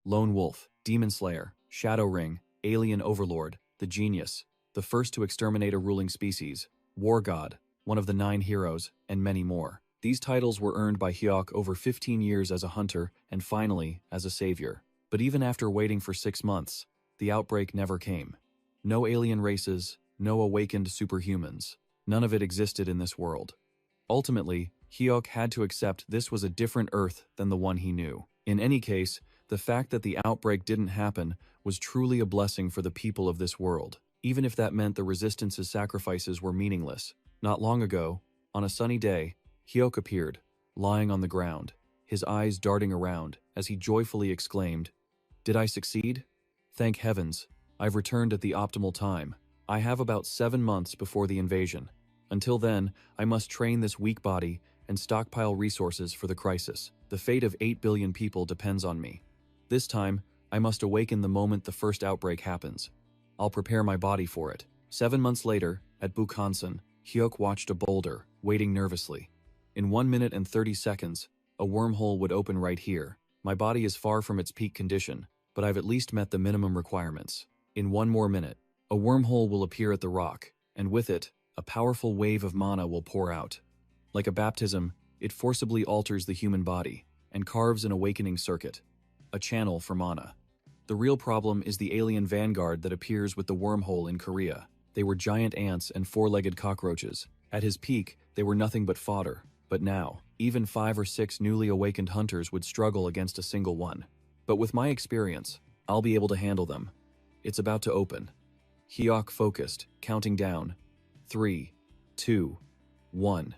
Lone Wolf, Demon Slayer, Shadow Ring, Alien Overlord, the Genius, the first to exterminate a ruling species, War God, one of the 9 heroes, and many more. These titles were earned by Hyuk over 15 years as a hunter and finally as a savior. But even after waiting for 6 months, the outbreak never came. No alien races, no awakened superhumans. None of it existed in this world. Ultimately, Hyuk had to accept this was a different Earth than the one he knew. In any case, the fact that the outbreak didn't happen was truly a blessing for the people of this world, even if that meant the Resistance's sacrifices were meaningless. Not long ago, on a sunny day, Hyuk appeared, lying on the ground, his eyes darting around as he joyfully exclaimed, "Did I succeed? Thank heavens, I've returned at the optimal time. I have about 7 months before the invasion. Until then, I must train this weak body and stockpile resources for the crisis. The fate of 8 billion people depends on me. This time, I must awaken the moment the first outbreak happens. I'll prepare my body for it." 7 months later, at Bukhansan, Hyuk watched a boulder, waiting nervously. In 1 minute and 30 seconds, a wormhole would open right here. My body is far from its peak condition, but I've at least met the minimum requirements. In 1 more minute, a wormhole will appear at the rock, and with it, a powerful wave of mana will pour out. Like a baptism, it forcibly alters the human body and carves an awakening circuit, a channel for mana. The real problem is the alien vanguard that appears with the wormhole in Korea. They were giant ants and 4-legged cockroaches. At his peak, they were nothing but fodder. But now, even 5 or 6 newly awakened hunters would struggle against a single one. But with my experience, I'll be able to handle them. It's about to open. Hyuk focused, counting down. 3, 2, 1.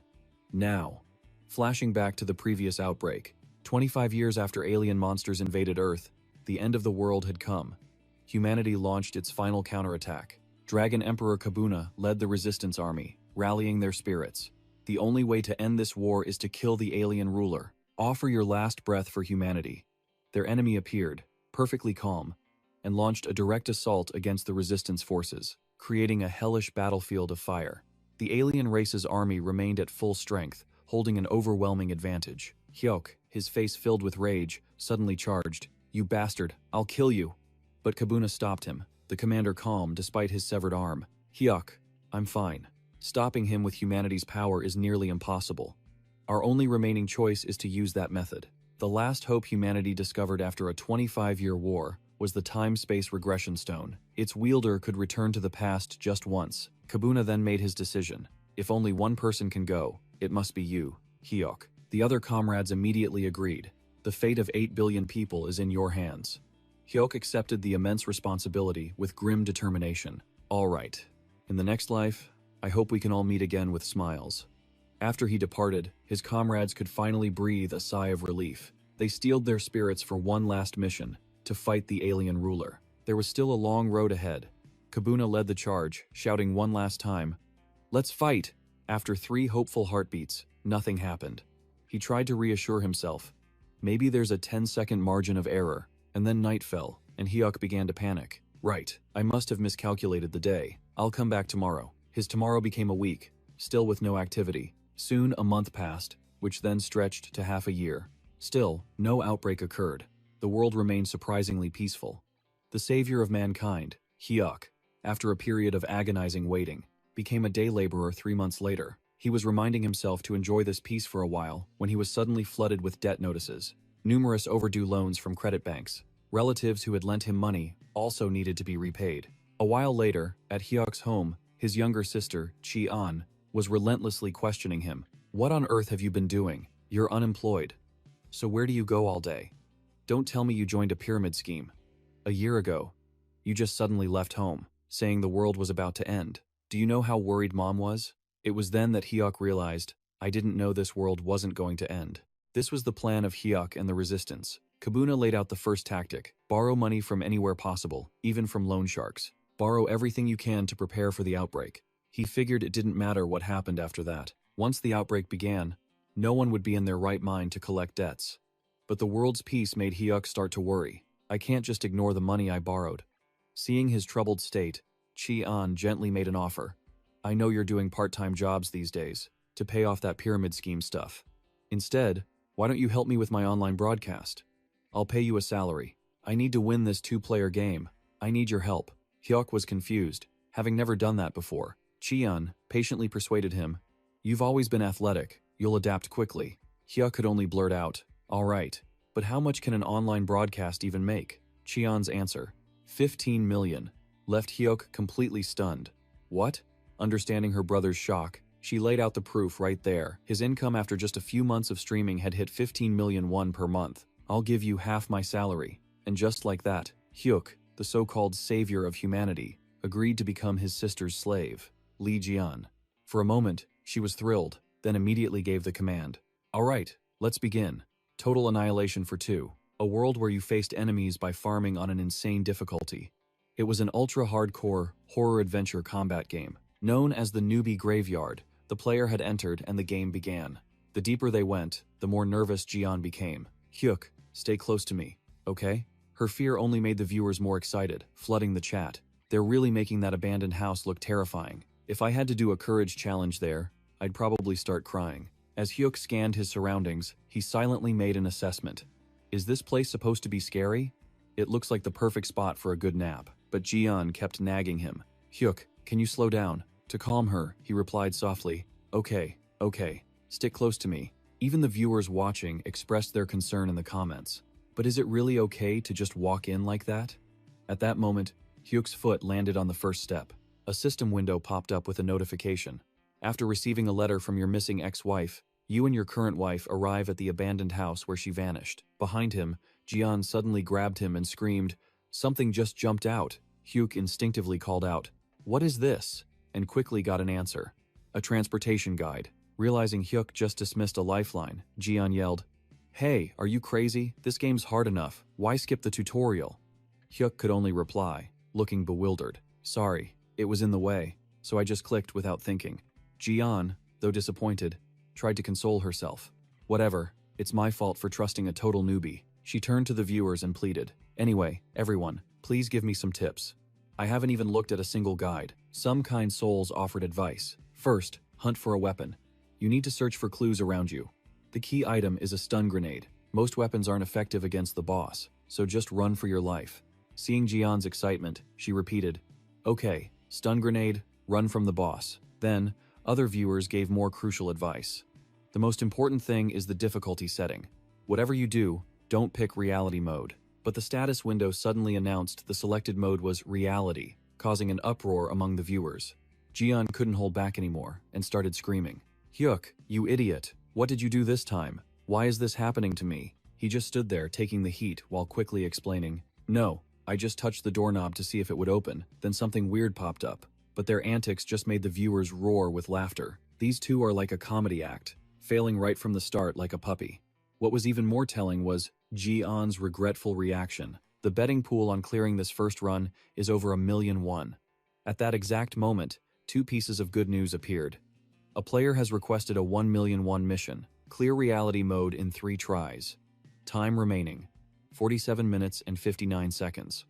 Now. Flashing back to the previous outbreak, 25 years after alien monsters invaded Earth, the end of the world had come. Humanity launched its final counterattack. Dragon Emperor Kabuna led the resistance army, rallying their spirits. The only way to end this war is to kill the alien ruler. Offer your last breath for humanity. Their enemy appeared, perfectly calm, and launched a direct assault against the resistance forces, creating a hellish battlefield of fire. The alien race's army remained at full strength, holding an overwhelming advantage. Hyuk, his face filled with rage, suddenly charged. "You bastard, I'll kill you!" But Kabuna stopped him, the commander calm despite his severed arm. "Hyuk, I'm fine. Stopping him with humanity's power is nearly impossible. Our only remaining choice is to use that method." The last hope humanity discovered after a 25-year war was the time-space regression stone. Its wielder could return to the past just once. Kabuna then made his decision. If only one person can go, it must be you, Hyuk. The other comrades immediately agreed. The fate of 8 billion people is in your hands. Hyuk accepted the immense responsibility with grim determination. "All right. In the next life, I hope we can all meet again with smiles." After he departed, his comrades could finally breathe a sigh of relief. They steeled their spirits for one last mission, to fight the alien ruler. There was still a long road ahead. Kabuna led the charge, shouting one last time, "Let's fight!" After 3 hopeful heartbeats, nothing happened. He tried to reassure himself. Maybe there's a 10-second margin of error, and then night fell, and Hyuk began to panic. Right, I must have miscalculated the day. I'll come back tomorrow. His tomorrow became a week, still with no activity. Soon a month passed, which then stretched to half a year. Still, no outbreak occurred. The world remained surprisingly peaceful. The savior of mankind, Hyuk, after a period of agonizing waiting, became a day laborer 3 months later. He was reminding himself to enjoy this peace for a while when he was suddenly flooded with debt notices. Numerous overdue loans from credit banks. Relatives who had lent him money also needed to be repaid. A while later, at Hyuk's home, his younger sister, Chi-an, was relentlessly questioning him. "What on earth have you been doing? You're unemployed. So where do you go all day? Don't tell me you joined a pyramid scheme. A year ago, you just suddenly left home, saying the world was about to end. Do you know how worried Mom was?" It was then that Hyuk realized, I didn't know this world wasn't going to end. This was the plan of Hyuk and the resistance. Kabuna laid out the first tactic: borrow money from anywhere possible, even from loan sharks. Borrow everything you can to prepare for the outbreak. He figured it didn't matter what happened after that. Once the outbreak began, no one would be in their right mind to collect debts. But the world's peace made Hyuk start to worry. I can't just ignore the money I borrowed. Seeing his troubled state, Chi-an gently made an offer. I know you're doing part-time jobs these days, to pay off that pyramid scheme stuff. Instead, why don't you help me with my online broadcast? I'll pay you a salary. I need to win this two-player game. I need your help. Hyuk was confused, having never done that before. Cheon patiently persuaded him. You've always been athletic. You'll adapt quickly. Hyuk could only blurt out, all right. But how much can an online broadcast even make? Cheon's answer, 15 million, left Hyuk completely stunned. What? Understanding her brother's shock, she laid out the proof right there. His income after just a few months of streaming had hit 15 million won per month. I'll give you half my salary. And just like that, Hyuk, the so-called savior of humanity, agreed to become his sister's slave, Lee Jian. For a moment, she was thrilled, then immediately gave the command. All right, let's begin. Total annihilation for 2. A world where you faced enemies by farming on an insane difficulty. It was an ultra-hardcore, horror-adventure combat game. Known as the Newbie Graveyard, the player had entered and the game began. The deeper they went, the more nervous Jian became. Hyuk, stay close to me, okay? Her fear only made the viewers more excited, flooding the chat. They're really making that abandoned house look terrifying. If I had to do a courage challenge there, I'd probably start crying. As Hyuk scanned his surroundings, he silently made an assessment. Is this place supposed to be scary? It looks like the perfect spot for a good nap. But Jian kept nagging him. Hyuk, can you slow down? To calm her, he replied softly, okay, stick close to me. Even the viewers watching expressed their concern in the comments. But is it really okay to just walk in like that? At that moment, Hyuk's foot landed on the first step. A system window popped up with a notification. After receiving a letter from your missing ex-wife, you and your current wife arrive at the abandoned house where she vanished. Behind him, Jian suddenly grabbed him and screamed, something just jumped out. Hyuk instinctively called out, what is this? And quickly got an answer. A transportation guide. Realizing Hyuk just dismissed a lifeline, Jian yelled, hey, are you crazy? This game's hard enough. Why skip the tutorial? Hyuk could only reply, looking bewildered. Sorry, it was in the way, so I just clicked without thinking. Jian, though disappointed, tried to console herself. Whatever, it's my fault for trusting a total newbie. She turned to the viewers and pleaded. Anyway, everyone, please give me some tips. I haven't even looked at a single guide. Some kind souls offered advice. First, hunt for a weapon. You need to search for clues around you. The key item is a stun grenade. Most weapons aren't effective against the boss, so just run for your life. Seeing Jian's excitement, she repeated, okay, stun grenade, run from the boss. Then, other viewers gave more crucial advice. The most important thing is the difficulty setting. Whatever you do, don't pick reality mode. But the status window suddenly announced the selected mode was reality, causing an uproar among the viewers. Jian couldn't hold back anymore and started screaming. Hyuk, you idiot! What did you do this time? Why is this happening to me? He just stood there taking the heat while quickly explaining, no, I just touched the doorknob to see if it would open, then something weird popped up. But their antics just made the viewers roar with laughter. These two are like a comedy act, failing right from the start like a puppy. What was even more telling was Jian's regretful reaction. The betting pool on clearing this first run is over 1 million won. At that exact moment, 2 pieces of good news appeared. A player has requested a 1 million won mission. Clear reality mode in 3 tries. Time remaining, 47 minutes and 59 seconds.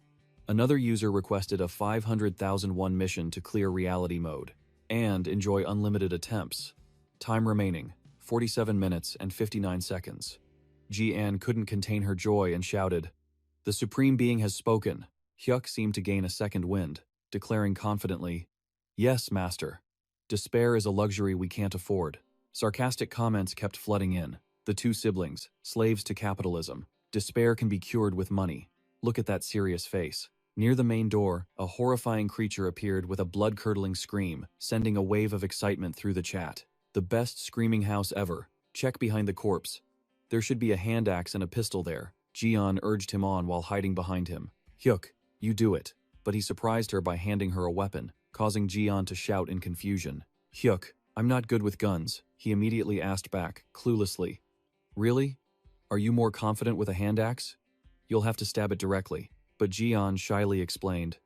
Another user requested a 500,000 won mission to clear reality mode and enjoy unlimited attempts. Time remaining, 47 minutes and 59 seconds. Jian couldn't contain her joy and shouted, the Supreme Being has spoken. Hyuk seemed to gain a second wind, declaring confidently, yes, Master. Despair is a luxury we can't afford. Sarcastic comments kept flooding in. The 2 siblings, slaves to capitalism. Despair can be cured with money. Look at that serious face. Near the main door, a horrifying creature appeared with a blood-curdling scream, sending a wave of excitement through the chat. The best screaming house ever. Check behind the corpse. There should be a hand axe and a pistol there. Jian urged him on while hiding behind him. Hyuk, you do it. But he surprised her by handing her a weapon, causing Jian to shout in confusion. Hyuk, I'm not good with guns, he immediately asked back, cluelessly. Really? Are you more confident with a hand axe? You'll have to stab it directly. But Jian shyly explained.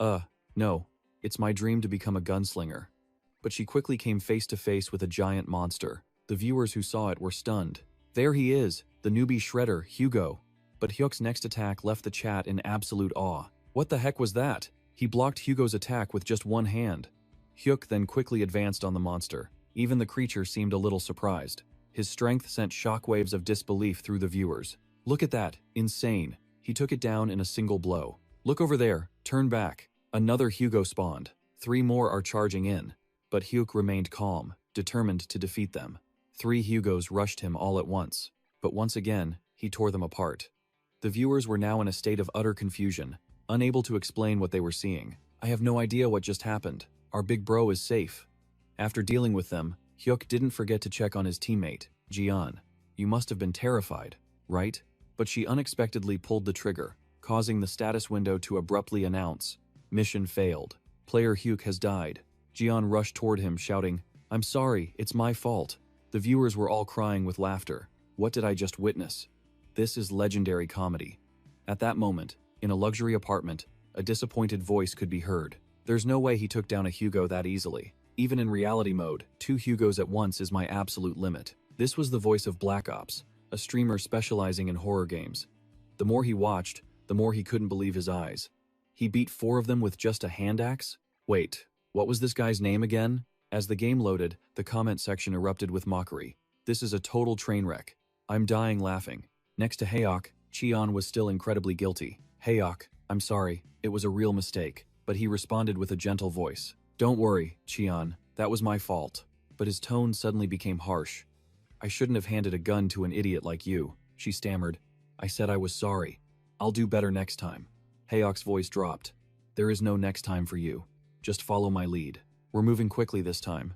No, it's my dream to become a gunslinger. But she quickly came face to face with a giant monster. The viewers who saw it were stunned. There he is, the newbie shredder, Hugo. But Hyuk's next attack left the chat in absolute awe. What the heck was that? He blocked Hugo's attack with just one hand. Hyuk then quickly advanced on the monster. Even the creature seemed a little surprised. His strength sent shockwaves of disbelief through the viewers. Look at that, insane. He took it down in a single blow. Look over there, turn back. Another Hugo spawned. 3 more are charging in. But Hyuk remained calm, determined to defeat them. 3 Hugos rushed him all at once. But once again, he tore them apart. The viewers were now in a state of utter confusion, unable to explain what they were seeing. I have no idea what just happened. Our big bro is safe. After dealing with them, Hyuk didn't forget to check on his teammate, Jian. You must have been terrified, right? But she unexpectedly pulled the trigger, causing the status window to abruptly announce, "Mission failed. Player Hyuk has died." Jian rushed toward him, shouting, "I'm sorry, it's my fault." The viewers were all crying with laughter. What did I just witness? This is legendary comedy. At that moment, in a luxury apartment, a disappointed voice could be heard. There's no way he took down a Hugo that easily. Even in reality mode, 2 Hugos at once is my absolute limit. This was the voice of Black Ops, a streamer specializing in horror games. The more he watched, the more he couldn't believe his eyes. He beat 4 of them with just a hand axe? Wait, what was this guy's name again? As the game loaded, the comment section erupted with mockery. This is a total train wreck. I'm dying laughing. Next to Hyuk, Cheon was still incredibly guilty. Hyuk, I'm sorry, it was a real mistake. But he responded with a gentle voice. Don't worry, Cheon, that was my fault. But his tone suddenly became harsh. I shouldn't have handed a gun to an idiot like you, she stammered. I said I was sorry. I'll do better next time. Hyuk's voice dropped. There is no next time for you. Just follow my lead. We're moving quickly this time.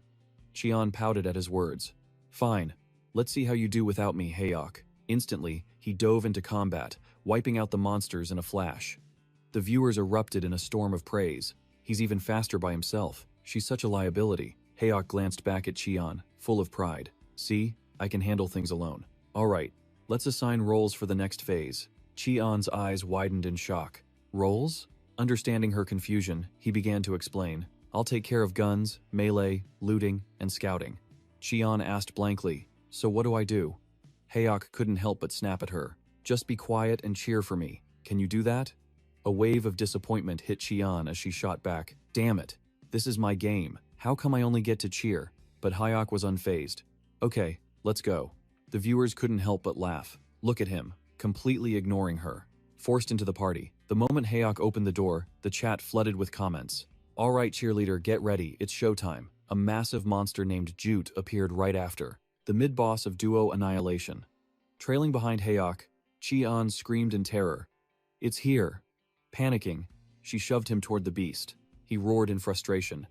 Cheon pouted at his words. Fine. Let's see how you do without me, Hyuk. Instantly, he dove into combat, wiping out the monsters in a flash. The viewers erupted in a storm of praise. He's even faster by himself. She's such a liability. Hyuk glanced back at Cheon, full of pride. See, I can handle things alone. Alright, let's assign roles for the next phase. Cheon's eyes widened in shock. Roles? Understanding her confusion, he began to explain. I'll take care of guns, melee, looting, and scouting. Cheon asked blankly, so what do I do? Hyuk couldn't help but snap at her. Just be quiet and cheer for me. Can you do that? A wave of disappointment hit Cheon as she shot back. Damn it. This is my game. How come I only get to cheer? But Hyuk was unfazed. Okay, let's go. The viewers couldn't help but laugh. Look at him, completely ignoring her. Forced into the party. The moment Hyuk opened the door, the chat flooded with comments. Alright cheerleader, get ready, it's showtime. A massive monster named Jute appeared right after. The mid-boss of Duo Annihilation. Trailing behind Hyuk, Cheon screamed in terror. It's here. Panicking, she shoved him toward the beast. He roared in frustration.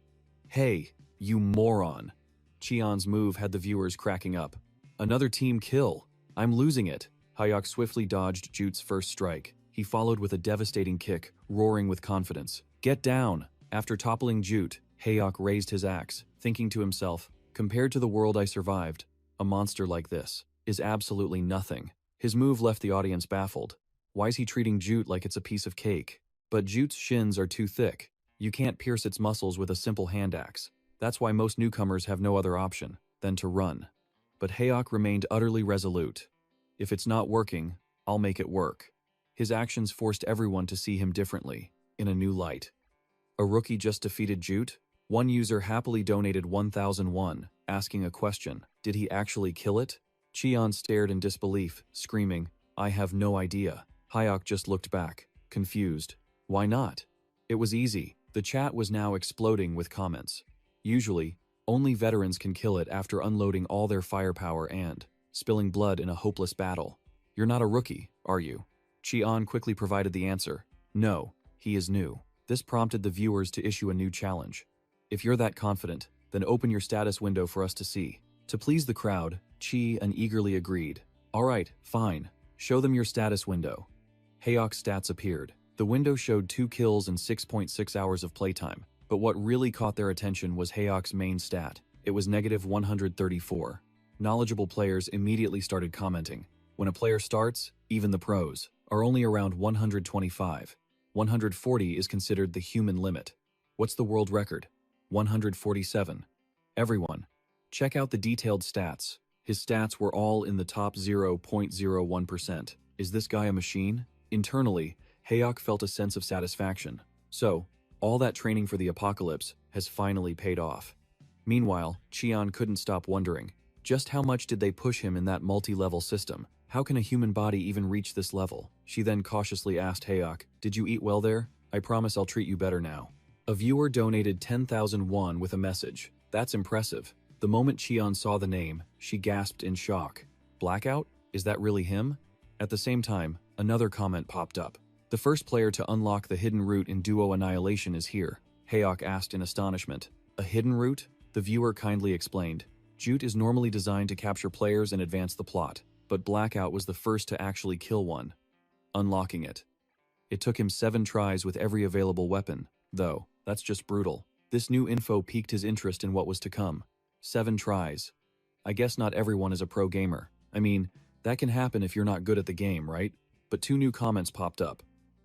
Hey, you moron. Cheon's move had the viewers cracking up. Another team kill. I'm losing it. Hyuk swiftly dodged Jute's first strike. He followed with a devastating kick, roaring with confidence. Get down. After toppling Jute, Hyuk raised his axe, thinking to himself, compared to the world I survived, a monster like this is absolutely nothing. His move left the audience baffled. Why is he treating Jute like it's a piece of cake? But Jute's shins are too thick. You can't pierce its muscles with a simple hand axe. That's why most newcomers have no other option than to run. But Hyuk remained utterly resolute. If it's not working, I'll make it work. His actions forced everyone to see him differently, in a new light. A rookie just defeated Jute? One user happily donated 1,001, asking a question. Did he actually kill it? Cheon stared in disbelief, screaming, I have no idea. Hyuk just looked back, confused. Why not? It was easy. The chat was now exploding with comments. Usually, only veterans can kill it after unloading all their firepower and spilling blood in a hopeless battle. You're not a rookie, are you? Cheon quickly provided the answer. No, he is new. This prompted the viewers to issue a new challenge. If you're that confident, then open your status window for us to see. To please the crowd, Cheon eagerly agreed. Alright, fine. Show them your status window. Hyuk's stats appeared. The window showed 2 kills and 6.6 hours of playtime. But what really caught their attention was Hyuk's main stat. It was -134. Knowledgeable players immediately started commenting. When a player starts, even the pros are only around 125. 140 is considered the human limit. What's the world record? 147. Everyone, check out the detailed stats. His stats were all in the top 0.01%. Is this guy a machine? Internally, Hyuk felt a sense of satisfaction. So, all that training for the apocalypse has finally paid off. Meanwhile, Cheon couldn't stop wondering, just how much did they push him in that multi-level system? How can a human body even reach this level? She then cautiously asked Hayok, did you eat well there? I promise I'll treat you better now. A viewer donated 10,000 won with a message. That's impressive. The moment Cheon saw the name, she gasped in shock. Blackout? Is that really him? At the same time, another comment popped up. The first player to unlock the hidden route in Duo Annihilation is here. Hayok asked in astonishment. A hidden route? The viewer kindly explained. Jute is normally designed to capture players and advance the plot, but Blackout was the first to actually kill one, unlocking it. It took him 7 tries with every available weapon, though. That's just brutal. This new info piqued his interest in what was to come. 7 tries. I guess not everyone is a pro gamer. I mean, that can happen if you're not good at the game, right? But 2 new comments popped up.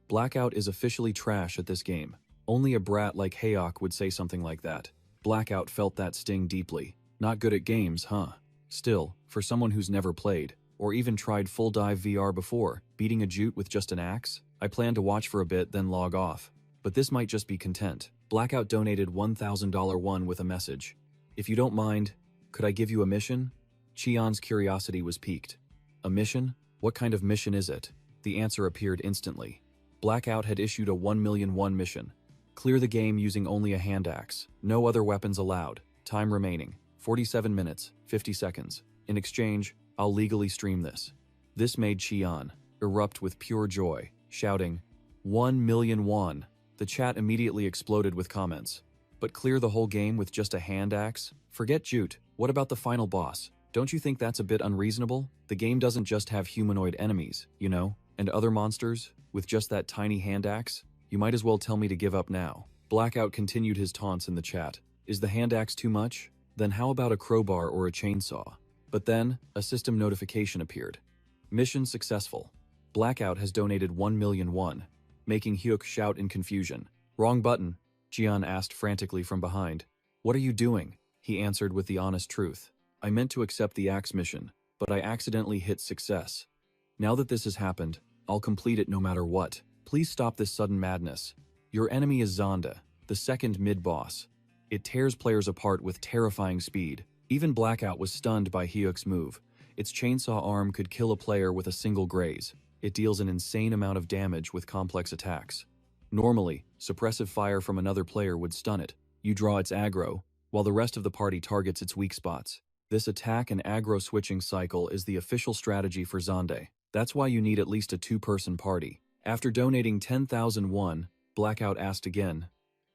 Blackout is officially trash at this game. Only a brat like Hayok would say something like that. Blackout felt that sting deeply. Not good at games, huh? Still, for someone who's never played, or even tried full dive VR before, beating a Jute with just an axe? I plan to watch for a bit, then log off. But this might just be content. Blackout donated $1,000 won with a message. If you don't mind, could I give you a mission? Cheon's curiosity was piqued. A mission? What kind of mission is it? The answer appeared instantly. Blackout had issued a 1 million won mission. Clear the game using only a hand axe. No other weapons allowed. Time remaining. 47 minutes, 50 seconds. In exchange, I'll legally stream this. This made Cheon erupt with pure joy, shouting, 1 million won. The chat immediately exploded with comments. But clear the whole game with just a hand axe? Forget Jute. What about the final boss? Don't you think that's a bit unreasonable? The game doesn't just have humanoid enemies, you know, and other monsters with just that tiny hand axe? You might as well tell me to give up now. Blackout continued his taunts in the chat. Is the hand axe too much? Then how about a crowbar or a chainsaw? But then, a system notification appeared. Mission successful. Blackout has donated 1 million won, making Hyuk shout in confusion. Wrong button, Jian asked frantically from behind. What are you doing? He answered with the honest truth. I meant to accept the axe mission, but I accidentally hit success. Now that this has happened, I'll complete it no matter what. Please stop this sudden madness. Your enemy is Zonda, the second mid-boss. It tears players apart with terrifying speed. Even Blackout was stunned by Hyuk's move. Its chainsaw arm could kill a player with a single graze. It deals an insane amount of damage with complex attacks. Normally, suppressive fire from another player would stun it. You draw its aggro, while the rest of the party targets its weak spots. This attack and aggro switching cycle is the official strategy for Zonde. That's why you need at least a 2-person party. After donating 10,000 won, Blackout asked again,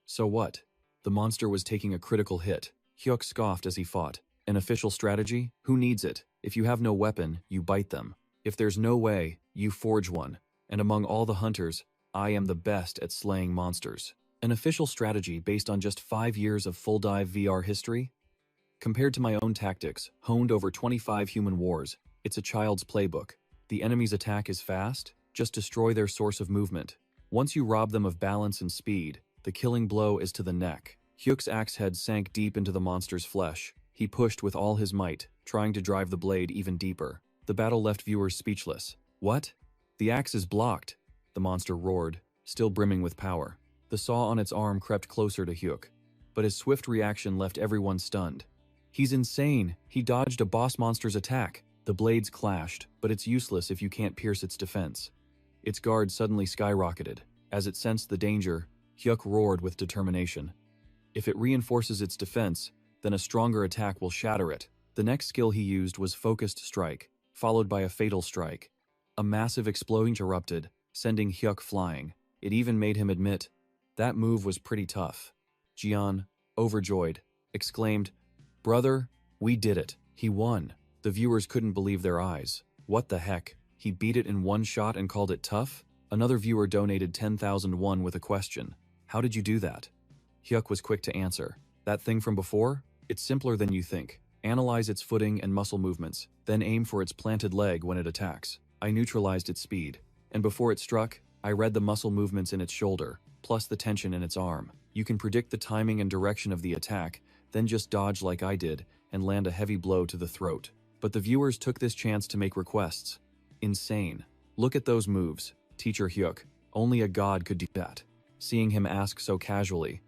so what? The monster was taking a critical hit. Hyuk scoffed as he fought. An official strategy? Who needs it? If you have no weapon, you bite them. If there's no way, you forge one. And among all the hunters, I am the best at slaying monsters. An official strategy based on just 5 years of full dive VR history? Compared to my own tactics, honed over 25 human wars, it's a child's playbook. The enemy's attack is fast, just destroy their source of movement. Once you rob them of balance and speed, the killing blow is to the neck. Hyuk's axe head sank deep into the monster's flesh. He pushed with all his might, trying to drive the blade even deeper. The battle left viewers speechless. What? The axe is blocked, the monster roared, still brimming with power. The saw on its arm crept closer to Hyuk, but his swift reaction left everyone stunned. He's insane! He dodged a boss monster's attack. The blades clashed, but it's useless if you can't pierce its defense. Its guard suddenly skyrocketed. As it sensed the danger, Hyuk roared with determination. If it reinforces its defense, then a stronger attack will shatter it. The next skill he used was Focused Strike, followed by a Fatal Strike. A massive explosion erupted, sending Hyuk flying. It even made him admit, that move was pretty tough. Jian, overjoyed, exclaimed, Brother, we did it. He won. The viewers couldn't believe their eyes. What the heck? He beat it in one shot and called it tough? Another viewer donated 10,000 won with a question. How did you do that? Hyuk was quick to answer. That thing from before? It's simpler than you think. Analyze its footing and muscle movements, then aim for its planted leg when it attacks. I neutralized its speed. And before it struck, I read the muscle movements in its shoulder, plus the tension in its arm. You can predict the timing and direction of the attack, then just dodge like I did, and land a heavy blow to the throat. But the viewers took this chance to make requests. Insane. Look at those moves, Teacher Hyuk. Only a god could do that. Seeing him ask so casually,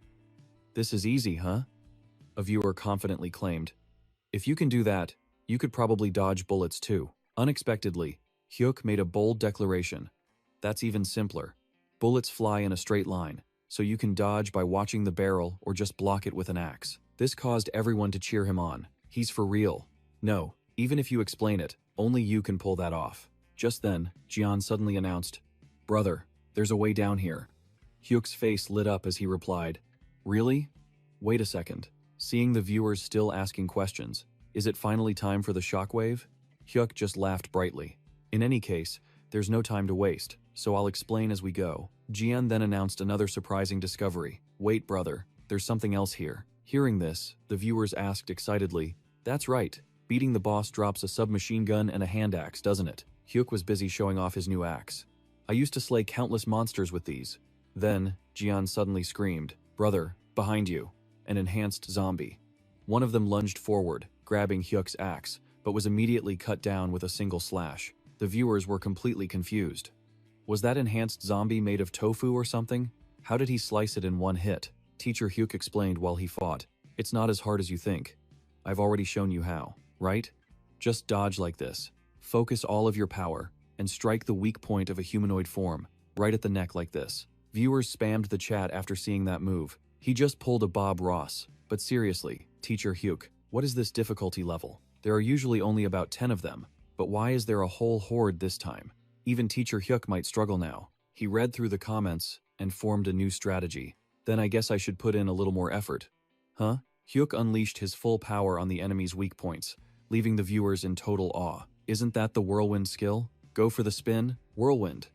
this is easy, huh? A viewer confidently claimed. If you can do that, you could probably dodge bullets too. Unexpectedly, Hyuk made a bold declaration. That's even simpler. Bullets fly in a straight line, so you can dodge by watching the barrel or just block it with an axe. This caused everyone to cheer him on. He's for real. No, even if you explain it, only you can pull that off. Just then, Jian suddenly announced, "Brother, there's a way down here." Hyuk's face lit up as he replied, "Really? Wait a second." Seeing the viewers still asking questions, "Is it finally time for the shockwave?" Hyuk just laughed brightly. "In any case, there's no time to waste, so I'll explain as we go." Jian then announced another surprising discovery. "Wait, brother, there's something else here." Hearing this, the viewers asked excitedly, "That's right, beating the boss drops a submachine gun and a hand axe, doesn't it?" Hyuk was busy showing off his new axe. "I used to slay countless monsters with these." Then, Jian suddenly screamed, "Brother, behind you." An enhanced zombie. One of them lunged forward, grabbing Hyuk's axe, but was immediately cut down with a single slash. The viewers were completely confused. Was that enhanced zombie made of tofu or something? How did he slice it in one hit? Teacher Hyuk explained while he fought. "It's not as hard as you think. I've already shown you how, right? Just dodge like this. Focus all of your power, and strike the weak point of a humanoid form, right at the neck like this." Viewers spammed the chat after seeing that move. He just pulled a Bob Ross. But seriously, Teacher Hyuk, what is this difficulty level? There are usually only about 10 of them, but why is there a whole horde this time? Even Teacher Hyuk might struggle now. He read through the comments and formed a new strategy. Then I guess I should put in a little more effort. Huh? Hyuk unleashed his full power on the enemy's weak points, leaving the viewers in total awe. Isn't that the whirlwind skill? Go for the spin, whirlwind.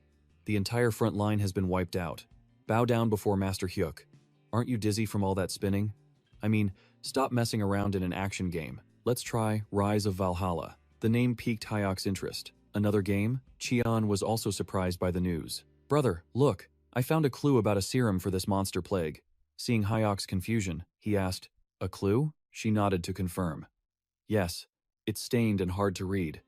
The entire front line has been wiped out. Bow down before Master Hyuk. Aren't you dizzy from all that spinning? I mean, stop messing around in an action game. Let's try Rise of Valhalla. The name piqued Hyuk's interest. Another game? Cheon was also surprised by the news. "Brother, look, I found a clue about a serum for this monster plague." Seeing Hyuk's confusion, he asked, "A clue?" She nodded to confirm. "Yes, it's stained and hard to read.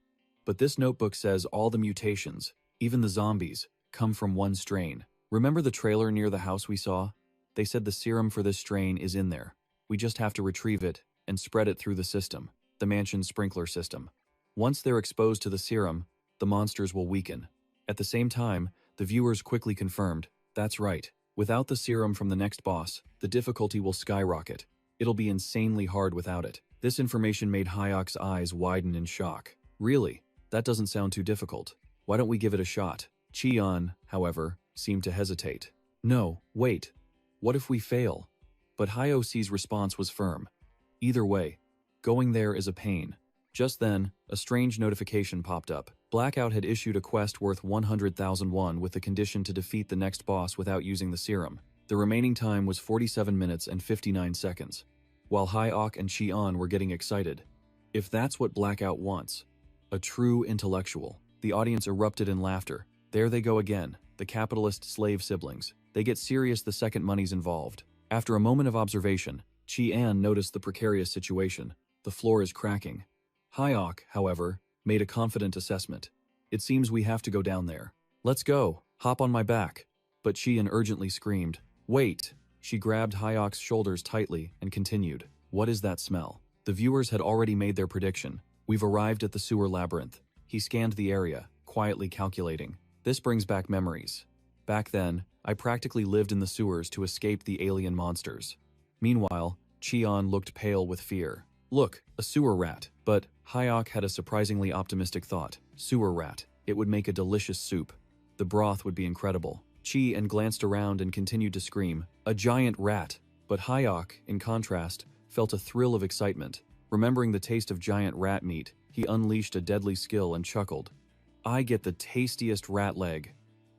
But this notebook says all the mutations, even the zombies, come from one strain. Remember the trailer near the house we saw? They said the serum for this strain is in there. We just have to retrieve it and spread it through the system, the mansion's sprinkler system. Once they're exposed to the serum, the monsters will weaken." At the same time, the viewers quickly confirmed, "That's right. Without the serum from the next boss, the difficulty will skyrocket. It'll be insanely hard without it." This information made Hyuk's eyes widen in shock. "Really? That doesn't sound too difficult. Why don't we give it a shot?" Cheon, however, seemed to hesitate. "No, wait. What if we fail?" But Hyuk's response was firm. "Either way, going there is a pain." Just then, a strange notification popped up. Blackout had issued a quest worth 100,000 won with the condition to defeat the next boss without using the serum. The remaining time was 47 minutes and 59 seconds. While Hyuk and Cheon were getting excited. If that's what Blackout wants. A true intellectual. The audience erupted in laughter. There they go again, the capitalist slave siblings. They get serious the second money's involved. After a moment of observation, Chi-an noticed the precarious situation. The floor is cracking. Hyuk, however, made a confident assessment. "It seems we have to go down there. Let's go, hop on my back." But Chi-an urgently screamed, "Wait!" She grabbed Hyuk's shoulders tightly and continued, "What is that smell?" The viewers had already made their prediction. "We've arrived at the sewer labyrinth." He scanned the area, quietly calculating. "This brings back memories. Back then, I practically lived in the sewers to escape the alien monsters." Meanwhile, Cheon looked pale with fear. "Look, a sewer rat." But Hyuk had a surprisingly optimistic thought. Sewer rat. It would make a delicious soup. The broth would be incredible. Chi-an glanced around and continued to scream, "A giant rat!" But Hyuk, in contrast, felt a thrill of excitement. Remembering the taste of giant rat meat, he unleashed a deadly skill and chuckled. "I get the tastiest rat leg.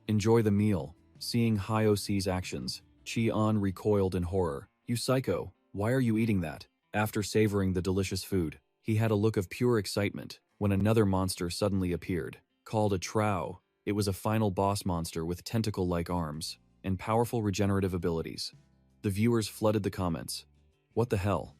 Enjoy the meal." Seeing Hyuk's actions, Cheon recoiled in horror. "You psycho, why are you eating that?" After savoring the delicious food, he had a look of pure excitement when another monster suddenly appeared. Called a Trow, it was a final boss monster with tentacle-like arms and powerful regenerative abilities. The viewers flooded the comments. "What the hell?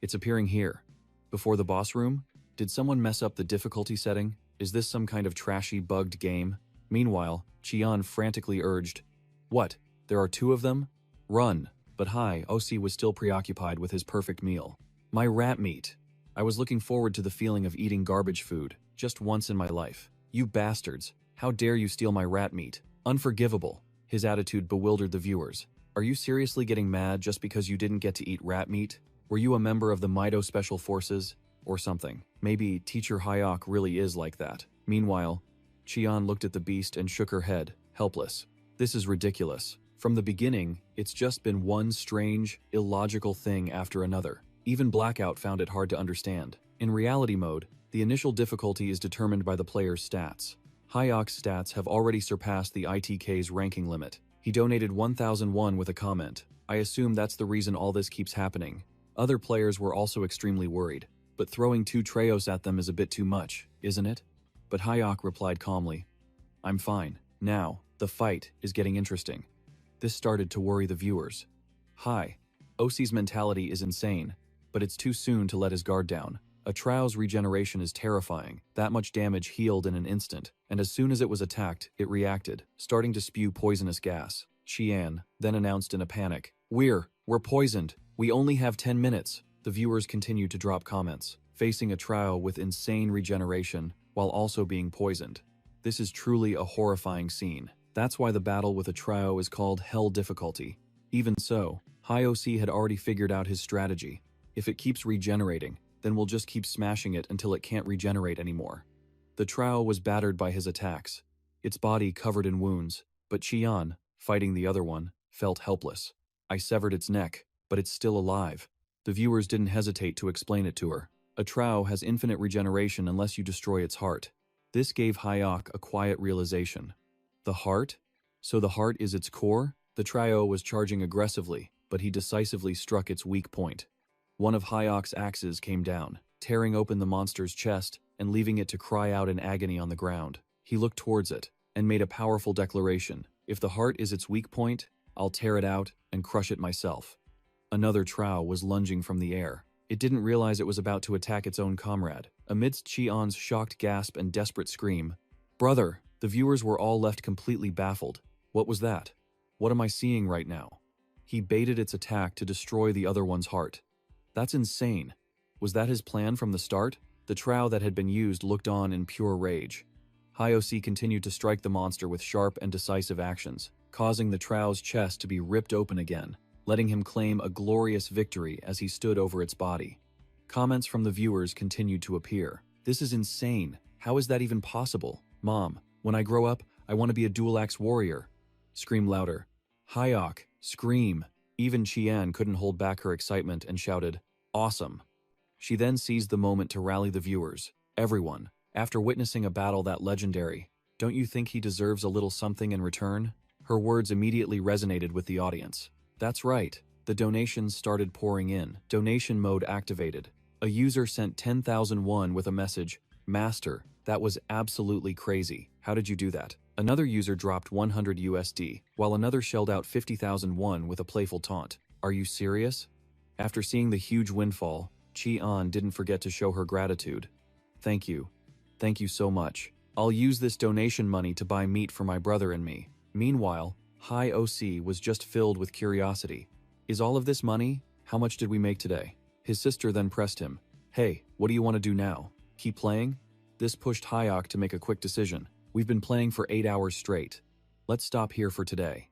It's appearing here. Before the boss room? Did someone mess up the difficulty setting? Is this some kind of trashy, bugged game?" Meanwhile, Cheon frantically urged, "What? There are 2 of them? Run!" But Hyuk was still preoccupied with his perfect meal. "My rat meat. I was looking forward to the feeling of eating garbage food, just once in my life. "You bastards! How dare you steal my rat meat? Unforgivable!" His attitude bewildered the viewers. "Are you seriously getting mad just because you didn't get to eat rat meat? Were you a member of the Mido Special Forces? Or something? Maybe Teacher Hyok really is like that." Meanwhile, Cheon looked at the beast and shook her head, helpless. "This is ridiculous. From the beginning, it's just been one strange, illogical thing after another. Even Blackout found it hard to understand." In reality mode, the initial difficulty is determined by the player's stats. Hyok's stats have already surpassed the ITK's ranking limit. He donated 1001 with a comment. "I assume that's the reason all this keeps happening." Other players were also extremely worried. "But throwing 2 Treos at them is a bit too much, isn't it?" But Hyok replied calmly, "I'm fine. Now, the fight is getting interesting." This started to worry the viewers. OC's mentality is insane, but it's too soon to let his guard down. A Tro's regeneration is terrifying. That much damage healed in an instant, and as soon as it was attacked, it reacted, starting to spew poisonous gas. Qian then announced in a panic, We're poisoned. We only have 10 minutes." The viewers continued to drop comments, facing a Tro with insane regeneration while also being poisoned. This is truly a horrifying scene. That's why the battle with a Tro is called Hell Difficulty. Even so, High OC had already figured out his strategy. If it keeps regenerating, then we'll just keep smashing it until it can't regenerate anymore. The Tro was battered by his attacks, its body covered in wounds, but Qian, fighting the other one, felt helpless. "I severed its neck, but it's still alive." The viewers didn't hesitate to explain it to her. A Tro has infinite regeneration unless you destroy its heart. This gave Hyok a quiet realization. The heart? So the heart is its core? The Trio was charging aggressively, but he decisively struck its weak point. One of Hyok's axes came down, tearing open the monster's chest and leaving it to cry out in agony on the ground. He looked towards it and made a powerful declaration. "If the heart is its weak point, I'll tear it out and crush it myself." Another Tro was lunging from the air. It didn't realize it was about to attack its own comrade. Amidst Cheon's shocked gasp and desperate scream, "Brother!" The viewers were all left completely baffled. What was that? What am I seeing right now? He baited its attack to destroy the other one's heart. That's insane. Was that his plan from the start? The Tro that had been used looked on in pure rage. High OC continued to strike the monster with sharp and decisive actions, causing the Tro's chest to be ripped open again, letting him claim a glorious victory as he stood over its body. Comments from the viewers continued to appear. "This is insane. How is that even possible? Mom, when I grow up, I want to be a dual-axe warrior." Scream louder. Hyok, scream. Even Qian couldn't hold back her excitement and shouted, "Awesome." She then seized the moment to rally the viewers. "Everyone, after witnessing a battle that legendary, don't you think he deserves a little something in return?" Her words immediately resonated with the audience. That's right. The donations started pouring in. Donation mode activated. A user sent 10,001 with a message, "Master, that was absolutely crazy. How did you do that?" Another user dropped 100 USD, while another shelled out 50,001 with a playful taunt. "Are you serious?" After seeing the huge windfall, Chi-an didn't forget to show her gratitude. "Thank you. Thank you so much. I'll use this donation money to buy meat for my brother and me." Meanwhile, High OC was just filled with curiosity. "Is all of this money? How much did we make today?" His sister then pressed him. "Hey, what do you want to do now? Keep playing?" This pushed Hyok to make a quick decision. "We've been playing for 8 hours straight. Let's stop here for today."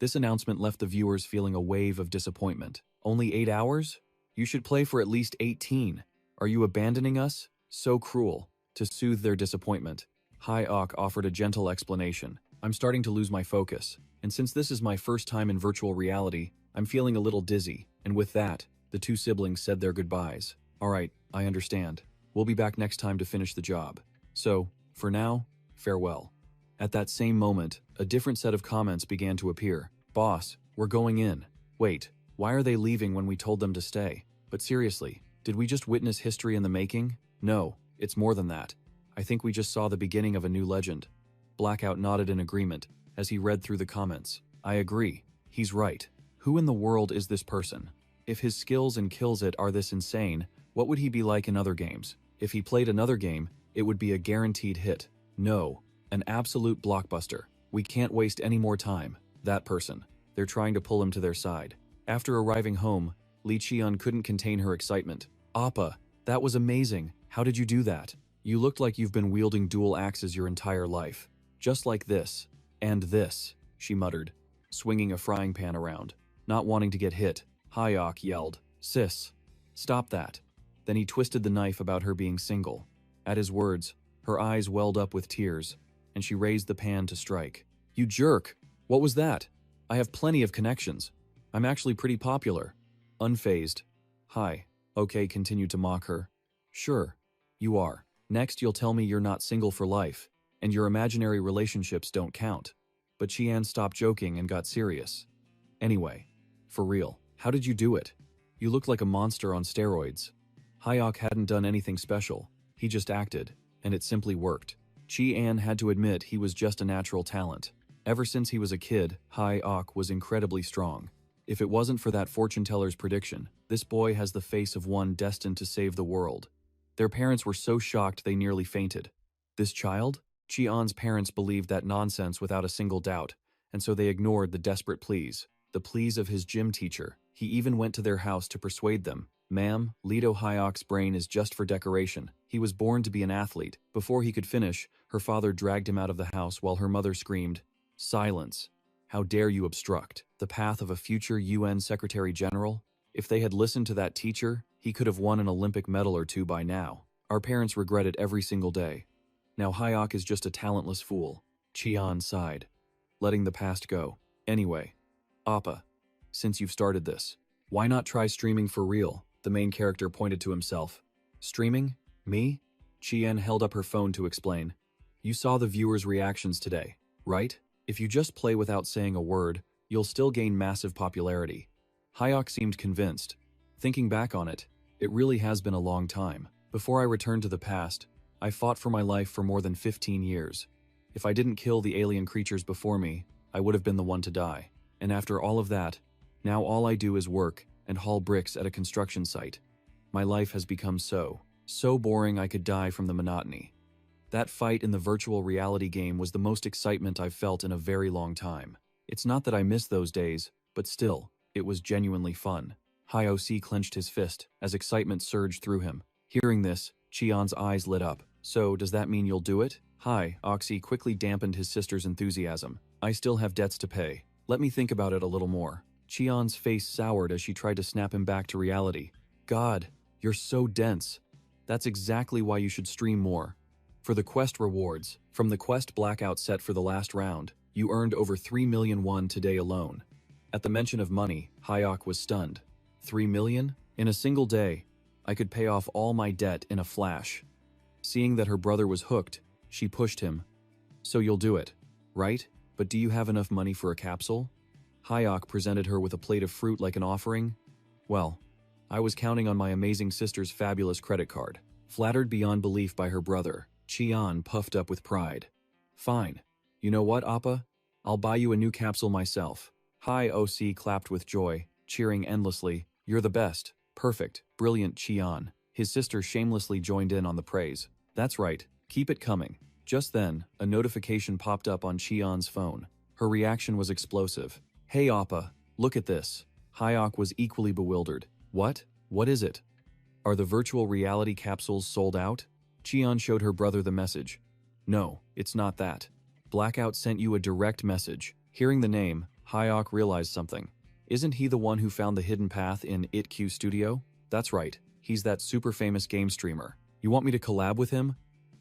This announcement left the viewers feeling a wave of disappointment. "Only 8 hours? You should play for at least 18. Are you abandoning us? So cruel." To soothe their disappointment, Hyok offered a gentle explanation. "I'm starting to lose my focus, and since this is my first time in virtual reality, I'm feeling a little dizzy." And with that, the two siblings said their goodbyes. "Alright, I understand. We'll be back next time to finish the job. So, for now, farewell." At that same moment, a different set of comments began to appear. "Boss, we're going in. Wait, why are they leaving when we told them to stay? But seriously, did we just witness history in the making? No, it's more than that. I think we just saw the beginning of a new legend." Blackout nodded in agreement as he read through the comments. "I agree. He's right. Who in the world is this person? If his skills and kills it are this insane, what would he be like in other games? If he played another game, it would be a guaranteed hit. No, an absolute blockbuster. We can't waste any more time. That person. They're trying to pull him to their side." After arriving home, Li Qian couldn't contain her excitement. "Appa, that was amazing. How did you do that?" You looked like you've been wielding dual axes your entire life. Just like this. And this, she muttered, swinging a frying pan around. Not wanting to get hit, Hayok yelled, "Sis, stop that." Then he twisted the knife about her being single. At his words, her eyes welled up with tears, and she raised the pan to strike. "You jerk! What was that? I have plenty of connections. I'm actually pretty popular." Unfazed, "Hi." Okay continued to mock her. "Sure, you are. Next you'll tell me you're not single for life, and your imaginary relationships don't count." But Qian stopped joking and got serious. "Anyway, for real, how did you do it? You looked like a monster on steroids." Hayok hadn't done anything special. He just acted, and it simply worked. Qian had to admit he was just a natural talent. Ever since he was a kid, Hayok was incredibly strong. If it wasn't for that fortune teller's prediction, this boy has the face of one destined to save the world. Their parents were so shocked they nearly fainted. This child? Qian's parents believed that nonsense without a single doubt, and so they ignored the desperate pleas. The pleas of his gym teacher. He even went to their house to persuade them. "Ma'am, Leto Hayok's brain is just for decoration. He was born to be an athlete." Before he could finish, her father dragged him out of the house while her mother screamed, "Silence! How dare you obstruct the path of a future UN Secretary General?" If they had listened to that teacher, he could have won an Olympic medal or two by now. Our parents regret it every single day. Now Hayok is just a talentless fool. Qian sighed, letting the past go. "Anyway, Appa, since you've started this, why not try streaming for real?" The main character pointed to himself. "Streaming? Me?" Qian held up her phone to explain. "You saw the viewers' reactions today, right? If you just play without saying a word, you'll still gain massive popularity." Hayok seemed convinced. Thinking back on it, it really has been a long time. Before I returned to the past, I fought for my life for more than 15 years. If I didn't kill the alien creatures before me, I would have been the one to die. And after all of that, now all I do is work and haul bricks at a construction site. My life has become so boring I could die from the monotony. That fight in the virtual reality game was the most excitement I've felt in a very long time. It's not that I miss those days, but still, it was genuinely fun. Hyoc clenched his fist as excitement surged through him. Hearing this, Qian's eyes lit up. "So, does that mean you'll do it?" Oxy quickly dampened his sister's enthusiasm. "I still have debts to pay. Let me think about it a little more." Qian's face soured as she tried to snap him back to reality. "God, you're so dense. That's exactly why you should stream more." For the quest rewards, from the quest blackout set for the last round, you earned over 3 million won today alone. At the mention of money, Hayok was stunned. 3 million? In a single day, I could pay off all my debt in a flash. Seeing that her brother was hooked, she pushed him. "So you'll do it, right? But do you have enough money for a capsule?" Hayok presented her with a plate of fruit like an offering. "Well, I was counting on my amazing sister's fabulous credit card." Flattered beyond belief by her brother, Qian puffed up with pride. "Fine. You know what, Appa? I'll buy you a new capsule myself." Hyoc clapped with joy, cheering endlessly. "You're the best. Perfect. Brilliant, Qian." His sister shamelessly joined in on the praise. "That's right. Keep it coming." Just then, a notification popped up on Qian's phone. Her reaction was explosive. "Hey Appa, look at this." Hayok was equally bewildered. "What? What is it? Are the virtual reality capsules sold out?" Qian showed her brother the message. "No, it's not that. Blackout sent you a direct message." Hearing the name, Hayok realized something. Isn't he the one who found the hidden path in ItQ Studio? That's right, he's that super famous game streamer. You want me to collab with him?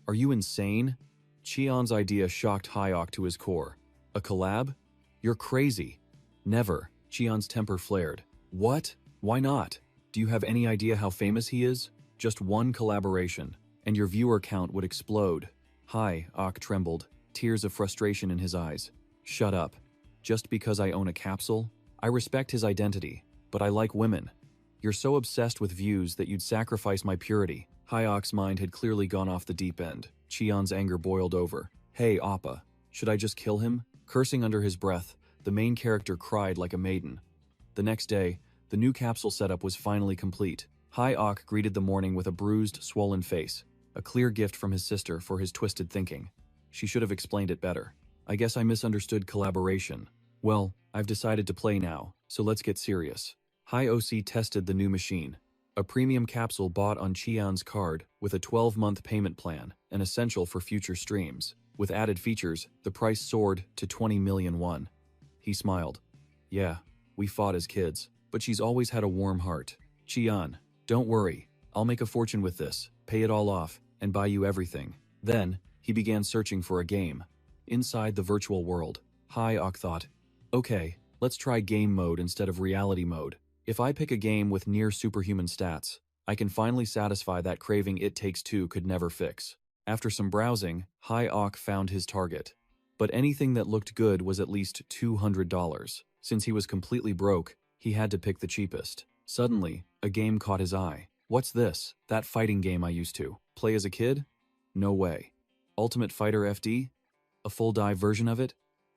Are you insane? Qian's idea shocked Hayok to his core. A collab? You're crazy. Never. Qian's temper flared. What? Why not? Do you have any idea how famous he is? Just one collaboration, and your viewer count would explode. Hayok trembled, tears of frustration in his eyes. Shut up. Just because I own a capsule? I respect his identity, but I like women. You're so obsessed with views that you'd sacrifice my purity. Hayok's mind had clearly gone off the deep end. Qian's anger boiled over. Hey, Appa, should I just kill him? Cursing under his breath, the main character cried like a maiden. The next day, the new capsule setup was finally complete. Hayok greeted the morning with a bruised, swollen face, a clear gift from his sister for his twisted thinking. She should have explained it better. I guess I misunderstood collaboration. Well, I've decided to play now, so let's get serious. Hyoc tested the new machine. A premium capsule bought on Qian's card with a 12-month payment plan, an essential for future streams. With added features, the price soared to 20 million won. He smiled. Yeah, we fought as kids, but she's always had a warm heart. Qian, don't worry, I'll make a fortune with this, pay it all off, and buy you everything. Then, he began searching for a game. Inside the virtual world, Hyok thought, okay, let's try game mode instead of reality mode. If I pick a game with near superhuman stats, I can finally satisfy that craving It Takes Two could never fix. After some browsing, Hyok found his target. But anything that looked good was at least $200. Since he was completely broke, he had to pick the cheapest. Suddenly, a game caught his eye. What's this? That fighting game I used to play as a kid? No way. Ultimate Fighter FD? A full dive version of it?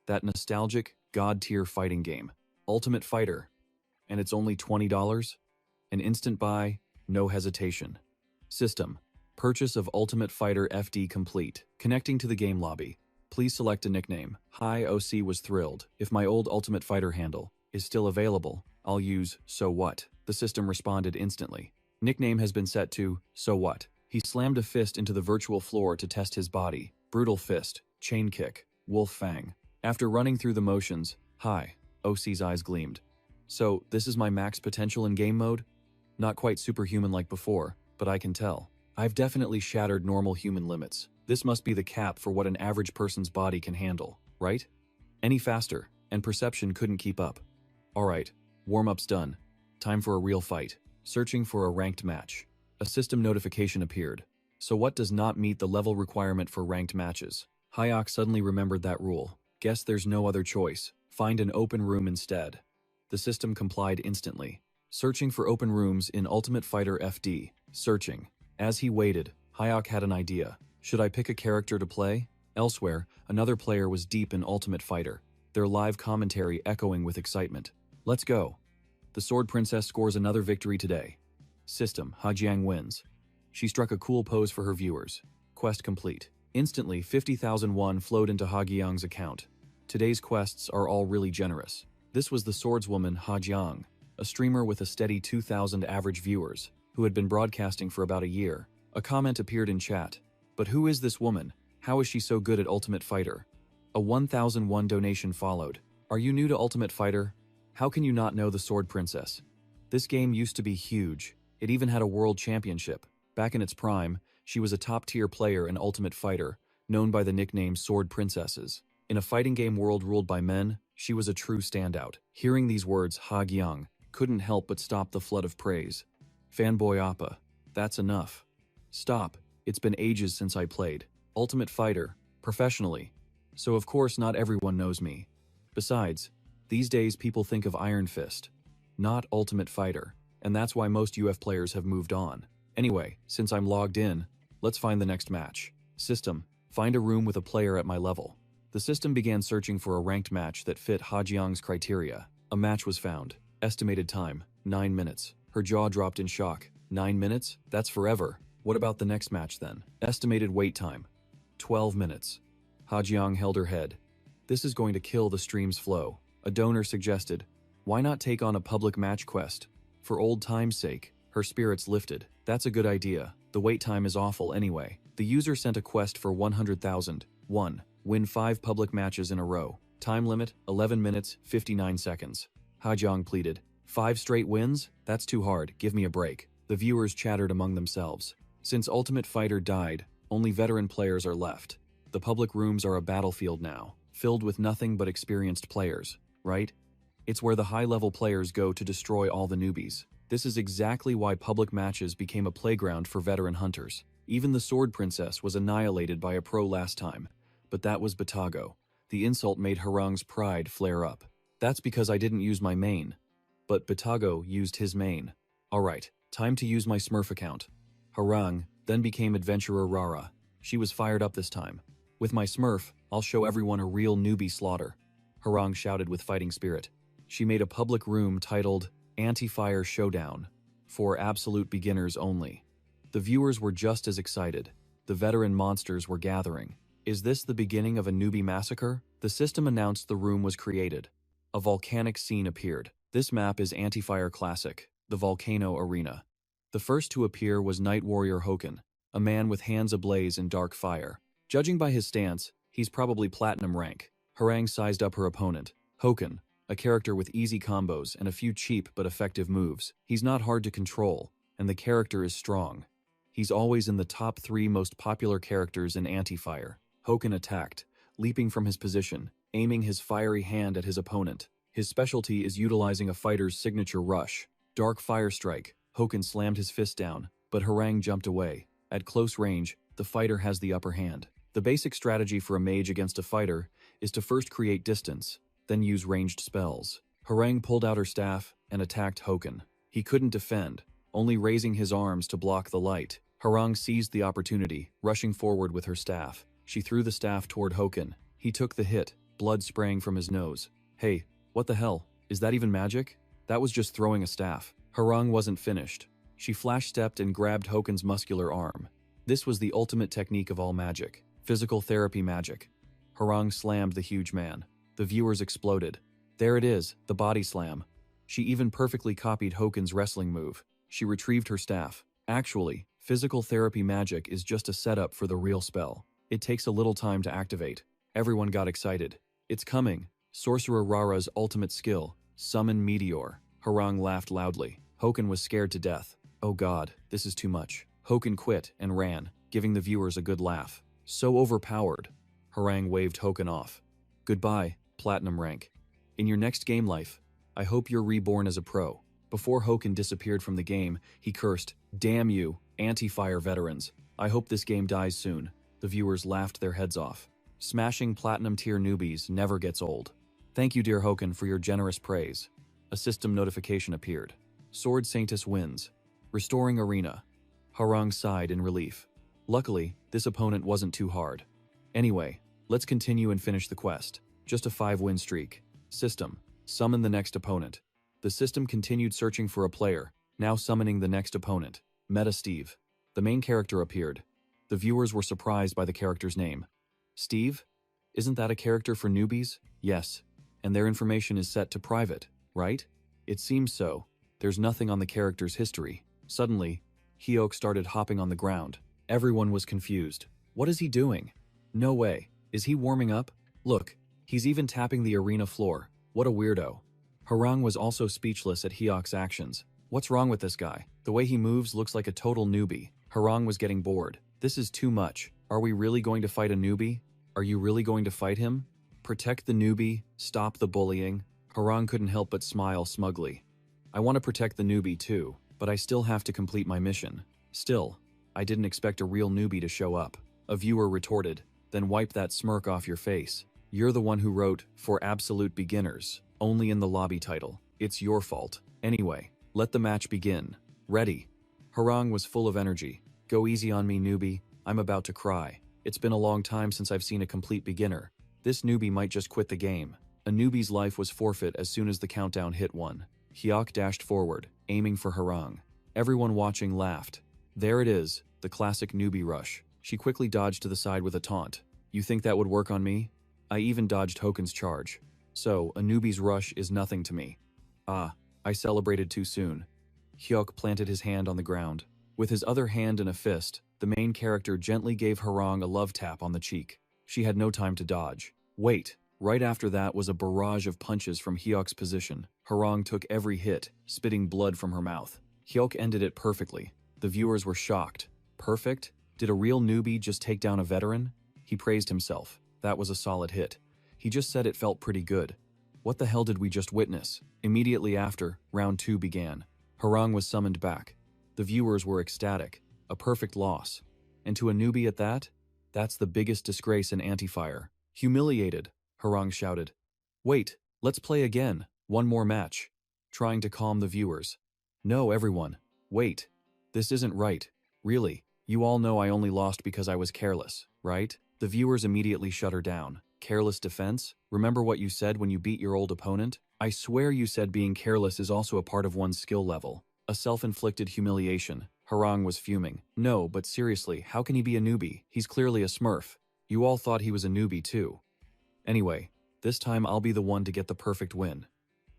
That nostalgic, god-tier fighting game. Ultimate Fighter. And it's only $20? An instant buy, no hesitation. System. Purchase of Ultimate Fighter FD complete. Connecting to the game lobby. Please select a nickname. Hi OC was thrilled. If my old Ultimate Fighter handle is still available, I'll use So What. The system responded instantly. Nickname has been set to So What. He slammed a fist into the virtual floor to test his body. Brutal fist, chain kick, wolf fang. After running through the motions, hi, OC's eyes gleamed. So, this is my max potential in game mode? Not quite superhuman like before, but I can tell. I've definitely shattered normal human limits. This must be the cap for what an average person's body can handle, right? Any faster, and perception couldn't keep up. Alright, warm-up's done. Time for a real fight. Searching for a ranked match. A system notification appeared. So what does not meet the level requirement for ranked matches? Hyok suddenly remembered that rule. Guess there's no other choice. Find an open room instead. The system complied instantly. Searching for open rooms in Ultimate Fighter FD. Searching. As he waited, Hyok had an idea. Should I pick a character to play? Elsewhere, another player was deep in Ultimate Fighter, their live commentary echoing with excitement. Let's go. The Sword Princess scores another victory today. System, Hajiang wins. She struck a cool pose for her viewers. Quest complete. Instantly, 50,000 won flowed into Hajiang's account. Today's quests are all really generous. This was the swordswoman Hajiang, a streamer with a steady 2,000 average viewers, who had been broadcasting for about a year. A comment appeared in chat. But who is this woman? How is she so good at Ultimate Fighter? A 1,001 donation followed. Are you new to Ultimate Fighter? How can you not know the Sword Princess? This game used to be huge. It even had a world championship. Back in its prime, she was a top-tier player in Ultimate Fighter, known by the nickname Sword Princesses. In a fighting game world ruled by men, she was a true standout. Hearing these words, Ha Gyung couldn't help but stop the flood of praise. Fanboy Appa, that's enough. Stop, it's been ages since I played Ultimate Fighter, professionally. So of course not everyone knows me. Besides, these days people think of Iron Fist, not Ultimate Fighter, and that's why most UF players have moved on. Anyway, since I'm logged in, let's find the next match. System, find a room with a player at my level. The system began searching for a ranked match that fit Hajiang's criteria. A match was found. Estimated time, 9 minutes. Her jaw dropped in shock. 9 minutes? That's forever. What about the next match then? Estimated wait time, 12 minutes. Hajiang held her head. This is going to kill the stream's flow. A donor suggested, why not take on a public match quest? For old time's sake. Her spirits lifted. That's a good idea. The wait time is awful anyway. The user sent a quest for 100,000. 1. Win 5 public matches in a row. Time limit, 11 minutes, 59 seconds. Hajiang pleaded. 5 straight wins? That's too hard. Give me a break. The viewers chattered among themselves. Since Ultimate Fighter died, only veteran players are left. The public rooms are a battlefield now, filled with nothing but experienced players, right? It's where the high-level players go to destroy all the newbies. This is exactly why public matches became a playground for veteran hunters. Even the Sword Princess was annihilated by a pro last time, but that was Batago. The insult made Harung's pride flare up. That's because I didn't use my main, but Batago used his main. Alright, time to use my Smurf account. Harung then became Adventurer Rara. She was fired up this time. With my Smurf, I'll show everyone a real newbie slaughter. Harung shouted with fighting spirit. She made a public room titled Anti-Fire Showdown for absolute beginners only. The viewers were just as excited. The veteran monsters were gathering. Is this the beginning of a newbie massacre? The system announced the room was created. A volcanic scene appeared. This map is Anti-Fire Classic, the Volcano Arena. The first to appear was Night Warrior Hoken, a man with hands ablaze in dark fire. Judging by his stance, he's probably platinum rank. Harang sized up her opponent. Hoken, a character with easy combos and a few cheap but effective moves. He's not hard to control, and the character is strong. He's always in the top 3 most popular characters in anti-fire. Hoken attacked, leaping from his position, aiming his fiery hand at his opponent. His specialty is utilizing a fighter's signature rush. Dark Fire Strike. Hoken slammed his fist down, but Harang jumped away. At close range, the fighter has the upper hand. The basic strategy for a mage against a fighter is to first create distance, then use ranged spells. Harang pulled out her staff and attacked Hoken. He couldn't defend, only raising his arms to block the light. Harang seized the opportunity, rushing forward with her staff. She threw the staff toward Hoken. He took the hit, blood spraying from his nose. Hey, what the hell? Is that even magic? That was just throwing a staff. Harang wasn't finished. She flash-stepped and grabbed Hoken's muscular arm. This was the ultimate technique of all magic. Physical therapy magic. Harang slammed the huge man. The viewers exploded. There it is, the body slam. She even perfectly copied Hoken's wrestling move. She retrieved her staff. Actually, physical therapy magic is just a setup for the real spell. It takes a little time to activate. Everyone got excited. It's coming. Sorcerer Rara's ultimate skill, Summon Meteor. Harang laughed loudly. Hoken was scared to death. Oh god, this is too much. Hoken quit and ran, giving the viewers a good laugh. So overpowered. Harang waved Hoken off. Goodbye, platinum rank. In your next game life, I hope you're reborn as a pro. Before Hoken disappeared from the game, he cursed, "Damn you, anti-fire veterans. I hope this game dies soon." The viewers laughed their heads off. Smashing platinum tier newbies never gets old. Thank you, dear Hoken, for your generous praise. A system notification appeared. Sword Sanctus wins. Restoring arena. Harang sighed in relief. Luckily, this opponent wasn't too hard. Anyway, let's continue and finish the quest. Just a 5-win streak. System. Summon the next opponent. The system continued searching for a player, now summoning the next opponent. Meta Steve. The main character appeared. The viewers were surprised by the character's name. Steve? Isn't that a character for newbies? Yes. And their information is set to private, right? It seems so. There's nothing on the character's history. Suddenly, Hyuk started hopping on the ground. Everyone was confused. What is he doing? No way. Is he warming up? Look, he's even tapping the arena floor. What a weirdo. Harang was also speechless at Hyuk's actions. What's wrong with this guy? The way he moves looks like a total newbie. Harang was getting bored. This is too much. Are we really going to fight a newbie? Are you really going to fight him? Protect the newbie, stop the bullying. Harang couldn't help but smile smugly. I want to protect the newbie too, but I still have to complete my mission. Still, I didn't expect a real newbie to show up. A viewer retorted, then wipe that smirk off your face. You're the one who wrote, "For absolute beginners," only in the lobby title. It's your fault. Anyway, let the match begin. Ready. Harang was full of energy. Go easy on me, newbie. I'm about to cry. It's been a long time since I've seen a complete beginner. This newbie might just quit the game. A newbie's life was forfeit as soon as the countdown hit 1. Hyuk dashed forward, aiming for Harang. Everyone watching laughed. There it is, the classic newbie rush. She quickly dodged to the side with a taunt. You think that would work on me? I even dodged Hoken's charge. So, a newbie's rush is nothing to me. Ah, I celebrated too soon. Hyuk planted his hand on the ground. With his other hand in a fist, the main character gently gave Harang a love tap on the cheek. She had no time to dodge. Wait, right after that was a barrage of punches from Hyuk's position. Harang took every hit, spitting blood from her mouth. Hyuk ended it perfectly. The viewers were shocked. Perfect? Did a real newbie just take down a veteran? He praised himself. That was a solid hit. He just said it felt pretty good. What the hell did we just witness? Immediately after, round 2 began. Harang was summoned back. The viewers were ecstatic. A perfect loss. And to a newbie at that? That's the biggest disgrace in anti-fire. Humiliated, Harang shouted. Wait, let's play again. One more match. Trying to calm the viewers. No, everyone. Wait. This isn't right. Really. You all know I only lost because I was careless, right? The viewers immediately shut her down. Careless defense? Remember what you said when you beat your old opponent? I swear you said being careless is also a part of one's skill level. A self-inflicted humiliation. Harang was fuming. No, but seriously, how can he be a newbie? He's clearly a smurf. You all thought he was a newbie too. Anyway, this time I'll be the one to get the perfect win.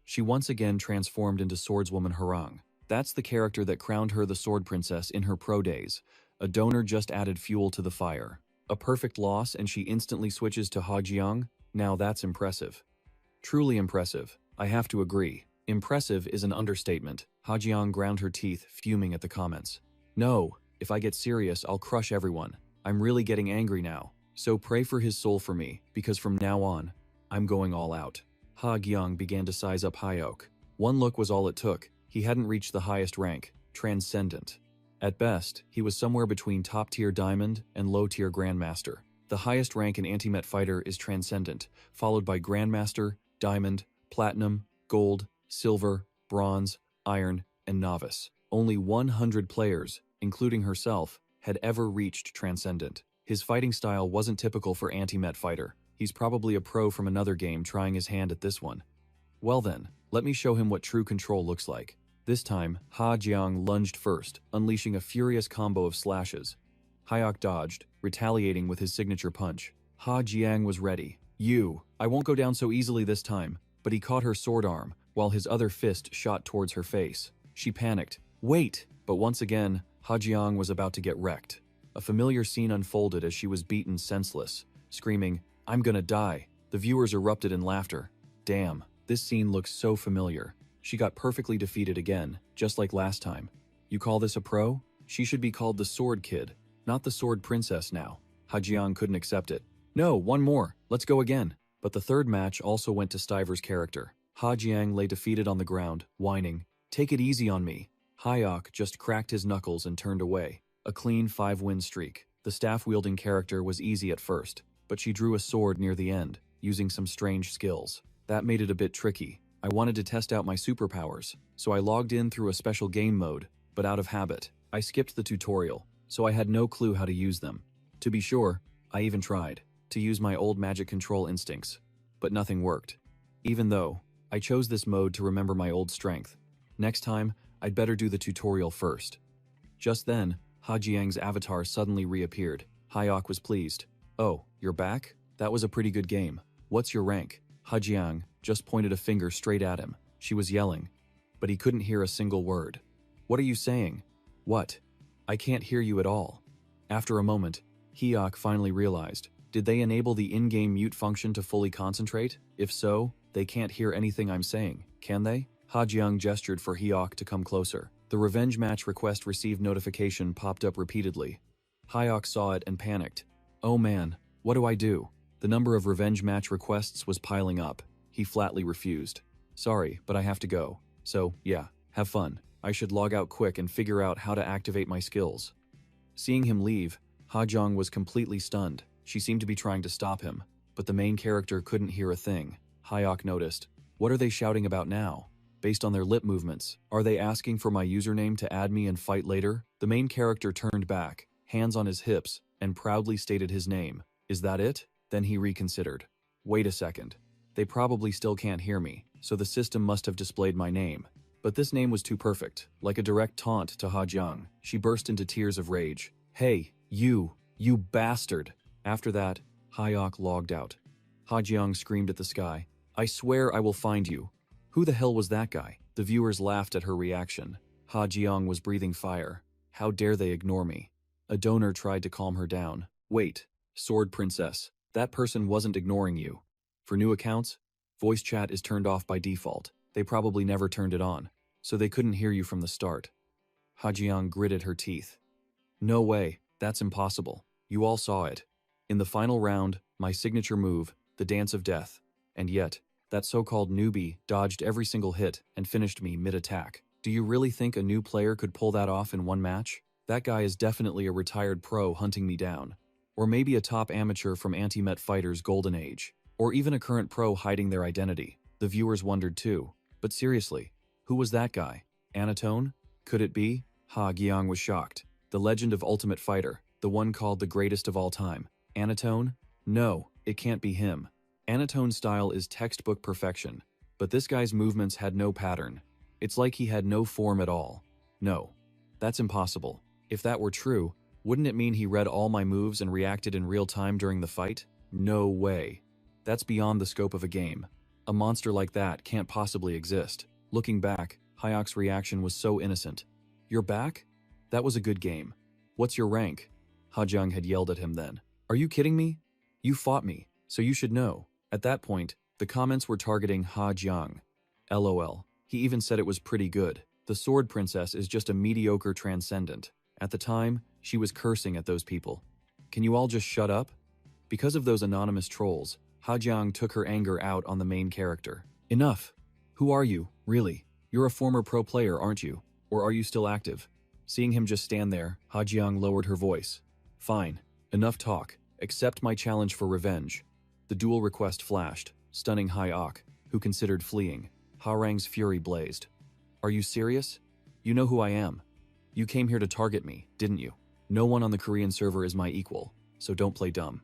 She once again transformed into swordswoman Harang. That's the character that crowned her the Sword Princess in her pro days. A donor just added fuel to the fire. A perfect loss and she instantly switches to Ha Jiang? Now that's impressive. Truly impressive. I have to agree. Impressive is an understatement. Ha Jiang ground her teeth, fuming at the comments. No, if I get serious, I'll crush everyone. I'm really getting angry now. So pray for his soul for me, because from now on, I'm going all out. Ha Jiang began to size up Hyok. One look was all it took. He hadn't reached the highest rank, Transcendent. At best, he was somewhere between top-tier Diamond and low-tier Grandmaster. The highest rank in Anti-Met Fighter is Transcendent, followed by Grandmaster, Diamond, Platinum, Gold, Silver, Bronze, Iron, and Novice. Only 100 players, including herself, had ever reached Transcendent. His fighting style wasn't typical for Anti-Met Fighter. He's probably a pro from another game trying his hand at this one. Well then, let me show him what true control looks like. This time, Ha Jiang lunged first, unleashing a furious combo of slashes. Hyok dodged, retaliating with his signature punch. Ha Jiang was ready. I won't go down so easily this time, but he caught her sword arm, while his other fist shot towards her face. She panicked. Wait! But once again, Ha Jiang was about to get wrecked. A familiar scene unfolded as she was beaten senseless, screaming, "I'm gonna die." The viewers erupted in laughter. Damn, this scene looks so familiar. She got perfectly defeated again, just like last time. You call this a pro? She should be called the Sword Kid, not the Sword Princess now. Ha Jiang couldn't accept it. No, one more. Let's go again. But the third match also went to Stiver's character. Ha Jiang lay defeated on the ground, whining, "Take it easy on me." Hyok just cracked his knuckles and turned away. A clean 5-win streak. The staff-wielding character was easy at first, but she drew a sword near the end, using some strange skills. That made it a bit tricky. I wanted to test out my superpowers, so I logged in through a special game mode, but out of habit. I skipped the tutorial, so I had no clue how to use them. To be sure, I even tried to use my old magic control instincts, but nothing worked. Even though, I chose this mode to remember my old strength. Next time, I'd better do the tutorial first. Just then, Ha Jiang's avatar suddenly reappeared. Hyok was pleased. "Oh, you're back? That was a pretty good game. What's your rank?" Ha Jiang just pointed a finger straight at him. She was yelling, but he couldn't hear a single word. "What are you saying?" "What? I can't hear you at all." After a moment, Hyok finally realized. Did they enable the in-game mute function to fully concentrate? If so, they can't hear anything I'm saying, can they? Ha Jiang gestured for Hyok to come closer. The revenge match request received notification popped up repeatedly. Hyok saw it and panicked. "Oh man, what do I do?" The number of revenge match requests was piling up. He flatly refused. "Sorry, but I have to go. So, yeah, have fun. I should log out quick and figure out how to activate my skills." Seeing him leave, Ha Jiang was completely stunned. She seemed to be trying to stop him, but the main character couldn't hear a thing. Hyok noticed. What are they shouting about now? Based on their lip movements, are they asking for my username to add me and fight later? The main character turned back, hands on his hips, and proudly stated his name. Is that it? Then he reconsidered. Wait a second. They probably still can't hear me, so the system must have displayed my name. But this name was too perfect, like a direct taunt to Ha Jiang. She burst into tears of rage. "Hey, you bastard!" After that, Hyok logged out. Ha Jiang screamed at the sky. "I swear I will find you." Who the hell was that guy? The viewers laughed at her reaction. Ha Jiang was breathing fire. How dare they ignore me? A donor tried to calm her down. Wait, Sword Princess, that person wasn't ignoring you. For new accounts, voice chat is turned off by default. They probably never turned it on, so they couldn't hear you from the start. Ha Jiang gritted her teeth. No way, that's impossible. You all saw it. In the final round, my signature move, the Dance of Death. And yet, that so-called newbie dodged every single hit and finished me mid-attack. Do you really think a new player could pull that off in one match? That guy is definitely a retired pro hunting me down. Or maybe a top amateur from Anti-Met Fighter's golden age. Or even a current pro hiding their identity. The viewers wondered too. But seriously, who was that guy? Anatone? Could it be? Ha Jiang was shocked. The legend of Ultimate Fighter, the one called the greatest of all time. Anatone? No, it can't be him. Anatone's style is textbook perfection, but this guy's movements had no pattern. It's like he had no form at all. No, that's impossible. If that were true, wouldn't it mean he read all my moves and reacted in real time during the fight? No way. That's beyond the scope of a game. A monster like that can't possibly exist. Looking back, Hyok's reaction was so innocent. "You're back? That was a good game. What's your rank?" Hajang had yelled at him then. "Are you kidding me? You fought me, so you should know." At that point, the comments were targeting Hajang. LOL. He even said it was pretty good. The Sword Princess is just a mediocre transcendent. At the time, she was cursing at those people. "Can you all just shut up?" Because of those anonymous trolls, Hajang took her anger out on the main character. "Enough! Who are you, really? You're a former pro player, aren't you? Or are you still active?" Seeing him just stand there, Hajang lowered her voice. "Fine. Enough talk. Accept my challenge for revenge." The duel request flashed, stunning Hyok, who considered fleeing. Harang's fury blazed. "Are you serious? You know who I am. You came here to target me, didn't you? No one on the Korean server is my equal, so don't play dumb."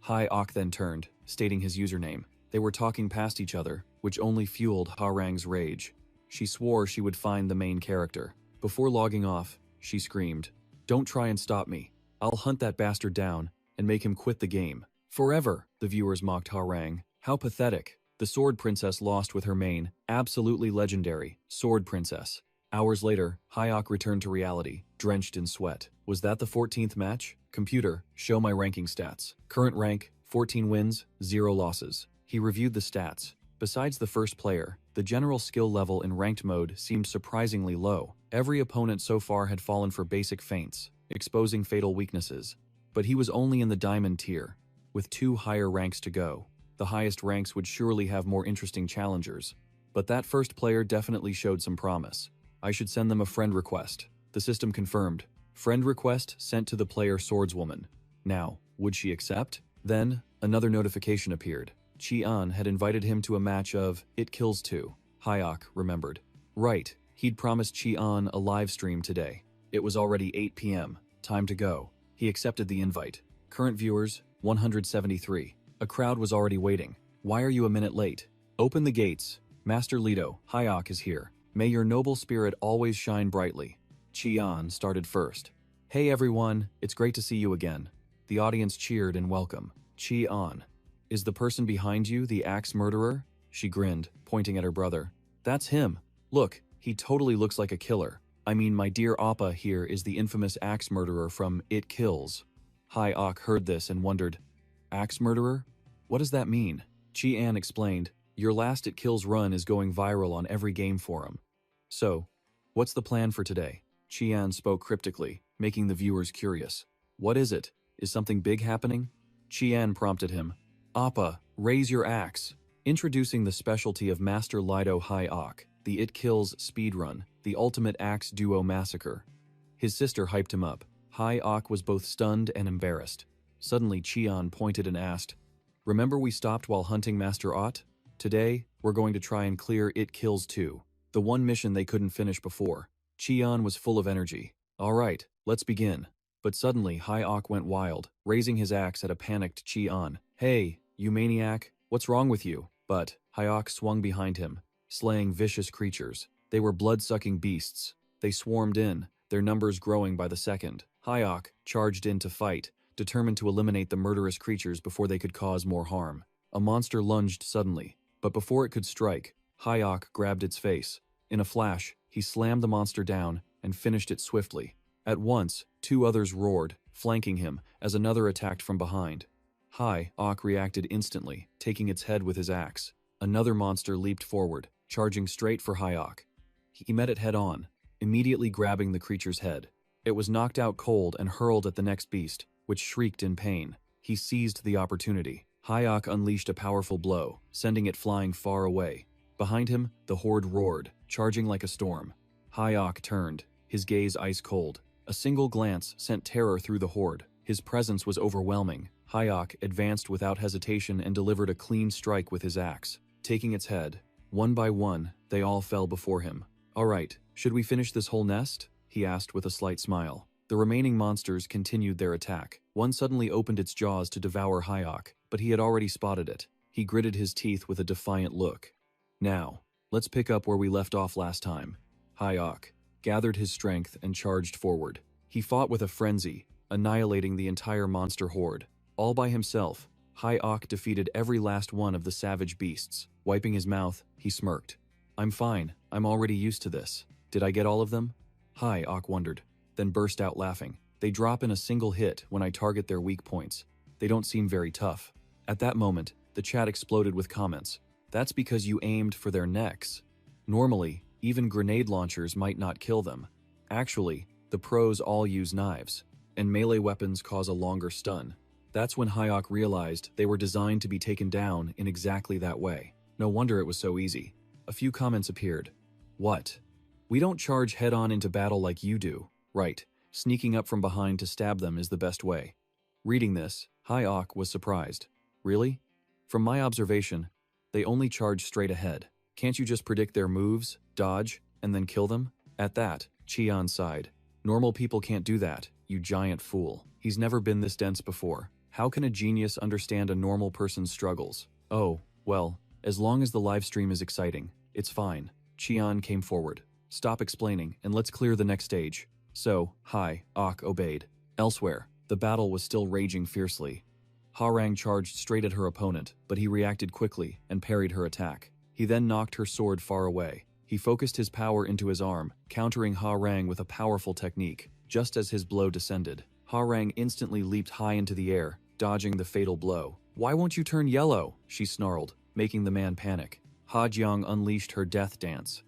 Hyok then turned, stating his username. They were talking past each other, which only fueled Harang's rage. She swore she would find the main character. Before logging off, she screamed, "Don't try and stop me. I'll hunt that bastard down and make him quit the game." "Forever," the viewers mocked Harang. "How pathetic." The Sword Princess lost with her main, absolutely legendary, Sword Princess. Hours later, Hyok returned to reality, drenched in sweat. Was that the 14th match? Computer, show my ranking stats. Current rank, 14 wins, 0 losses. He reviewed the stats. Besides the first player, the general skill level in ranked mode seemed surprisingly low. Every opponent so far had fallen for basic feints, exposing fatal weaknesses. But he was only in the diamond tier, with 2 higher ranks to go. The highest ranks would surely have more interesting challengers. But that first player definitely showed some promise. I should send them a friend request. The system confirmed. Friend request sent to the player Swordswoman. Now, would she accept? Then, another notification appeared. Chi-an had invited him to a match of It Kills 2. Hyok remembered. Right, he'd promised Chi-an a live stream today. It was already 8 p.m. Time to go. He accepted the invite. Current viewers, 173. A crowd was already waiting. "Why are you a minute late? Open the gates. Master Leto, Hyok is here. May your noble spirit always shine brightly." Chi-an started first. "Hey everyone, it's great to see you again." The audience cheered in welcome. Chi-an. "Is the person behind you the axe murderer?" She grinned, pointing at her brother. "That's him. Look, he totally looks like a killer. I mean, my dear Appa here is the infamous axe murderer from It Kills." Hyok heard this and wondered, "Axe murderer? What does that mean?" Chi-an explained, "Your last It Kills run is going viral on every game forum. So, what's the plan for today?" Chi-an spoke cryptically, making the viewers curious. "What is it? Is something big happening?" Chi-an prompted him. "Appa, raise your axe." Introducing the specialty of Master Lido Hyok, the It Kills speedrun, the ultimate axe duo massacre. His sister hyped him up. Hyok was both stunned and embarrassed. Suddenly Chi-an pointed and asked, "Remember we stopped while hunting Master Ott? Today, we're going to try and clear It Kills 2. The one mission they couldn't finish before." Chi-an was full of energy. "All right, let's begin." But suddenly Hyok went wild, raising his axe at a panicked Chi-an. "Hey, you maniac, what's wrong with you?" But Hyok swung behind him, slaying vicious creatures. They were blood-sucking beasts. They swarmed in, their numbers growing by the second. Hyok charged in to fight, determined to eliminate the murderous creatures before they could cause more harm. A monster lunged suddenly, but before it could strike, Hyok grabbed its face. In a flash, he slammed the monster down and finished it swiftly. At once, 2 others roared, flanking him, as another attacked from behind. Hyok reacted instantly, taking its head with his axe. Another monster leaped forward, charging straight for Hyok. He met it head-on, immediately grabbing the creature's head. It was knocked out cold and hurled at the next beast, which shrieked in pain. He seized the opportunity. Hyok unleashed a powerful blow, sending it flying far away. Behind him, the horde roared, charging like a storm. Hyok turned, his gaze ice cold. A single glance sent terror through the horde. His presence was overwhelming. Hyok advanced without hesitation and delivered a clean strike with his axe. Taking its head, one by one, they all fell before him. "All right, should we finish this whole nest?" he asked with a slight smile. The remaining monsters continued their attack. One suddenly opened its jaws to devour Hyok, but he had already spotted it. He gritted his teeth with a defiant look. "Now, let's pick up where we left off last time." Hyok gathered his strength and charged forward. He fought with a frenzy, annihilating the entire monster horde. All by himself, Hyok defeated every last one of the savage beasts. Wiping his mouth, he smirked. "I'm fine. I'm already used to this. Did I get all of them? Hi, Ak wondered, then burst out laughing. They drop in a single hit when I target their weak points. They don't seem very tough. At that moment, the chat exploded with comments. That's because you aimed for their necks. Normally, even grenade launchers might not kill them. Actually, the pros all use knives, and melee weapons cause a longer stun. That's when Hyok realized they were designed to be taken down in exactly that way. No wonder it was so easy. A few comments appeared. What? We don't charge head-on into battle like you do. Right, sneaking up from behind to stab them is the best way. Reading this, Hyok was surprised. Really? From my observation, they only charge straight ahead. Can't you just predict their moves, dodge, and then kill them? At that, Cheon sighed. Normal people can't do that, you giant fool. He's never been this dense before. How can a genius understand a normal person's struggles? Oh, well, as long as the live stream is exciting, it's fine. Cheon came forward. Stop explaining, and let's clear the next stage. So, Ok obeyed. Elsewhere, the battle was still raging fiercely. Harang charged straight at her opponent, but he reacted quickly and parried her attack. He then knocked her sword far away. He focused his power into his arm, countering Harang with a powerful technique. Just as his blow descended, Harang instantly leaped high into the air, dodging the fatal blow. Why won't you turn yellow? She snarled, making the man panic. Ha Jiang unleashed her death dance,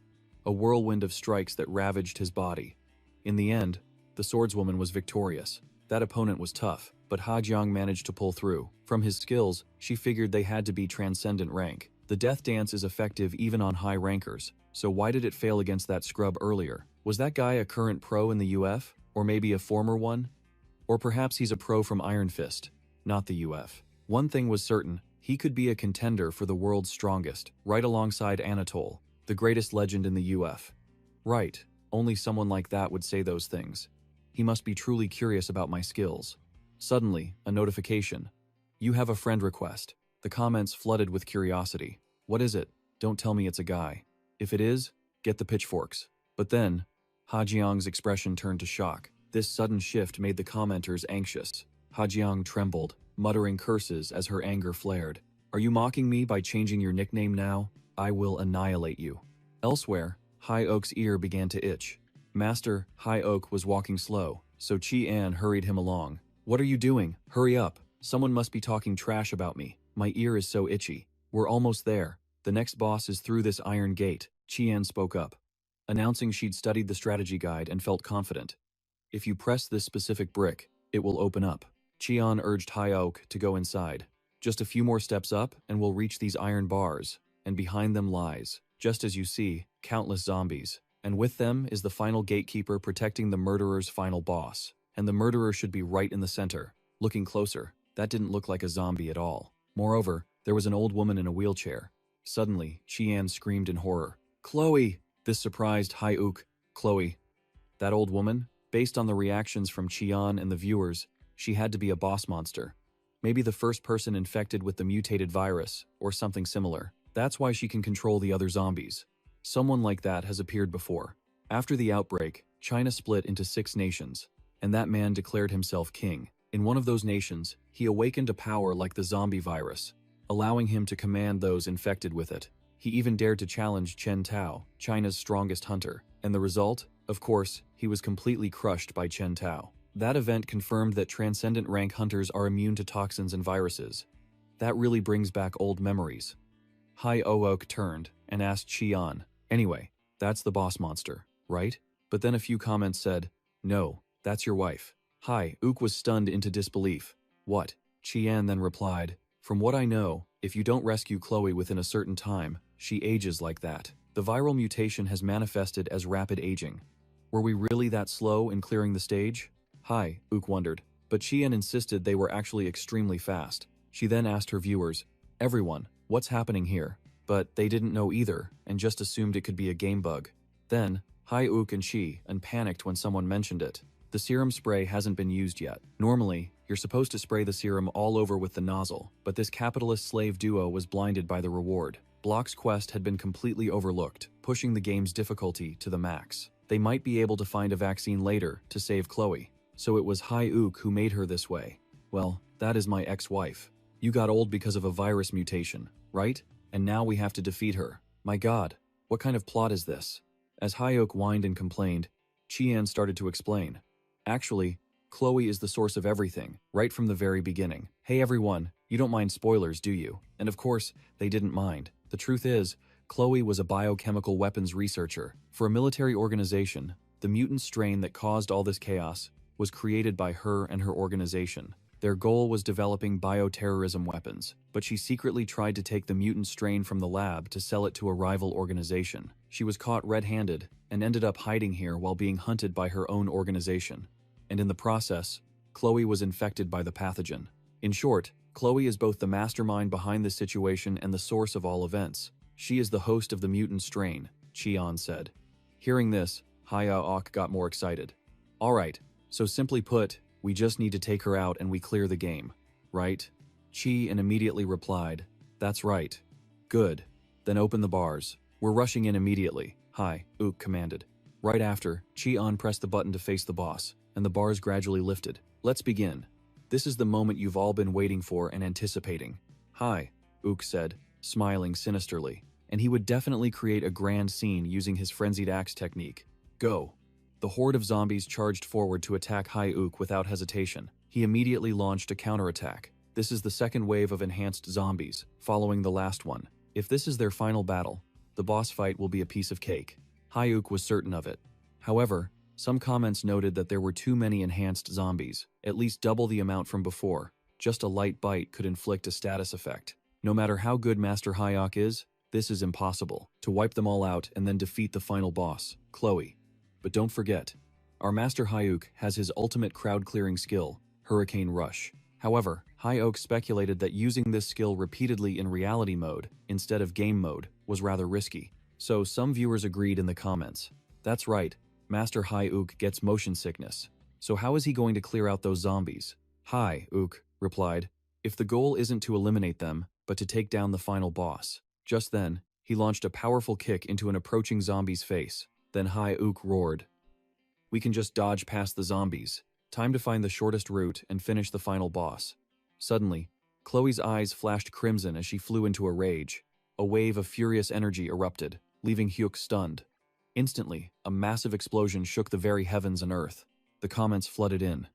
a whirlwind of strikes that ravaged his body. In the end, the swordswoman was victorious. That opponent was tough, but Ha Jiang managed to pull through. From his skills, she figured they had to be transcendent rank. The death dance is effective even on high rankers, so why did it fail against that scrub earlier? Was that guy a current pro in the UF? Or maybe a former one? Or perhaps he's a pro from Iron Fist, not the UF. One thing was certain, he could be a contender for the world's strongest, right alongside Anatole, the greatest legend in the UF. Right, only someone like that would say those things. He must be truly curious about my skills. Suddenly, a notification. You have a friend request. The comments flooded with curiosity. What is it? Don't tell me it's a guy. If it is, get the pitchforks. But then, Ha Jiang's expression turned to shock. This sudden shift made the commenters anxious. Ha Jiang trembled, muttering curses as her anger flared. Are you mocking me by changing your nickname now? I will annihilate you. Elsewhere, Hai Oak's ear began to itch. Master Hai Oak was walking slow, so Chi An hurried him along. What are you doing? Hurry up. Someone must be talking trash about me. My ear is so itchy. We're almost there. The next boss is through this iron gate. Chi An spoke up, announcing she'd studied the strategy guide and felt confident. If you press this specific brick, it will open up. Chian urged Hai Oak to go inside. Just a few more steps up and we'll reach these iron bars, and behind them lies, just as you see, countless zombies. And with them is the final gatekeeper protecting the murderer's final boss. And the murderer should be right in the center. Looking closer, that didn't look like a zombie at all. Moreover, there was an old woman in a wheelchair. Suddenly, Chian screamed in horror. Chloe! This surprised Hai Ook. Chloe. That old woman? Based on the reactions from Chian and the viewers, she had to be a boss monster. Maybe the first person infected with the mutated virus, or something similar. That's why she can control the other zombies. Someone like that has appeared before. After the outbreak, China split into 6 nations, and that man declared himself king. In one of those nations, he awakened a power like the zombie virus, allowing him to command those infected with it. He even dared to challenge Chen Tao, China's strongest hunter. And the result? Of course, he was completely crushed by Chen Tao. That event confirmed that transcendent rank hunters are immune to toxins and viruses. That really brings back old memories. Hai Oak turned and asked Xian, anyway, that's the boss monster, right? But then a few comments said, no, that's your wife. Hai Ook was stunned into disbelief. What? Xian then replied, from what I know, if you don't rescue Chloe within a certain time, she ages like that. The viral mutation has manifested as rapid aging. Were we really that slow in clearing the stage? Hai Ook wondered, but Xian insisted they were actually extremely fast. She then asked her viewers, everyone, what's happening here? But they didn't know either, and just assumed it could be a game bug. Then, Hai Ook and Xian panicked when someone mentioned it. The serum spray hasn't been used yet. Normally, you're supposed to spray the serum all over with the nozzle, but this capitalist-slave duo was blinded by the reward. Block's quest had been completely overlooked, pushing the game's difficulty to the max. They might be able to find a vaccine later to save Chloe. So it was Hai Ook who made her this way. Well, that is my ex-wife. You got old because of a virus mutation, right? And now we have to defeat her. My god, What kind of plot is this? As Hyuk whined and complained, Chian started to explain. Actually, Chloe is the source of everything, right from the very beginning. Hey everyone, you don't mind spoilers, do you? And of course, they didn't mind. The truth is, Chloe was a biochemical weapons researcher. For a military organization, the mutant strain that caused all this chaos was created by her and her organization. Their goal was developing bioterrorism weapons, but she secretly tried to take the mutant strain from the lab to sell it to a rival organization. She was caught red-handed and ended up hiding here while being hunted by her own organization. And in the process, Chloe was infected by the pathogen. In short, Chloe is both the mastermind behind this situation and the source of all events. She is the host of the mutant strain, Chian said. Hearing this, Hyuk got more excited. Alright, so simply put, we just need to take her out and we clear the game, right? Chian immediately replied, that's right. Good. Then open the bars. We're rushing in immediately, Hyuk commanded. Right after, Chian pressed the button to face the boss, and the bars gradually lifted. Let's begin. This is the moment you've all been waiting for and anticipating. Hyuk said, smiling sinisterly, and he would definitely create a grand scene using his frenzied axe technique. Go. The horde of zombies charged forward to attack Hyuk without hesitation. He immediately launched a counterattack. This is the second wave of enhanced zombies, following the last one. If this is their final battle, the boss fight will be a piece of cake. Hyuk was certain of it. However, some comments noted that there were too many enhanced zombies, at least double the amount from before. Just a light bite could inflict a status effect. No matter how good Master Hyuk is, this is impossible. To wipe them all out and then defeat the final boss, Chloe. But don't forget, our Master Hyuk has his ultimate crowd-clearing skill, Hurricane Rush. However, Hyuk speculated that using this skill repeatedly in reality mode, instead of game mode, was rather risky. So some viewers agreed in the comments. That's right, Master Hyuk gets motion sickness. So how is he going to clear out those zombies? Hyuk replied, if the goal isn't to eliminate them, but to take down the final boss. Just then, he launched a powerful kick into an approaching zombie's face. Then Hyuk roared. We can just dodge past the zombies. Time to find the shortest route and finish the final boss. Suddenly, Chloe's eyes flashed crimson as she flew into a rage. A wave of furious energy erupted, leaving Hyuk stunned. Instantly, a massive explosion shook the very heavens and earth. The comments flooded in.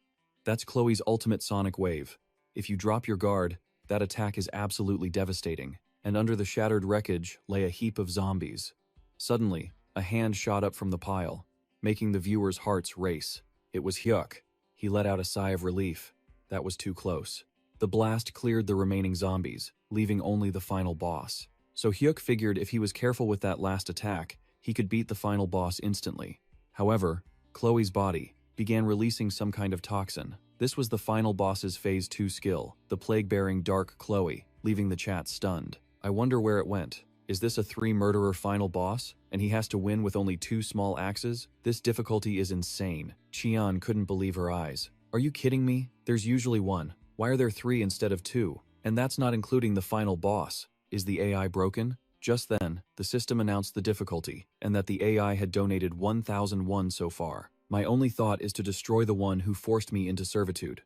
That's Chloe's ultimate sonic wave. If you drop your guard, that attack is absolutely devastating. And under the shattered wreckage lay a heap of zombies. Suddenly, a hand shot up from the pile, making the viewers' hearts race. It was Hyuk. He let out a sigh of relief. That was too close. The blast cleared the remaining zombies, leaving only the final boss. So Hyuk figured if he was careful with that last attack, he could beat the final boss instantly. However, Chloe's body began releasing some kind of toxin. This was the final boss's Phase 2 skill, the plague-bearing Dark Chloe, leaving the chat stunned. I wonder where it went. Is this a 3-murderer final boss, and he has to win with only 2 small axes? This difficulty is insane. Chian couldn't believe her eyes. Are you kidding me? There's usually 1. Why are there 3 instead of 2? And that's not including the final boss. Is the AI broken? Just then, the system announced the difficulty, and that the AI had donated 1,001 so far. My only thought is to destroy the one who forced me into servitude.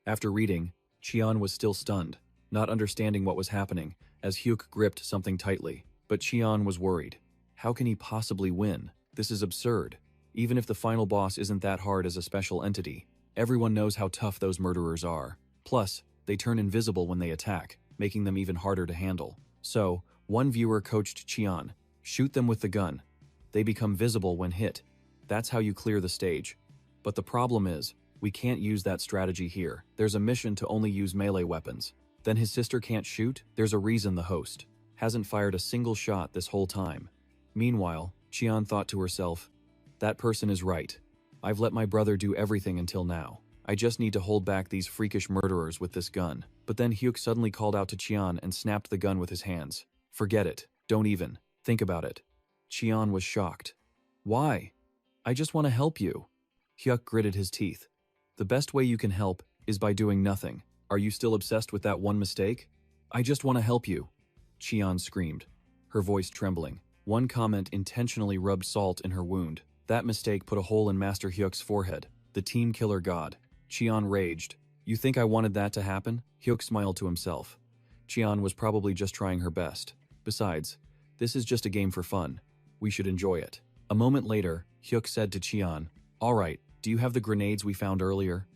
After reading, Chian was still stunned, not understanding what was happening, as Hyuk gripped something tightly. But Chian was worried. How can he possibly win? This is absurd. Even if the final boss isn't that hard as a special entity, everyone knows how tough those murderers are. Plus, they turn invisible when they attack, making them even harder to handle. So, one viewer coached Chian, shoot them with the gun. They become visible when hit. That's how you clear the stage. But the problem is, we can't use that strategy here. There's a mission to only use melee weapons. Then his sister can't shoot? There's a reason the host hasn't fired a single shot this whole time. Meanwhile, Chian thought to herself, that person is right. I've let my brother do everything until now. I just need to hold back these freakish murderers with this gun. But then Hyuk suddenly called out to Chian and snapped the gun with his hands. Forget it. Don't even think about it. Chian was shocked. Why? I just want to help you. Hyuk gritted his teeth. The best way you can help is by doing nothing. Are you still obsessed with that one mistake? I just want to help you. Chian screamed, her voice trembling. One comment intentionally rubbed salt in her wound. That mistake put a hole in Master Hyuk's forehead. The team killer god. Chian raged. You think I wanted that to happen? Hyuk smiled to himself. Chian was probably just trying her best. Besides, this is just a game for fun. We should enjoy it. A moment later, Hyuk said to Cheon, "Alright, do you have the grenades we found earlier?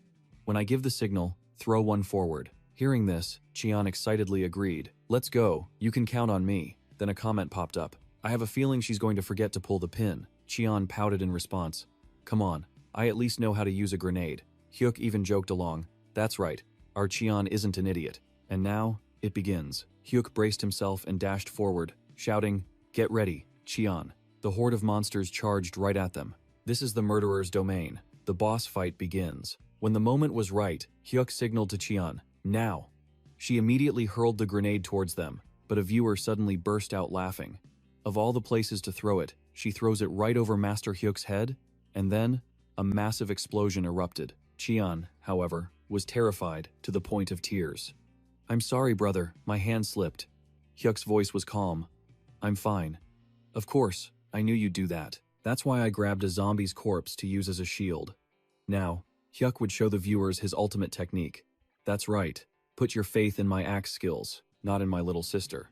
When I give the signal, throw one forward." Hearing this, Cheon excitedly agreed. "Let's go, you can count on me." Then a comment popped up. "I have a feeling she's going to forget to pull the pin." Cheon pouted in response. "Come on, I at least know how to use a grenade." Hyuk even joked along. "That's right, our Cheon isn't an idiot." And now, it begins. Hyuk braced himself and dashed forward, shouting, "Get ready, Cheon." The horde of monsters charged right at them. This is the murderer's domain. The boss fight begins. When the moment was right, Hyuk signaled to Cheon, "Now." She immediately hurled the grenade towards them, but a viewer suddenly burst out laughing. Of all the places to throw it, she throws it right over Master Hyuk's head, and then, a massive explosion erupted. Cheon, however, was terrified to the point of tears. "I'm sorry, brother, my hand slipped." Hyuk's voice was calm. "I'm fine. Of course, I knew you'd do that. That's why I grabbed a zombie's corpse to use as a shield." Now, Hyuk would show the viewers his ultimate technique. "That's right, put your faith in my axe skills, not in my little sister."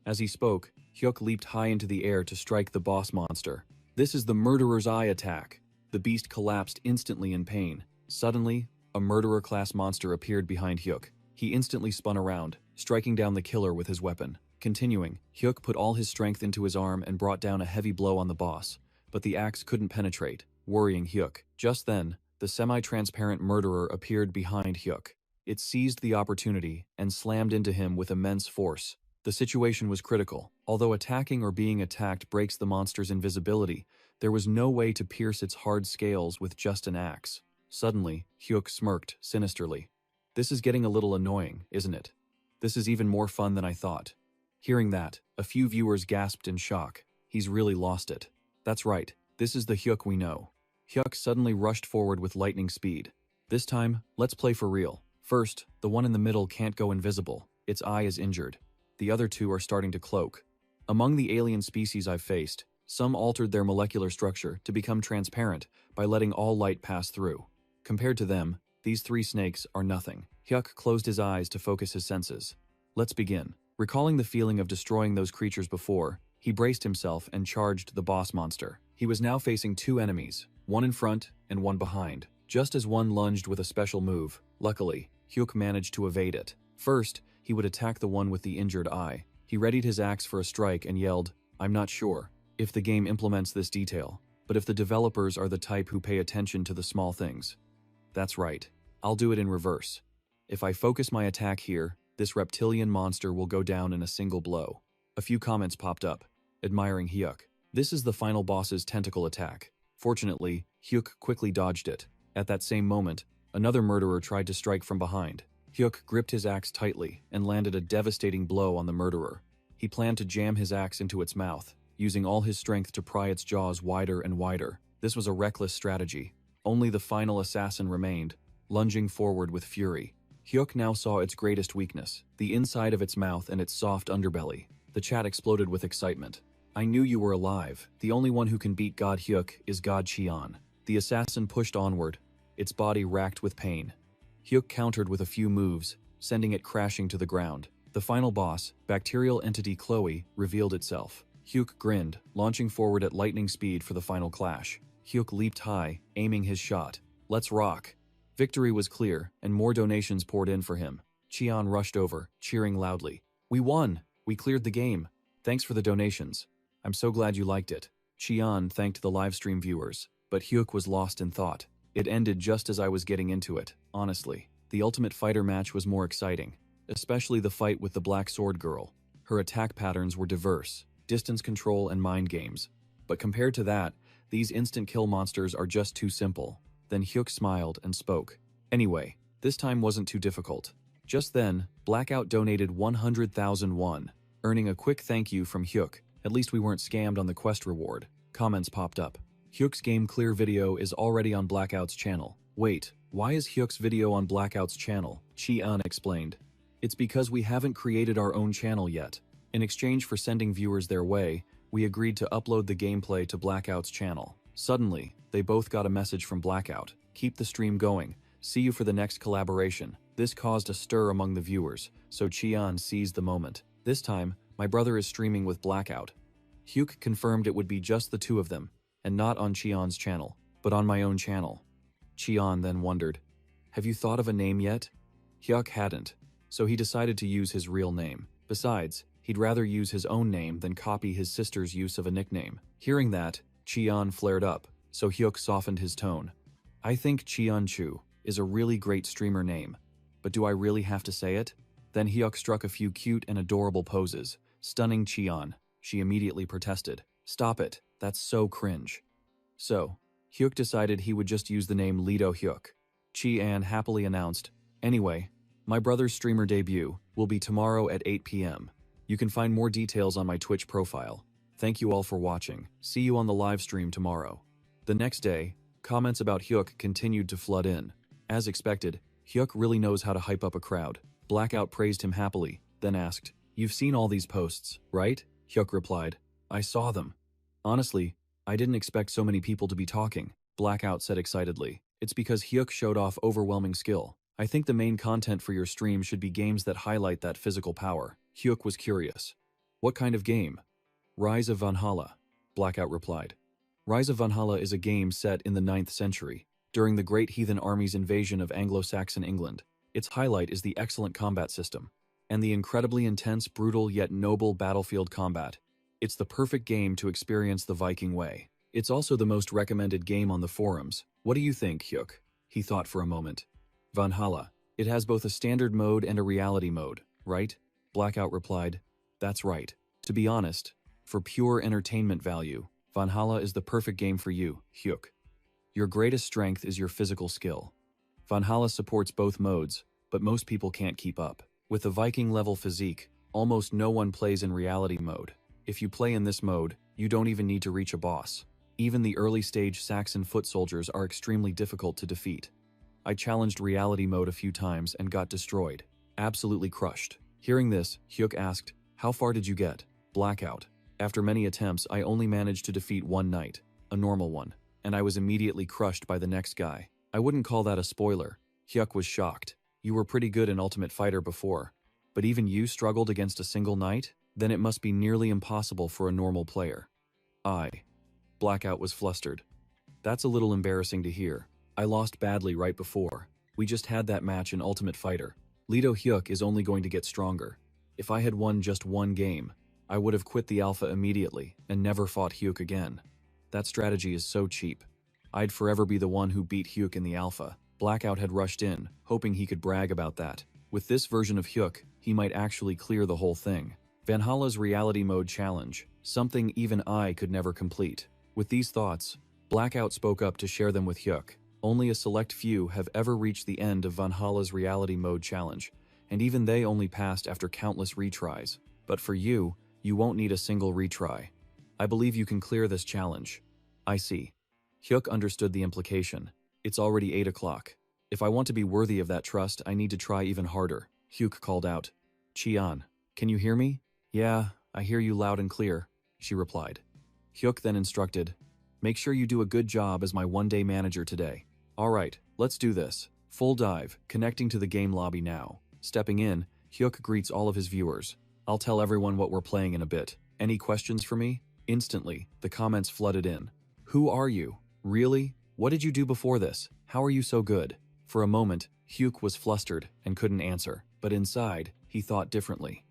As he spoke, Hyuk leaped high into the air to strike the boss monster. This is the Murderer's Eye attack. The beast collapsed instantly in pain. Suddenly, a murderer-class monster appeared behind Hyuk. He instantly spun around, striking down the killer with his weapon. Continuing, Hyuk put all his strength into his arm and brought down a heavy blow on the boss, but the axe couldn't penetrate, worrying Hyuk. Just then, the semi-transparent murderer appeared behind Hyuk. It seized the opportunity and slammed into him with immense force. The situation was critical. Although attacking or being attacked breaks the monster's invisibility, there was no way to pierce its hard scales with just an axe. Suddenly, Hyuk smirked sinisterly. "This is getting a little annoying, isn't it? This is even more fun than I thought." Hearing that, a few viewers gasped in shock. He's really lost it. That's right, this is the Hyuk we know. Hyuk suddenly rushed forward with lightning speed. This time, let's play for real. First, the one in the middle can't go invisible. Its eye is injured. The other two are starting to cloak. Among the alien species I've faced, some altered their molecular structure to become transparent by letting all light pass through. Compared to them, these three snakes are nothing. Hyuk closed his eyes to focus his senses. Let's begin. Recalling the feeling of destroying those creatures before, he braced himself and charged the boss monster. He was now facing two enemies, one in front and one behind. Just as one lunged with a special move, luckily, Hyuk managed to evade it. First, he would attack the one with the injured eye. He readied his axe for a strike and yelled, "I'm not sure if the game implements this detail, but if the developers are the type who pay attention to the small things." That's right, I'll do it in reverse. If I focus my attack here, this reptilian monster will go down in a single blow. A few comments popped up, admiring Hyuk. This is the final boss's tentacle attack. Fortunately, Hyuk quickly dodged it. At that same moment, another murderer tried to strike from behind. Hyuk gripped his axe tightly and landed a devastating blow on the murderer. He planned to jam his axe into its mouth, using all his strength to pry its jaws wider and wider. This was a reckless strategy. Only the final assassin remained, lunging forward with fury. Hyuk now saw its greatest weakness, the inside of its mouth and its soft underbelly. The chat exploded with excitement. "I knew you were alive. The only one who can beat God Hyuk is God Cheon." The assassin pushed onward, its body racked with pain. Hyuk countered with a few moves, sending it crashing to the ground. The final boss, bacterial entity Chloe, revealed itself. Hyuk grinned, launching forward at lightning speed for the final clash. Hyuk leaped high, aiming his shot. "Let's rock." Victory was clear, and more donations poured in for him. Cheon rushed over, cheering loudly. "We won! We cleared the game! Thanks for the donations. I'm so glad you liked it." Cheon thanked the livestream viewers, but Hyuk was lost in thought. It ended just as I was getting into it, honestly. The Ultimate Fighter match was more exciting, especially the fight with the Black Sword Girl. Her attack patterns were diverse, distance control and mind games. But compared to that, these instant kill monsters are just too simple. Then Hyuk smiled and spoke. Anyway, this time wasn't too difficult. Just then, Blackout donated 100,000 won, earning a quick thank you from Hyuk. At least we weren't scammed on the quest reward. Comments popped up. Hyuk's Game Clear video is already on Blackout's channel. Wait, why is Hyuk's video on Blackout's channel? Cheon explained. It's because we haven't created our own channel yet. In exchange for sending viewers their way, we agreed to upload the gameplay to Blackout's channel. Suddenly, they both got a message from Blackout. "Keep the stream going. See you for the next collaboration." This caused a stir among the viewers, so Cheon seized the moment. "This time, my brother is streaming with Blackout." Hyuk confirmed it would be just the two of them, and not on Cheon's channel, but on my own channel. Cheon then wondered, "Have you thought of a name yet?" Hyuk hadn't, so he decided to use his real name. Besides, he'd rather use his own name than copy his sister's use of a nickname. Hearing that, Cheon flared up, so Hyuk softened his tone. "I think Cheon Chu is a really great streamer name, but do I really have to say it?" Then Hyuk struck a few cute and adorable poses, stunning Cheon. She immediately protested. "Stop it, that's so cringe." So, Hyuk decided he would just use the name Lido Hyuk. Chi-an happily announced, "Anyway, my brother's streamer debut will be tomorrow at 8 p.m. You can find more details on my Twitch profile. Thank you all for watching. See you on the live stream tomorrow." The next day, comments about Hyuk continued to flood in. As expected, Hyuk really knows how to hype up a crowd. Blackout praised him happily, then asked, "You've seen all these posts, right?" Hyuk replied, "I saw them. Honestly, I didn't expect so many people to be talking," Blackout said excitedly. "It's because Hyuk showed off overwhelming skill. I think the main content for your stream should be games that highlight that physical power." Hyuk was curious. "What kind of game?" "Rise of Valhalla," Blackout replied. Rise of Valhalla is a game set in the 9th century, during the Great Heathen Army's invasion of Anglo-Saxon England. Its highlight is the excellent combat system, and the incredibly intense, brutal yet noble battlefield combat. It's the perfect game to experience the Viking way. It's also the most recommended game on the forums. What do you think, Hyuk? He thought for a moment. Valhalla. It has both a standard mode and a reality mode, right? Blackout replied, "That's right. To be honest, for pure entertainment value, Valhalla is the perfect game for you, Hyuk. Your greatest strength is your physical skill. Valhalla supports both modes, but most people can't keep up. With a Viking-level physique, almost no one plays in reality mode. If you play in this mode, you don't even need to reach a boss. Even the early-stage Saxon foot soldiers are extremely difficult to defeat. I challenged reality mode a few times and got destroyed. Absolutely crushed." Hearing this, Hyuk asked, "How far did you get?" Blackout. "After many attempts, I only managed to defeat one knight, a normal one, and I was immediately crushed by the next guy. I wouldn't call that a spoiler." Hyuk was shocked. "You were pretty good in Ultimate Fighter before, but even you struggled against a single knight? Then it must be nearly impossible for a normal player." Blackout was flustered. "That's a little embarrassing to hear. I lost badly right before. We just had that match in Ultimate Fighter. Lido Hyuk is only going to get stronger. If I had won just one game, I would have quit the alpha immediately and never fought Hyuk again. That strategy is so cheap. I'd forever be the one who beat Hyuk in the alpha." Blackout had rushed in, hoping he could brag about that. With this version of Hyuk, he might actually clear the whole thing. Valhalla's reality mode challenge, something even I could never complete. With these thoughts, Blackout spoke up to share them with Hyuk. Only a select few have ever reached the end of Valhalla's reality mode challenge, and even they only passed after countless retries. But for you, you won't need a single retry. I believe you can clear this challenge. I see. Hyuk understood the implication. It's already 8 o'clock. If I want to be worthy of that trust, I need to try even harder. Hyuk called out. "Cheon, can you hear me?" "Yeah, I hear you loud and clear," she replied. Hyuk then instructed, "Make sure you do a good job as my one-day manager today." "All right, let's do this." Full dive, connecting to the game lobby now. Stepping in, Hyuk greets all of his viewers. "I'll tell everyone what we're playing in a bit. Any questions for me?" Instantly, the comments flooded in. "Who are you? Really? What did you do before this? How are you so good?" For a moment, Hyuk was flustered and couldn't answer, but inside, he thought differently.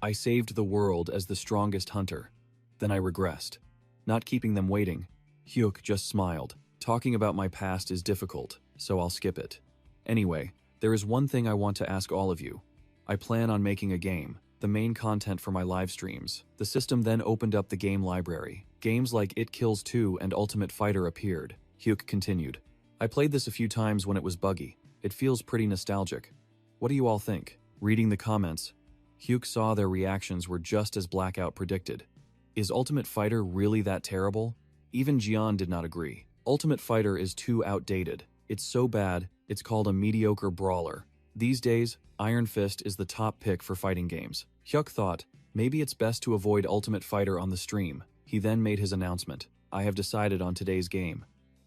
"I saved the world as the strongest hunter. Then I regressed." Not keeping them waiting, Hyuk just smiled. "Talking about my past is difficult, so I'll skip it. Anyway, there is one thing I want to ask all of you. I plan on making a game, the main content for my live streams." The system then opened up the game library. Games like It Kills 2 and Ultimate Fighter appeared. Hyuk continued, "I played this a few times when it was buggy. It feels pretty nostalgic. What do you all think?" Reading the comments, Hyuk saw their reactions were just as Blackout predicted. Is Ultimate Fighter really that terrible? Even Jian did not agree. Ultimate Fighter is too outdated. It's so bad, it's called a mediocre brawler. These days, Iron Fist is the top pick for fighting games. Hyuk thought, maybe it's best to avoid Ultimate Fighter on the stream. He then made his announcement. "I have decided on today's game."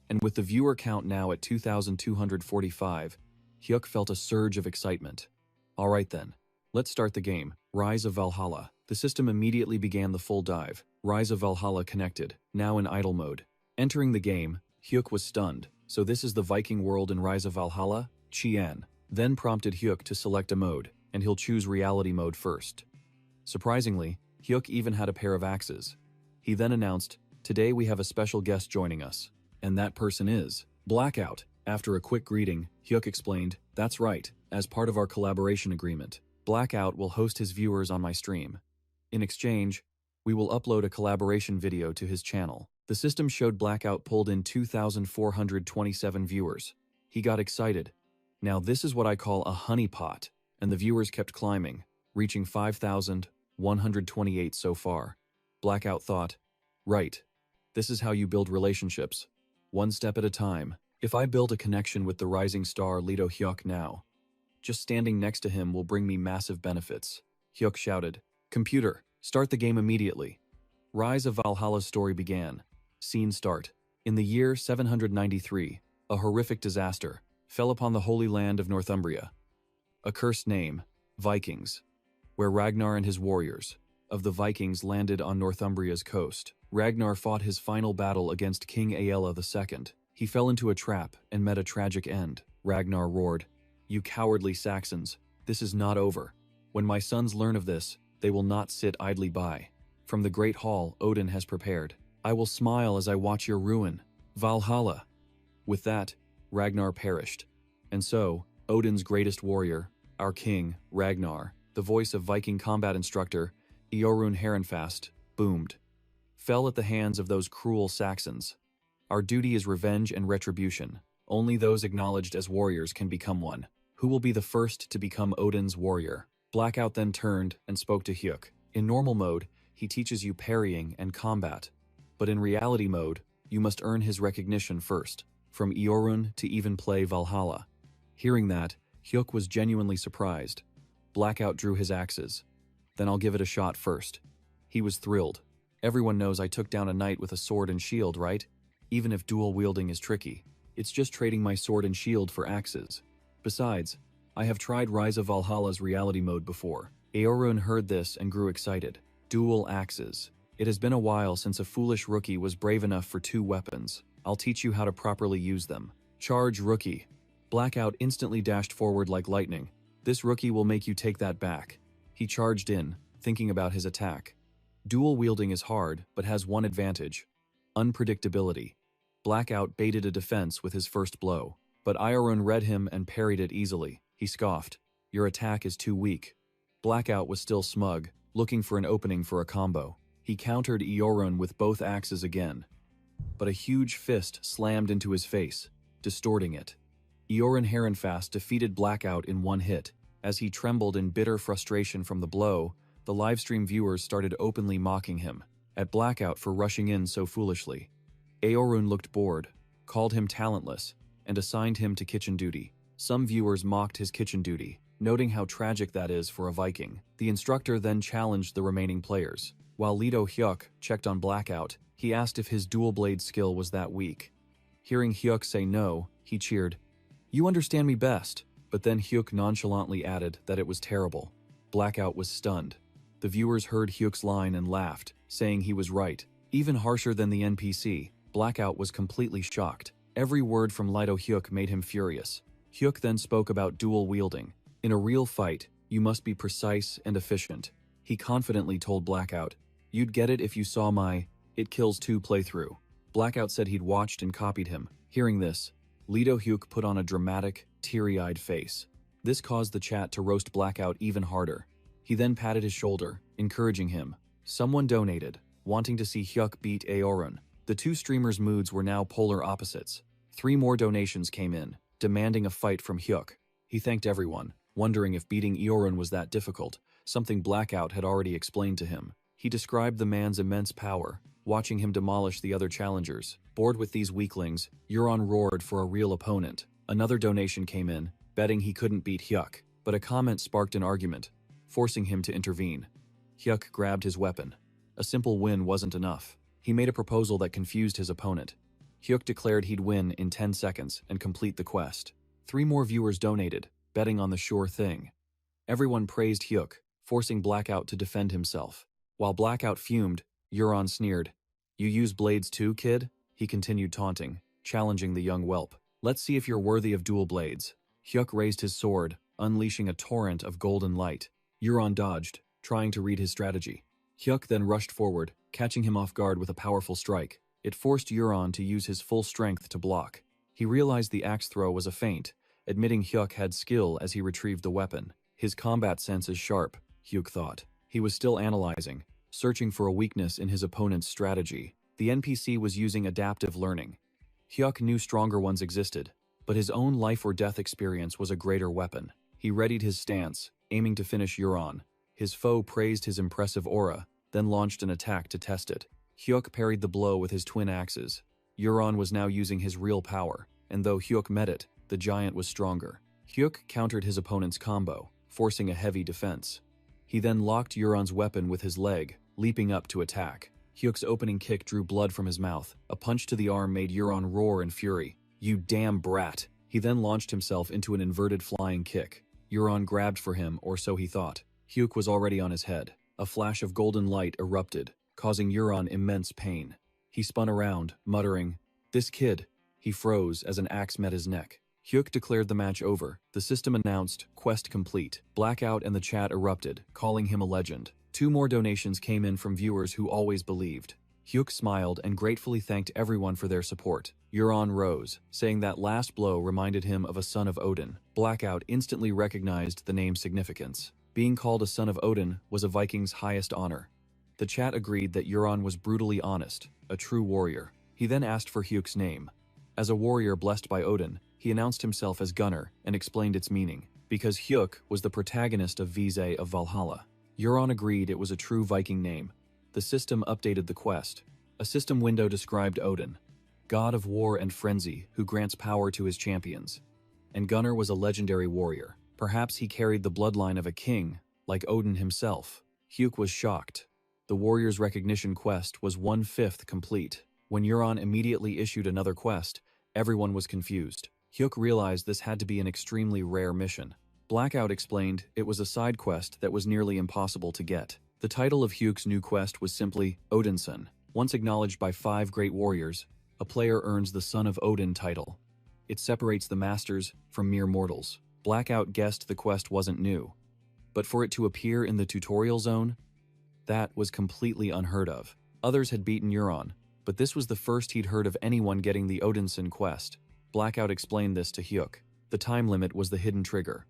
And with the viewer count now at 2,245, Hyuk felt a surge of excitement. "Alright then, let's start the game, Rise of Valhalla." The system immediately began the full dive. Rise of Valhalla connected, now in idle mode. Entering the game, Hyuk was stunned. So this is the Viking world in Rise of Valhalla? Chien then prompted Hyuk to select a mode, and he'll choose reality mode first. Surprisingly, Hyuk even had a pair of axes. He then announced, "Today we have a special guest joining us. And that person is Blackout." After a quick greeting, Hyuk explained, "That's right, as part of our collaboration agreement, Blackout will host his viewers on my stream. In exchange, we will upload a collaboration video to his channel." The system showed Blackout pulled in 2,427 viewers. He got excited. "Now this is what I call a honeypot," and the viewers kept climbing, reaching 5,128 so far. Blackout thought, "Right, this is how you build relationships, one step at a time. If I build a connection with the rising star Lee Do-hyuk now, just standing next to him will bring me massive benefits." Hyuk shouted, "Computer, start the game immediately." Rise of Valhalla's story began. Scene start. In the year 793, a horrific disaster fell upon the holy land of Northumbria. A cursed name, Vikings, where Ragnar and his warriors of the Vikings landed on Northumbria's coast. Ragnar fought his final battle against King Yahello II. He fell into a trap and met a tragic end. Ragnar roared, "You cowardly Saxons, this is not over. When my sons learn of this, they will not sit idly by. From the great hall Odin has prepared, I will smile as I watch your ruin. Valhalla." With that, Ragnar perished. And so, Odin's greatest warrior, our king, Ragnar, the voice of Viking combat instructor, Eorun Herrenfast, boomed, fell at the hands of those cruel Saxons. Our duty is revenge and retribution. Only those acknowledged as warriors can become one. Who will be the first to become Odin's warrior? Blackout then turned and spoke to Hyuk. In normal mode, he teaches you parrying and combat. But in reality mode, you must earn his recognition first, from Eorun to even play Valhalla. Hearing that, Hyuk was genuinely surprised. Blackout drew his axes. "Then I'll give it a shot first." He was thrilled. "Everyone knows I took down a knight with a sword and shield, right? Even if dual wielding is tricky, it's just trading my sword and shield for axes. Besides, I have tried Rise of Valhalla's reality mode before." Eorun heard this and grew excited. Dual axes. "It has been a while since a foolish rookie was brave enough for 2 weapons. I'll teach you how to properly use them. Charge, rookie." Blackout instantly dashed forward like lightning. "This rookie will make you take that back." He charged in, thinking about his attack. Dual wielding is hard, but has one advantage: unpredictability. Blackout baited a defense with his first blow, but Eorun read him and parried it easily. He scoffed, "Your attack is too weak." Blackout was still smug, looking for an opening for a combo. He countered Eorun with both axes again, but a huge fist slammed into his face, distorting it. Eorun Herrenfast defeated Blackout in one hit. As he trembled in bitter frustration from the blow, the livestream viewers started openly mocking him, at Blackout for rushing in so foolishly. Eorun looked bored, called him talentless, and assigned him to kitchen duty. Some viewers mocked his kitchen duty, noting how tragic that is for a Viking. The instructor then challenged the remaining players. While Lee Do-hyuk checked on Blackout, he asked if his dual blade skill was that weak. Hearing Hyuk say no, he cheered, "You understand me best." But then Hyuk nonchalantly added that it was terrible. Blackout was stunned. The viewers heard Hyuk's line and laughed, saying he was right. Even harsher than the NPC, Blackout was completely shocked. Every word from Lee Do-hyuk made him furious. Hyuk then spoke about dual wielding. "In a real fight, you must be precise and efficient." He confidently told Blackout, "You'd get it if you saw my It Kills 2 playthrough." Blackout said he'd watched and copied him. Hearing this, Lee Do-hyuk put on a dramatic, teary-eyed face. This caused the chat to roast Blackout even harder. He then patted his shoulder, encouraging him. Someone donated, wanting to see Hyuk beat Eorun. The 2 streamers' moods were now polar opposites. 3 more donations came in, demanding a fight from Hyuk. He thanked everyone, wondering if beating Eorun was that difficult, something Blackout had already explained to him. He described the man's immense power, watching him demolish the other challengers. Bored with these weaklings, Euron roared for a real opponent. Another donation came in, betting he couldn't beat Hyuk, but a comment sparked an argument, forcing him to intervene. Hyuk grabbed his weapon. A simple win wasn't enough. He made a proposal that confused his opponent. Hyuk declared he'd win in 10 seconds and complete the quest. 3 more viewers donated, betting on the sure thing. Everyone praised Hyuk forcing Blackout to defend himself. While Blackout fumed, Euron sneered. "You use blades too, kid?" He continued taunting, challenging the young whelp. "Let's see if you're worthy of dual blades." Hyuk raised his sword, unleashing a torrent of golden light. Euron dodged, trying to read his strategy. Hyuk then rushed forward, catching him off guard with a powerful strike. It forced Euron to use his full strength to block. He realized the axe throw was a feint, admitting Hyuk had skill as he retrieved the weapon. His combat sense is sharp, Hyuk thought. He was still analyzing, searching for a weakness in his opponent's strategy. The NPC was using adaptive learning. Hyuk knew stronger ones existed, but his own life-or-death experience was a greater weapon. He readied his stance, aiming to finish Euron. His foe praised his impressive aura, then launched an attack to test it. Hyuk parried the blow with his twin axes. Euron was now using his real power, and though Hyuk met it, the giant was stronger. Hyuk countered his opponent's combo, forcing a heavy defense. He then locked Euron's weapon with his leg, leaping up to attack. Hyuk's opening kick drew blood from his mouth. A punch to the arm made Euron roar in fury. "You damn brat!" He then launched himself into an inverted flying kick. Euron grabbed for him, or so he thought. Hyuk was already on his head. A flash of golden light erupted, causing Euron immense pain. He spun around, muttering, "This kid." He froze as an axe met his neck. Hyuk declared the match over. The system announced, "Quest complete." Blackout and the chat erupted, calling him a legend. 2 more donations came in from viewers who always believed. Hyuk smiled and gratefully thanked everyone for their support. Euron rose, saying that last blow reminded him of a son of Odin. Blackout instantly recognized the name's significance. Being called a son of Odin was a Viking's highest honor. The chat agreed that Euron was brutally honest, a true warrior. He then asked for Hyuk's name. As a warrior blessed by Odin, he announced himself as Gunnar and explained its meaning, because Hyuk was the protagonist of Vise of Valhalla. Euron agreed it was a true Viking name. The system updated the quest. A system window described Odin, god of war and frenzy who grants power to his champions. And Gunnar was a legendary warrior. Perhaps he carried the bloodline of a king, like Odin himself. Hyuk was shocked. The warrior's recognition quest was 1/5 complete. When Euron immediately issued another quest, everyone was confused. Hyuk realized this had to be an extremely rare mission. Blackout explained it was a side quest that was nearly impossible to get. The title of Hyuk's new quest was simply Odinson. Once acknowledged by 5 great warriors, a player earns the Son of Odin title. It separates the masters from mere mortals. Blackout guessed the quest wasn't new, but for it to appear in the tutorial zone, that was completely unheard of. Others had beaten Euron, but this was the first he'd heard of anyone getting the Odinson quest. Blackout explained this to Hyuk. The time limit was the hidden trigger.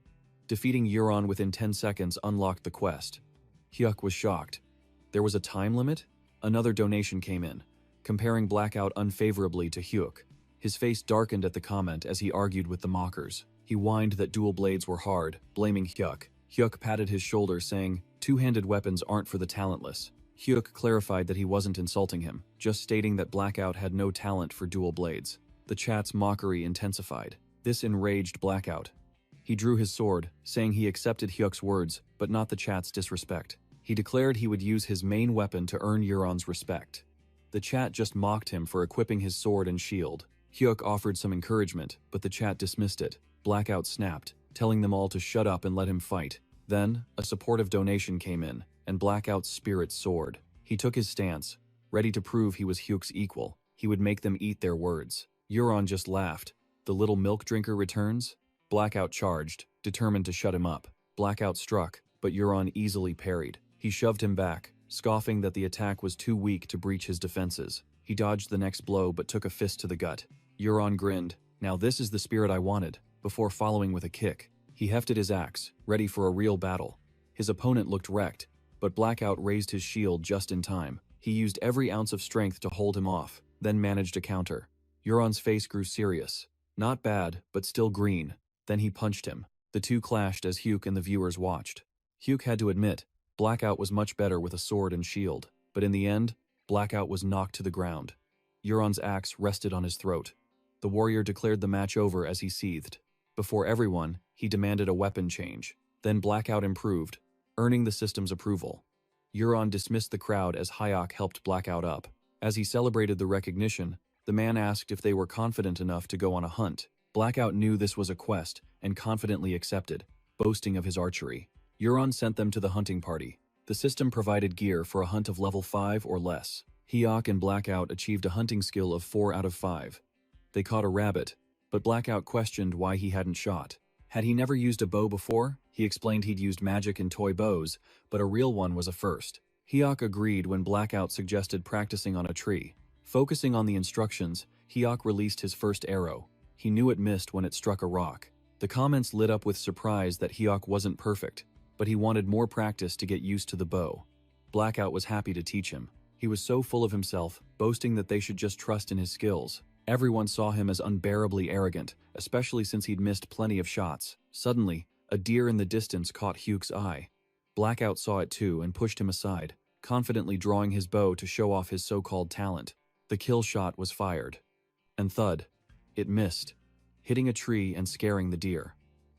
Defeating Euron within 10 seconds unlocked the quest. Hyuk was shocked. There was a time limit? Another donation came in, comparing Blackout unfavorably to Hyuk. His face darkened at the comment as he argued with the mockers. He whined that dual blades were hard, blaming Hyuk. Hyuk patted his shoulder, saying, "Two-handed weapons aren't for the talentless." Hyuk clarified that he wasn't insulting him, just stating that Blackout had no talent for dual blades. The chat's mockery intensified. This enraged Blackout. He drew his sword, saying he accepted Hyuk's words, but not the chat's disrespect. He declared he would use his main weapon to earn Euron's respect. The chat just mocked him for equipping his sword and shield. Hyuk offered some encouragement, but the chat dismissed it. Blackout snapped, telling them all to shut up and let him fight. Then, a supportive donation came in, and Blackout's spirit soared. He took his stance, ready to prove he was Hyuk's equal. He would make them eat their words. Euron just laughed. The little milk drinker returns? Blackout charged, determined to shut him up. Blackout struck, but Euron easily parried. He shoved him back, scoffing that the attack was too weak to breach his defenses. He dodged the next blow but took a fist to the gut. Euron grinned. "Now this is the spirit I wanted," before following with a kick. He hefted his axe, ready for a real battle. His opponent looked wrecked, but Blackout raised his shield just in time. He used every ounce of strength to hold him off, then managed a counter. Euron's face grew serious. Not bad, but still green. Then he punched him. The two clashed as Hyuk and the viewers watched. Hyuk had to admit, Blackout was much better with a sword and shield, but in the end, Blackout was knocked to the ground. Euron's axe rested on his throat. The warrior declared the match over as he seethed. Before everyone, he demanded a weapon change. Then Blackout improved, earning the system's approval. Euron dismissed the crowd as Hyuk helped Blackout up. As he celebrated the recognition, the man asked if they were confident enough to go on a hunt. Blackout knew this was a quest and confidently accepted, boasting of his archery. Euron sent them to the hunting party. The system provided gear for a hunt of level 5 or less. Hyok and Blackout achieved a hunting skill of 4 out of 5. They caught a rabbit, but Blackout questioned why he hadn't shot. Had he never used a bow before? He explained he'd used magic and toy bows, but a real one was a first. Hyok agreed when Blackout suggested practicing on a tree. Focusing on the instructions, Hyok released his first arrow. He knew it missed when it struck a rock. The comments lit up with surprise that Hyok wasn't perfect, but he wanted more practice to get used to the bow. Blackout was happy to teach him. He was so full of himself, boasting that they should just trust in his skills. Everyone saw him as unbearably arrogant, especially since he'd missed plenty of shots. Suddenly, a deer in the distance caught Hyuk's eye. Blackout saw it too and pushed him aside, confidently drawing his bow to show off his so-called talent. The kill shot was fired. And thud, it missed, hitting a tree and scaring the deer.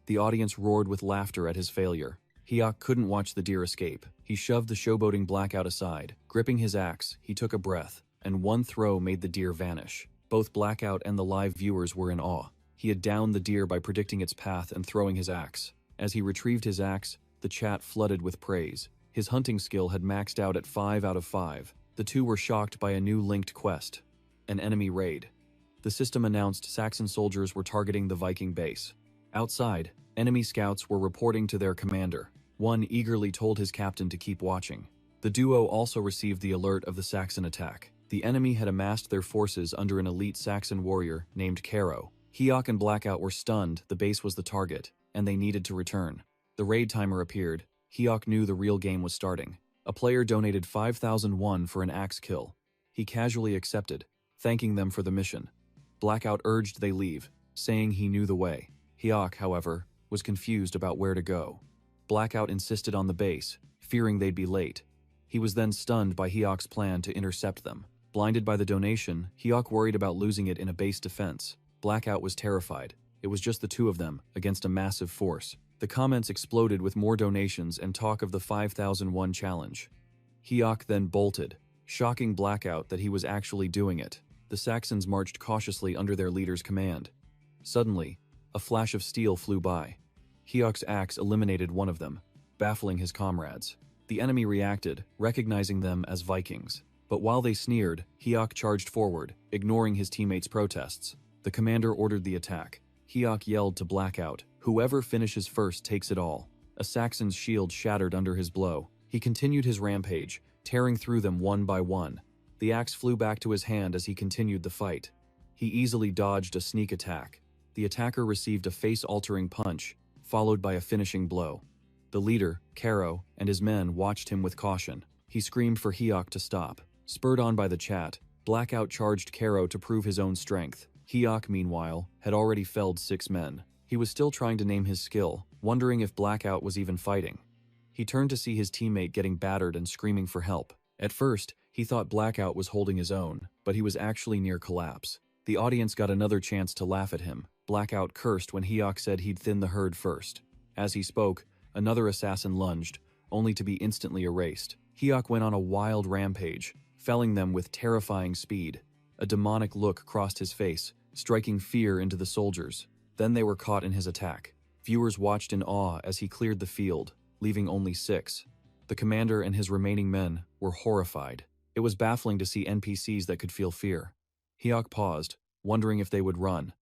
The audience roared with laughter at his failure. Hyok couldn't watch the deer escape. He shoved the showboating Blackout aside. Gripping his axe, he took a breath, and one throw made the deer vanish. Both Blackout and the live viewers were in awe. He had downed the deer by predicting its path and throwing his axe. As he retrieved his axe, the chat flooded with praise. His hunting skill had maxed out at 5 out of 5. The two were shocked by a new linked quest, an enemy raid. The system announced Saxon soldiers were targeting the Viking base. Outside, enemy scouts were reporting to their commander. One eagerly told his captain to keep watching. The duo also received the alert of the Saxon attack. The enemy had amassed their forces under an elite Saxon warrior named Caro. Hyok and Blackout were stunned the base was the target, and they needed to return. The raid timer appeared. Hyok knew the real game was starting. A player donated 5,001 for an axe kill. He casually accepted, thanking them for the mission. Blackout urged they leave, saying he knew the way. Hyok, however, was confused about where to go. Blackout insisted on the base, fearing they'd be late. He was then stunned by Hyok's plan to intercept them. Blinded by the donation, Hyok worried about losing it in a base defense. Blackout was terrified. It was just the two of them, against a massive force. The comments exploded with more donations and talk of the 5,001 challenge. Hyok then bolted, shocking Blackout that he was actually doing it. The Saxons marched cautiously under their leader's command. Suddenly, a flash of steel flew by. Hyok's axe eliminated one of them, baffling his comrades. The enemy reacted, recognizing them as Vikings. But while they sneered, Hyok charged forward, ignoring his teammates' protests. The commander ordered the attack. Hyok yelled to Blackout, "Whoever finishes first takes it all." A Saxon's shield shattered under his blow. He continued his rampage, tearing through them one by one. The axe flew back to his hand as he continued the fight. He easily dodged a sneak attack. The attacker received a face-altering punch, followed by a finishing blow. The leader, Caro, and his men watched him with caution. He screamed for Hyok to stop. Spurred on by the chat, Blackout charged Caro to prove his own strength. Hyok, meanwhile, had already felled 6 men. He was still trying to name his skill, wondering if Blackout was even fighting. He turned to see his teammate getting battered and screaming for help. At first, he thought Blackout was holding his own, but he was actually near collapse. The audience got another chance to laugh at him. Blackout cursed when Hyok said he'd thin the herd first. As he spoke, another assassin lunged, only to be instantly erased. Hyok went on a wild rampage, felling them with terrifying speed. A demonic look crossed his face, striking fear into the soldiers. Then they were caught in his attack. Viewers watched in awe as he cleared the field, leaving only 6. The commander and his remaining men were horrified. It was baffling to see NPCs that could feel fear. Hyok paused, wondering if they would run.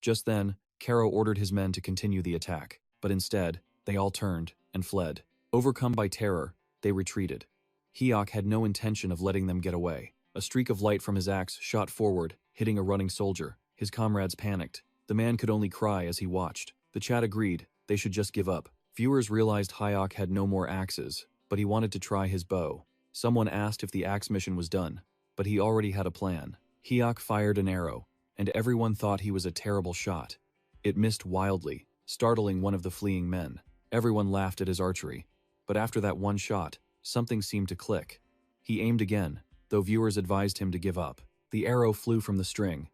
Just then, Caro ordered his men to continue the attack, but instead, they all turned and fled. Overcome by terror, they retreated. Hyok had no intention of letting them get away. A streak of light from his axe shot forward, hitting a running soldier. His comrades panicked. The man could only cry as he watched. The chat agreed they should just give up. Viewers realized Hyok had no more axes, but he wanted to try his bow. Someone asked if the axe mission was done, but he already had a plan. Hyok fired an arrow, and everyone thought he was a terrible shot. It missed wildly, startling one of the fleeing men. Everyone laughed at his archery, but after that one shot, something seemed to click. He aimed again, though viewers advised him to give up. The arrow flew from the string.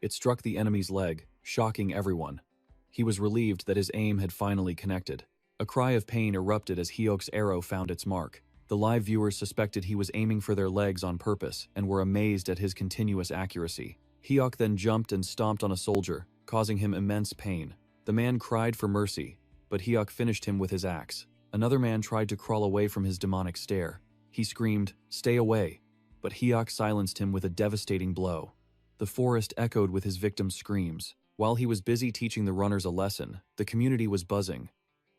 It struck the enemy's leg, shocking everyone. He was relieved that his aim had finally connected. A cry of pain erupted as Hyok's arrow found its mark. The live viewers suspected he was aiming for their legs on purpose and were amazed at his continuous accuracy. Hyok then jumped and stomped on a soldier, causing him immense pain. The man cried for mercy, but Hyok finished him with his axe. Another man tried to crawl away from his demonic stare. He screamed, "Stay away!" But Hyuk silenced him with a devastating blow. The forest echoed with his victim's screams. While he was busy teaching the runners a lesson, the community was buzzing,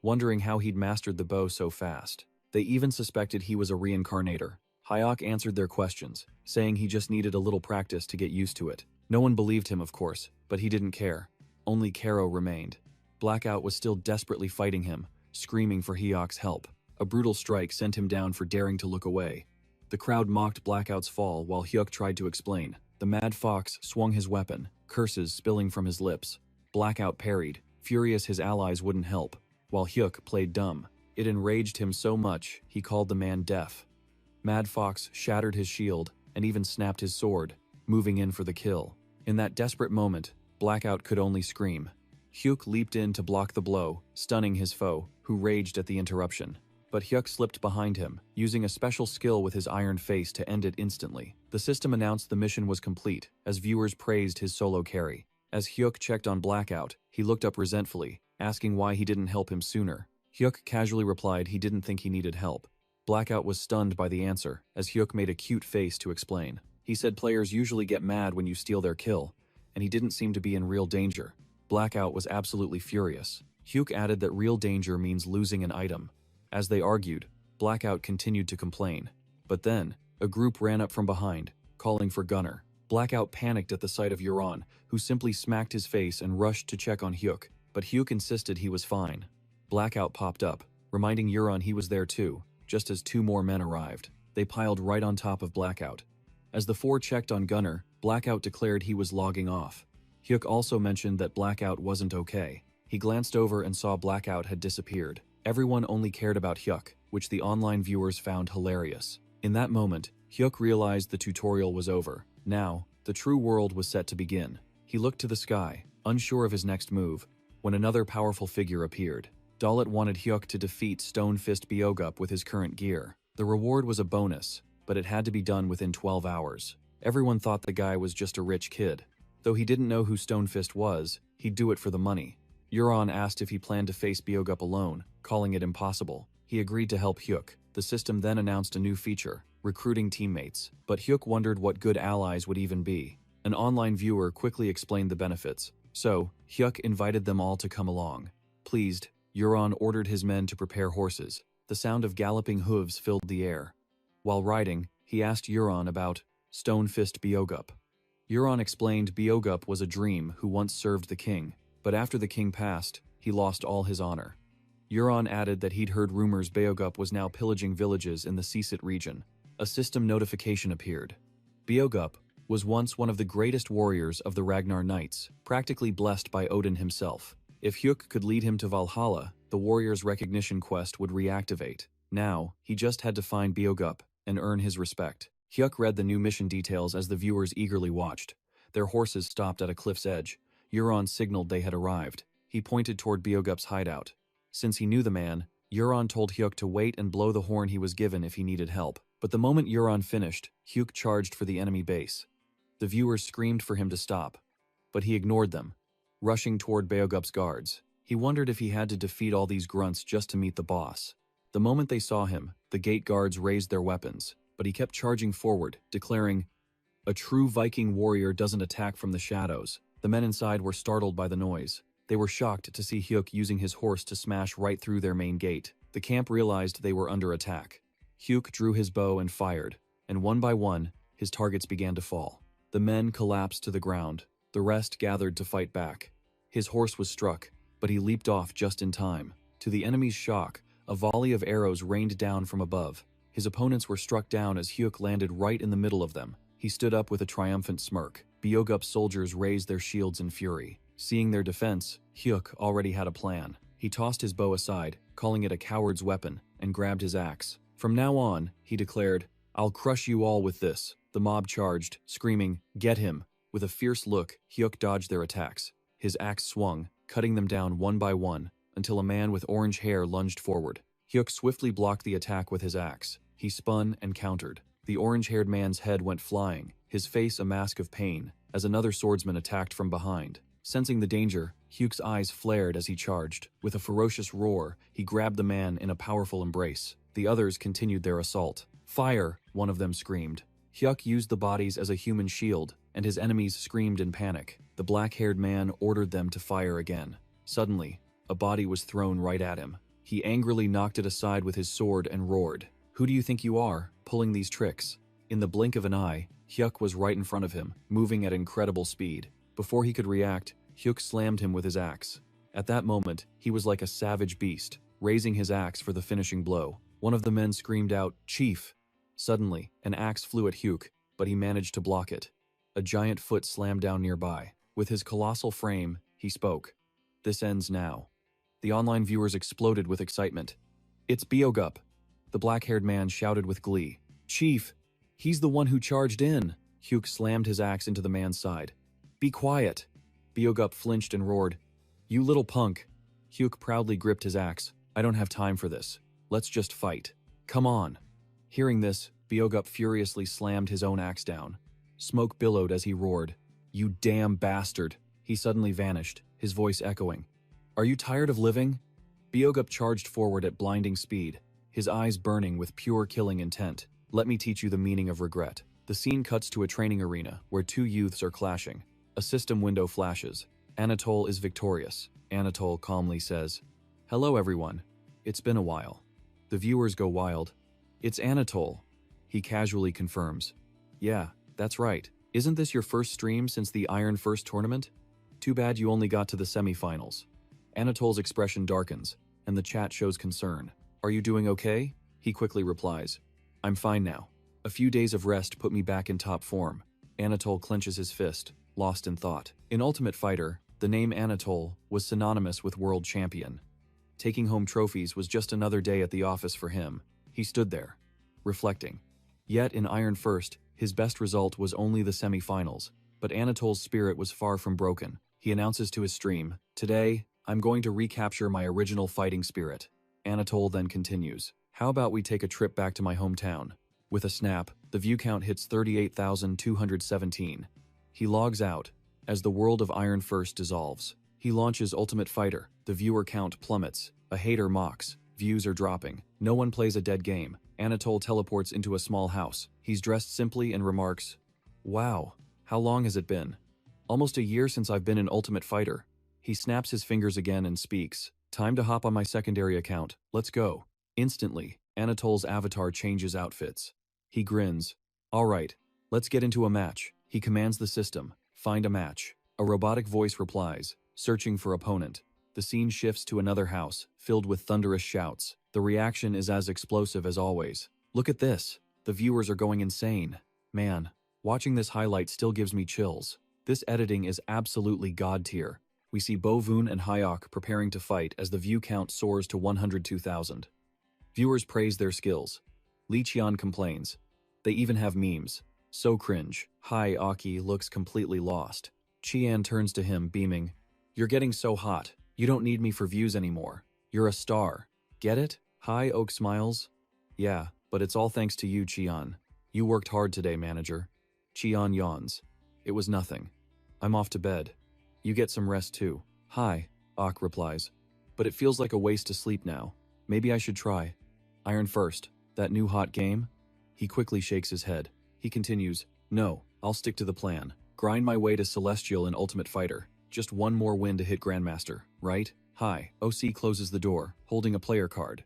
wondering how he'd mastered the bow so fast. They even suspected he was a reincarnator. Hyuk answered their questions, saying he just needed a little practice to get used to it. No one believed him, of course, but he didn't care. Only Karo remained. Blackout was still desperately fighting him, screaming for Hyuk's help. A brutal strike sent him down for daring to look away. The crowd mocked Blackout's fall while Hyuk tried to explain. The Mad Fox swung his weapon, curses spilling from his lips. Blackout parried, furious his allies wouldn't help, while Hyuk played dumb. It enraged him so much, he called the man deaf. Mad Fox shattered his shield and even snapped his sword, moving in for the kill. In that desperate moment, Blackout could only scream. Hyuk leaped in to block the blow, stunning his foe, who raged at the interruption. But Hyuk slipped behind him, using a special skill with his iron face to end it instantly. The system announced the mission was complete, as viewers praised his solo carry. As Hyuk checked on Blackout, he looked up resentfully, asking why he didn't help him sooner. Hyuk casually replied he didn't think he needed help. Blackout was stunned by the answer, as Hyuk made a cute face to explain. He said players usually get mad when you steal their kill, and he didn't seem to be in real danger. Blackout was absolutely furious. Hyuk added that real danger means losing an item. As they argued, Blackout continued to complain. But then, a group ran up from behind, calling for Gunner. Blackout panicked at the sight of Euron, who simply smacked his face and rushed to check on Hyuk, but Hyuk insisted he was fine. Blackout popped up, reminding Euron he was there too, just as two more men arrived. They piled right on top of Blackout. As the four checked on Gunner, Blackout declared he was logging off. Hyuk also mentioned that Blackout wasn't okay. He glanced over and saw Blackout had disappeared. Everyone only cared about Hyuk, which the online viewers found hilarious. In that moment, Hyuk realized the tutorial was over. Now, the true world was set to begin. He looked to the sky, unsure of his next move, when another powerful figure appeared. Dalit wanted Hyuk to defeat Stone Fist Byogup with his current gear. The reward was a bonus, but it had to be done within 12 hours. Everyone thought the guy was just a rich kid. Though he didn't know who Stone Fist was, he'd do it for the money. Euron asked if he planned to face Byogup alone, calling it impossible. He agreed to help Hyuk. The system then announced a new feature, recruiting teammates, but Hyuk wondered what good allies would even be. An online viewer quickly explained the benefits, so Hyuk invited them all to come along. Pleased, Euron ordered his men to prepare horses. The sound of galloping hooves filled the air. While riding, he asked Euron about Stone Fist Byogup. Euron explained Byogup was a dream who once served the king, but after the king passed, he lost all his honor. Euron added that he'd heard rumors Byogup was now pillaging villages in the Seasit region. A system notification appeared. Byogup was once one of the greatest warriors of the Ragnar Knights, practically blessed by Odin himself. If Hyuk could lead him to Valhalla, the warrior's recognition quest would reactivate. Now, he just had to find Byogup and earn his respect. Hyuk read the new mission details as the viewers eagerly watched. Their horses stopped at a cliff's edge. Euron signaled they had arrived. He pointed toward Byogup's hideout. Since he knew the man, Euron told Hyuk to wait and blow the horn he was given if he needed help. But the moment Euron finished, Hyuk charged for the enemy base. The viewers screamed for him to stop, but he ignored them, rushing toward Byogup's guards. He wondered if he had to defeat all these grunts just to meet the boss. The moment they saw him, the gate guards raised their weapons, but he kept charging forward, declaring, "A true Viking warrior doesn't attack from the shadows." The men inside were startled by the noise. They were shocked to see Hyuk using his horse to smash right through their main gate. The camp realized they were under attack. Hyuk drew his bow and fired, and one by one, his targets began to fall. The men collapsed to the ground. The rest gathered to fight back. His horse was struck, but he leaped off just in time. To the enemy's shock, a volley of arrows rained down from above. His opponents were struck down as Hyuk landed right in the middle of them. He stood up with a triumphant smirk. Byogup's soldiers raised their shields in fury. Seeing their defense, Hyuk already had a plan. He tossed his bow aside, calling it a coward's weapon, and grabbed his axe. From now on, he declared, "I'll crush you all with this." The mob charged, screaming, "Get him!" With a fierce look, Hyuk dodged their attacks. His axe swung, cutting them down one by one, until a man with orange hair lunged forward. Hyuk swiftly blocked the attack with his axe. He spun and countered. The orange-haired man's head went flying, his face a mask of pain, as another swordsman attacked from behind. Sensing the danger, Hyuk's eyes flared as he charged. With a ferocious roar, he grabbed the man in a powerful embrace. The others continued their assault. "Fire!" one of them screamed. Hyuk used the bodies as a human shield, and his enemies screamed in panic. The black-haired man ordered them to fire again. Suddenly, a body was thrown right at him. He angrily knocked it aside with his sword and roared, "Who do you think you are, pulling these tricks?" In the blink of an eye, Hyuk was right in front of him, moving at incredible speed. Before he could react, Hyuk slammed him with his axe. At that moment, he was like a savage beast, raising his axe for the finishing blow. One of the men screamed out, "Chief!" Suddenly, an axe flew at Hyuk, but he managed to block it. A giant foot slammed down nearby. With his colossal frame, he spoke. "This ends now." The online viewers exploded with excitement. "It's Byogup!" The black-haired man shouted with glee. "Chief! He's the one who charged in!" Hyuk slammed his axe into the man's side. "Be quiet!" Byogup flinched and roared, "You little punk!" Hyuk proudly gripped his axe. "I don't have time for this. Let's just fight. Come on!" Hearing this, Byogup furiously slammed his own axe down. Smoke billowed as he roared, "You damn bastard!" He suddenly vanished, his voice echoing. "Are you tired of living?" Byogup charged forward at blinding speed, his eyes burning with pure killing intent. "Let me teach you the meaning of regret." The scene cuts to a training arena where two youths are clashing. A system window flashes. Anatole is victorious. Anatole calmly says, "Hello everyone. It's been a while." The viewers go wild. "It's Anatole." He casually confirms, "Yeah, that's right. Isn't this your first stream since the Iron First tournament? Too bad you only got to the semifinals." Anatole's expression darkens, and the chat shows concern. "Are you doing okay?" He quickly replies, "I'm fine now. A few days of rest put me back in top form." Anatole clenches his fist, lost in thought. In Ultimate Fighter, the name Anatole was synonymous with world champion. Taking home trophies was just another day at the office for him. He stood there, reflecting. Yet in Iron First, his best result was only the semi-finals, but Anatole's spirit was far from broken. He announces to his stream, "Today, I'm going to recapture my original fighting spirit." Anatole then continues, "How about we take a trip back to my hometown?" With a snap, the view count hits 38,217. He logs out, as the world of Iron First dissolves. He launches Ultimate Fighter, the viewer count plummets, a hater mocks, views are dropping, no one plays a dead game. Anatole teleports into a small house. He's dressed simply and remarks, "Wow, how long has it been? Almost a year since I've been in Ultimate Fighter." He snaps his fingers again and speaks, "Time to hop on my secondary account, let's go." Instantly, Anatole's avatar changes outfits. He grins, "Alright, let's get into a match." He commands the system, "Find a match." A robotic voice replies, "Searching for opponent." The scene shifts to another house, filled with thunderous shouts. The reaction is as explosive as always. "Look at this. The viewers are going insane. Man, watching this highlight still gives me chills. This editing is absolutely god tier." We see Bo-Voon and Hyuk preparing to fight as the view count soars to 102,000. Viewers praise their skills. Lee Chian complains. They even have memes. So cringe. Aki looks completely lost. Chian turns to him, beaming, "You're getting so hot. You don't need me for views anymore. You're a star. Get it?" Oak smiles. "Yeah, but it's all thanks to you, Chian. You worked hard today, manager." Chian yawns. "It was nothing. I'm off to bed. You get some rest too." Ak replies. "But it feels like a waste to sleep now. Maybe I should try Iron First, that new hot game?" He quickly shakes his head. He continues, "No, I'll stick to the plan. Grind my way to Celestial in Ultimate Fighter. Just one more win to hit Grandmaster, right?" OC closes the door, holding a player card.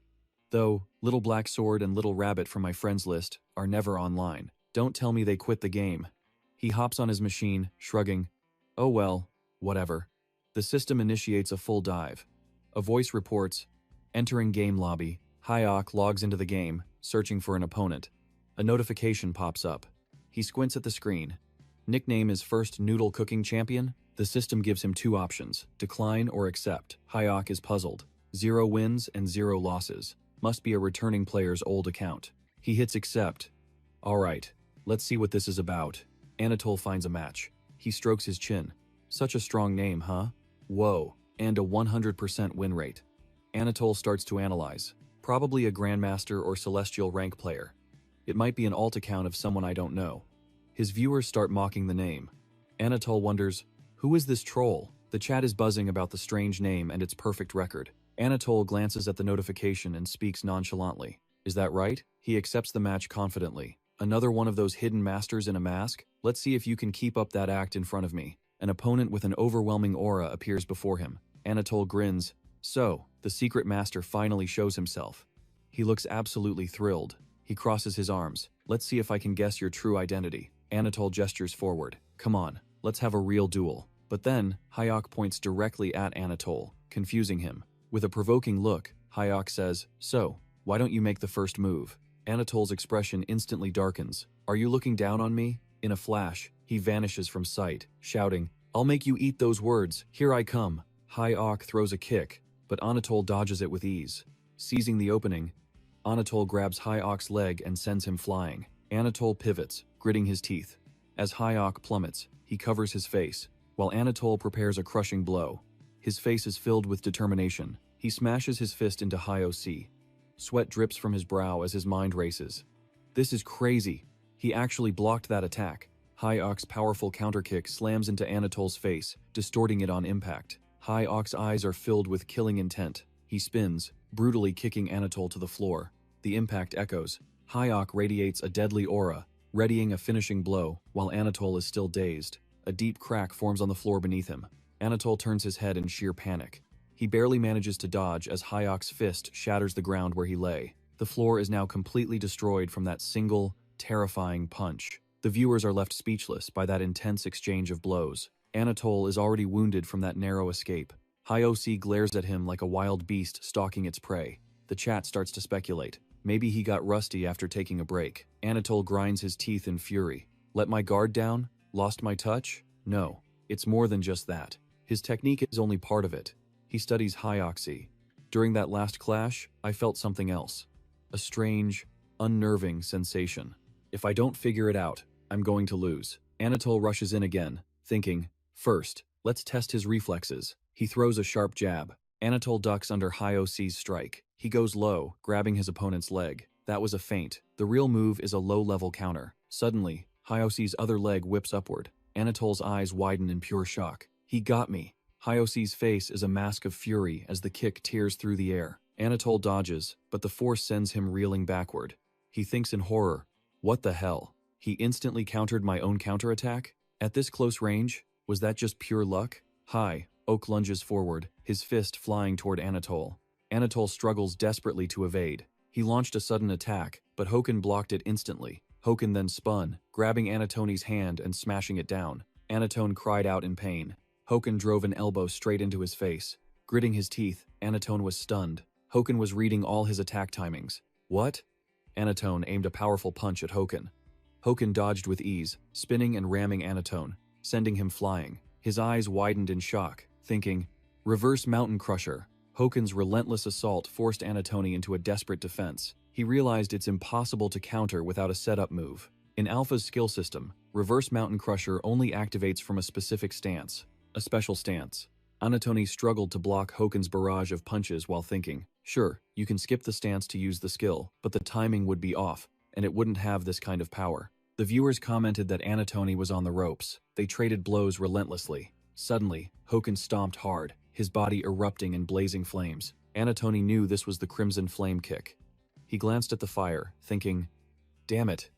"Though, Little Black Sword and Little Rabbit from my friends list are never online. Don't tell me they quit the game." He hops on his machine, shrugging, "Oh well, whatever." The system initiates a full dive. A voice reports, "Entering game lobby." Hyuk logs into the game, searching for an opponent. A notification pops up. He squints at the screen. Nickname is First Noodle Cooking Champion. The system gives him two options, decline or accept. Hyuk is puzzled. 0 wins and 0 losses. Must be a returning player's old account. He hits accept. "Alright, let's see what this is about." Anatole finds a match. He strokes his chin. "Such a strong name, huh? Whoa, and a 100% win rate." Anatole starts to analyze. Probably a Grandmaster or Celestial rank player. It might be an alt account of someone I don't know. His viewers start mocking the name. Anatole wonders, who is this troll? The chat is buzzing about the strange name and its perfect record. Anatole glances at the notification and speaks nonchalantly. Is that right? He accepts the match confidently. Another one of those hidden masters in a mask? Let's see if you can keep up that act in front of me. An opponent with an overwhelming aura appears before him. Anatole grins. So, the secret master finally shows himself. He looks absolutely thrilled. He crosses his arms. Let's see if I can guess your true identity. Anatole gestures forward. Come on, let's have a real duel. But then, Hayok points directly at Anatole, confusing him. With a provoking look, Hayok says, So, why don't you make the first move? Anatole's expression instantly darkens. Are you looking down on me? In a flash, he vanishes from sight, shouting, I'll make you eat those words, here I come. Hayok throws a kick, but Anatole dodges it with ease. Seizing the opening, Anatole grabs Hayok's leg and sends him flying. Anatole pivots, gritting his teeth. As Hayok plummets, he covers his face, while Anatole prepares a crushing blow. His face is filled with determination. He smashes his fist into Hayok. Sweat drips from his brow as his mind races. This is crazy. He actually blocked that attack. Hayok's powerful counterkick slams into Anatole's face, distorting it on impact. Hayok's eyes are filled with killing intent. He spins, brutally kicking Anatole to the floor. The impact echoes. Hayok radiates a deadly aura, readying a finishing blow, while Anatole is still dazed. A deep crack forms on the floor beneath him. Anatole turns his head in sheer panic. He barely manages to dodge as Hayok's fist shatters the ground where he lay. The floor is now completely destroyed from that single, terrifying punch. The viewers are left speechless by that intense exchange of blows. Anatole is already wounded from that narrow escape. Hayok glares at him like a wild beast stalking its prey. The chat starts to speculate. Maybe he got rusty after taking a break. Anatole grinds his teeth in fury. Let my guard down? Lost my touch? No, it's more than just that. His technique is only part of it. He studies Hayok. During that last clash, I felt something else. A strange, unnerving sensation. If I don't figure it out, I'm going to lose. Anatole rushes in again, thinking, first, let's test his reflexes. He throws a sharp jab. Anatole ducks under Hayok's strike. He goes low, grabbing his opponent's leg. That was a feint. The real move is a low-level counter. Suddenly, Hayok's other leg whips upward. Anatole's eyes widen in pure shock. He got me. Hayok's face is a mask of fury as the kick tears through the air. Anatole dodges, but the force sends him reeling backward. He thinks in horror, what the hell? He instantly countered my own counterattack? At this close range, was that just pure luck? Hayok lunges forward, his fist flying toward Anatole. Anatole struggles desperately to evade. He launched a sudden attack, but Hoken blocked it instantly. Hoken then spun, grabbing Anatone's hand and smashing it down. Anatone cried out in pain. Hoken drove an elbow straight into his face. Gritting his teeth, Anatone was stunned. Hoken was reading all his attack timings. What? Anatone aimed a powerful punch at Hoken. Hoken dodged with ease, spinning and ramming Anatone, sending him flying. His eyes widened in shock, thinking, Reverse Mountain Crusher. Hoken's relentless assault forced Anatone into a desperate defense. He realized it's impossible to counter without a setup move. In Alpha's skill system, Reverse Mountain Crusher only activates from a specific stance. A special stance. Anatone struggled to block Hoken's barrage of punches while thinking, sure, you can skip the stance to use the skill, but the timing would be off, and it wouldn't have this kind of power. The viewers commented that Anatone was on the ropes. They traded blows relentlessly. Suddenly, Hoken stomped hard, his body erupting in blazing flames. Anatone knew this was the Crimson Flame kick. He glanced at the fire, thinking, damn it,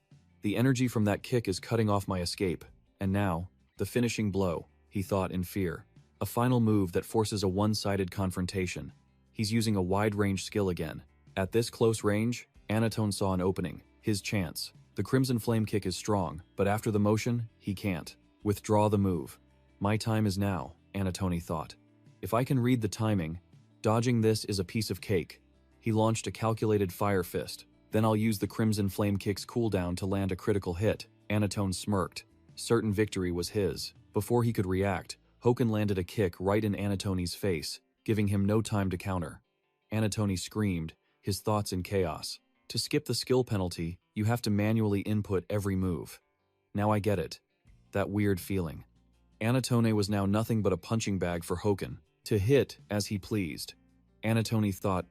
the energy from that kick is cutting off my escape. And now, the finishing blow, he thought in fear. A final move that forces a one-sided confrontation. He's using a wide-range skill again. At this close range, Anatone saw an opening, his chance. The Crimson Flame kick is strong, but after the motion, he can't. Withdraw the move. My time is now, Anatone thought. If I can read the timing, dodging this is a piece of cake. He launched a calculated fire fist. Then I'll use the Crimson Flame kick's cooldown to land a critical hit. Anatone smirked. Certain victory was his. Before he could react, Hoken landed a kick right in Anatone's face, giving him no time to counter. Anatone screamed, his thoughts in chaos. To skip the skill penalty, you have to manually input every move. Now I get it. That weird feeling. Anatone was now nothing but a punching bag for Hoken, to hit as he pleased. Anatone thought,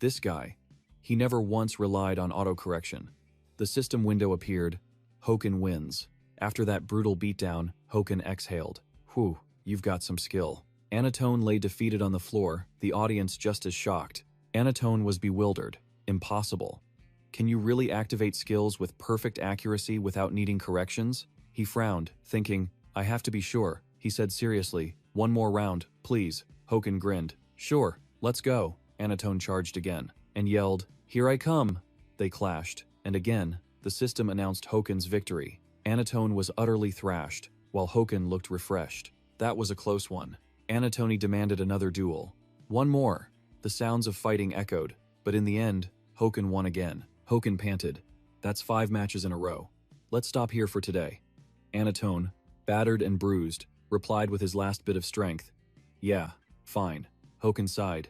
this guy. He never once relied on autocorrection. The system window appeared. Hoken wins. After that brutal beatdown, Hoken exhaled. Whew, you've got some skill. Anatone lay defeated on the floor, the audience just as shocked. Anatone was bewildered. Impossible. Can you really activate skills with perfect accuracy without needing corrections? He frowned, thinking, I have to be sure. He said seriously, one more round, please. Hoken grinned. Sure, let's go. Anatone charged again, and yelled, here I come. They clashed, and again, the system announced Hoken's victory. Anatone was utterly thrashed, while Hoken looked refreshed. That was a close one. Anatone demanded another duel. One more. The sounds of fighting echoed, but in the end, Hoken won again. Hoken panted. That's 5 matches in a row. Let's stop here for today. Anatone, battered and bruised, replied with his last bit of strength. Yeah, fine. Hoken sighed.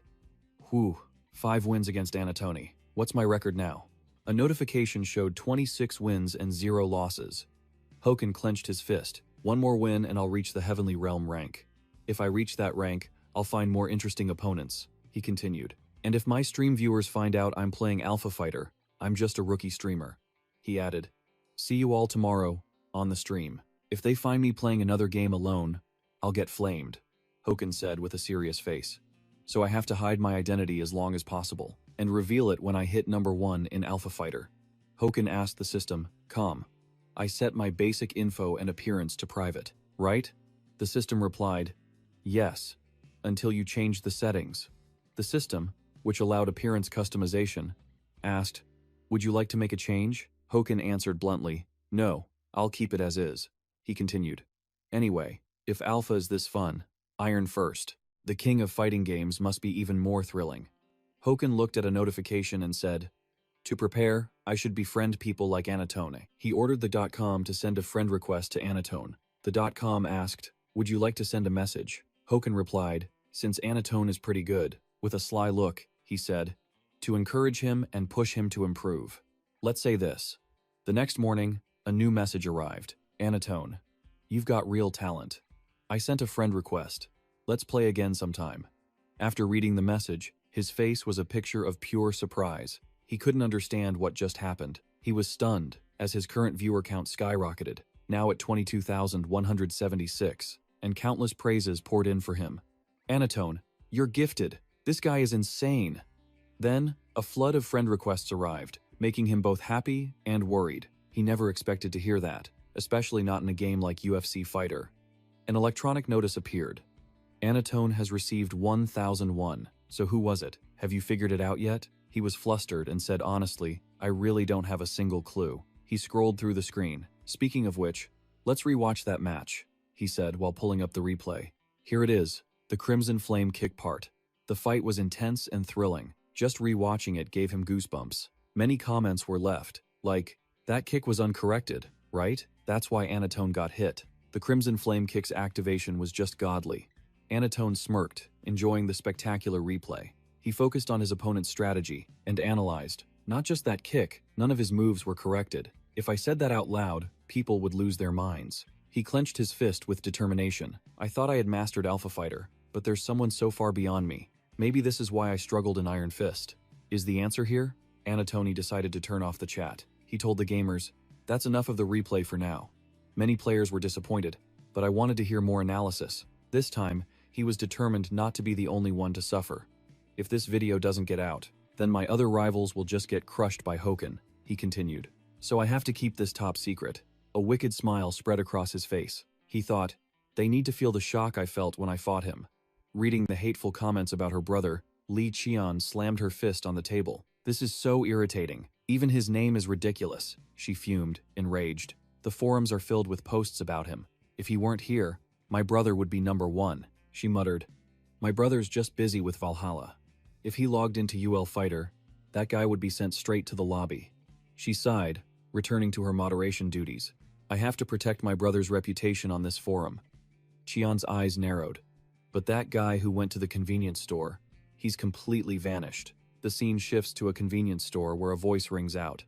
Whew, 5 wins against Anatone. What's my record now? A notification showed 26 wins and 0 losses. Hoken clenched his fist. One more win and I'll reach the Heavenly Realm rank. If I reach that rank, I'll find more interesting opponents, he continued. And if my stream viewers find out I'm playing Alpha Fighter, I'm just a rookie streamer, he added. See you all tomorrow, on the stream. If they find me playing another game alone, I'll get flamed, Hoken said with a serious face. So I have to hide my identity as long as possible, and reveal it when I hit number 1 in Alpha Fighter. Hoken asked the system, calm. I set my basic info and appearance to private, right? The system replied, yes, until you change the settings. The system, which allowed appearance customization, asked, would you like to make a change? Hoken answered bluntly, no, I'll keep it as is. He continued, anyway, if Alpha is this fun, Iron first. The king of fighting games must be even more thrilling. Hoken looked at a notification and said, to prepare, I should befriend people like Anatone. He ordered the .com to send a friend request to Anatone. The .com asked, would you like to send a message? Hoken replied, since Anatone is pretty good. With a sly look, he said, to encourage him and push him to improve. Let's say this. The next morning, a new message arrived. Anatone, you've got real talent. I sent a friend request. Let's play again sometime. After reading the message, his face was a picture of pure surprise. He couldn't understand what just happened. He was stunned, as his current viewer count skyrocketed, now at 22,176, and countless praises poured in for him. Anatone, you're gifted. This guy is insane. Then, a flood of friend requests arrived, making him both happy and worried. He never expected to hear that, especially not in a game like UFC Fighter. An electronic notice appeared. Anatone has received 1001. So who was it? Have you figured it out yet? He was flustered and said honestly, I really don't have a single clue. He scrolled through the screen. Speaking of which, let's rewatch that match, he said while pulling up the replay. Here it is, the Crimson Flame kick part. The fight was intense and thrilling. Just rewatching it gave him goosebumps. Many comments were left, like, that kick was uncorrected, right? That's why Anatone got hit. The Crimson Flame kick's activation was just godly. Anatone smirked, enjoying the spectacular replay. He focused on his opponent's strategy and analyzed, not just that kick, none of his moves were corrected. If I said that out loud, people would lose their minds. He clenched his fist with determination. I thought I had mastered Alpha Fighter, but there's someone so far beyond me. Maybe this is why I struggled in Iron Fist. Is the answer here? Anatone decided to turn off the chat. He told the gamers, that's enough of the replay for now. Many players were disappointed, but I wanted to hear more analysis. This time, he was determined not to be the only one to suffer. If this video doesn't get out, then my other rivals will just get crushed by Hoken, he continued. So I have to keep this top secret. A wicked smile spread across his face. He thought, they need to feel the shock I felt when I fought him. Reading the hateful comments about her brother, Li Qian slammed her fist on the table. This is so irritating. Even his name is ridiculous, she fumed, enraged. The forums are filled with posts about him. If he weren't here, my brother would be number 1, she muttered. My brother's just busy with Valhalla. If he logged into UL Fighter, that guy would be sent straight to the lobby. She sighed, returning to her moderation duties. I have to protect my brother's reputation on this forum. Qian's eyes narrowed. But that guy who went to the convenience store, he's completely vanished. The scene shifts to a convenience store where a voice rings out.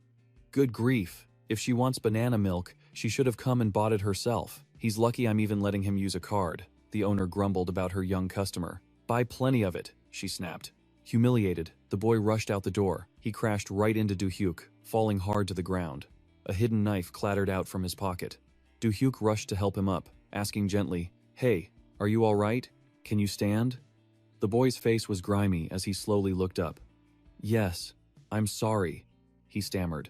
Good grief, if she wants banana milk, she should have come and bought it herself. He's lucky I'm even letting him use a card, the owner grumbled about her young customer. Buy plenty of it, she snapped. Humiliated, the boy rushed out the door. He crashed right into Du-hyuk, falling hard to the ground. A hidden knife clattered out from his pocket. Du-hyuk rushed to help him up, asking gently, Hey, are you all right? Can you stand? The boy's face was grimy as he slowly looked up. Yes, I'm sorry, he stammered.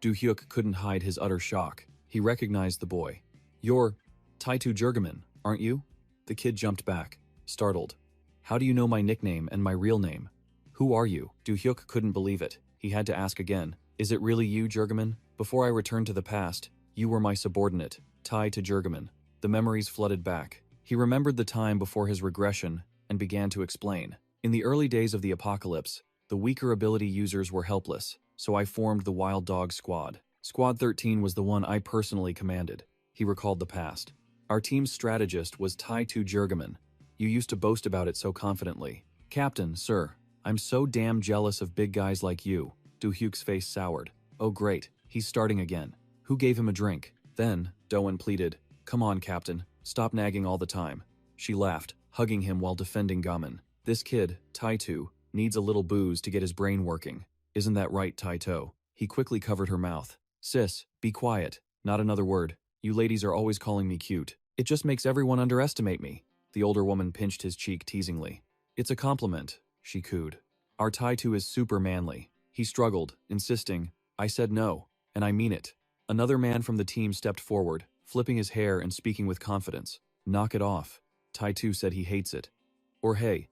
Do-hyuk couldn't hide his utter shock. He recognized the boy. You're Taitu Jurgaman, aren't you? The kid jumped back, startled. How do you know my nickname and my real name? Who are you? Do-hyuk couldn't believe it. He had to ask again. Is it really you, Jurgaman? Before I returned to the past, you were my subordinate, Taitu Jurgaman. The memories flooded back. He remembered the time before his regression and began to explain. In the early days of the apocalypse, the weaker ability users were helpless, so I formed the Wild Dog Squad. Squad 13 was the one I personally commanded. He recalled the past. Our team's strategist was Taitu Jurgaman. You used to boast about it so confidently. Captain, sir, I'm so damn jealous of big guys like you. Do-hyuk's face soured. Oh great, he's starting again. Who gave him a drink? Then, Doan pleaded, come on, Captain, stop nagging all the time. She laughed, hugging him while defending Gamin. This kid, Taitu, needs a little booze to get his brain working. Isn't that right, Taito? He quickly covered her mouth. Sis, be quiet. Not another word. You ladies are always calling me cute. It just makes everyone underestimate me. The older woman pinched his cheek teasingly. It's a compliment, she cooed. Our Taitu is super manly. He struggled, insisting, I said no, and I mean it. Another man from the team stepped forward, flipping his hair and speaking with confidence. Knock it off. Taitu said he hates it. Or hey,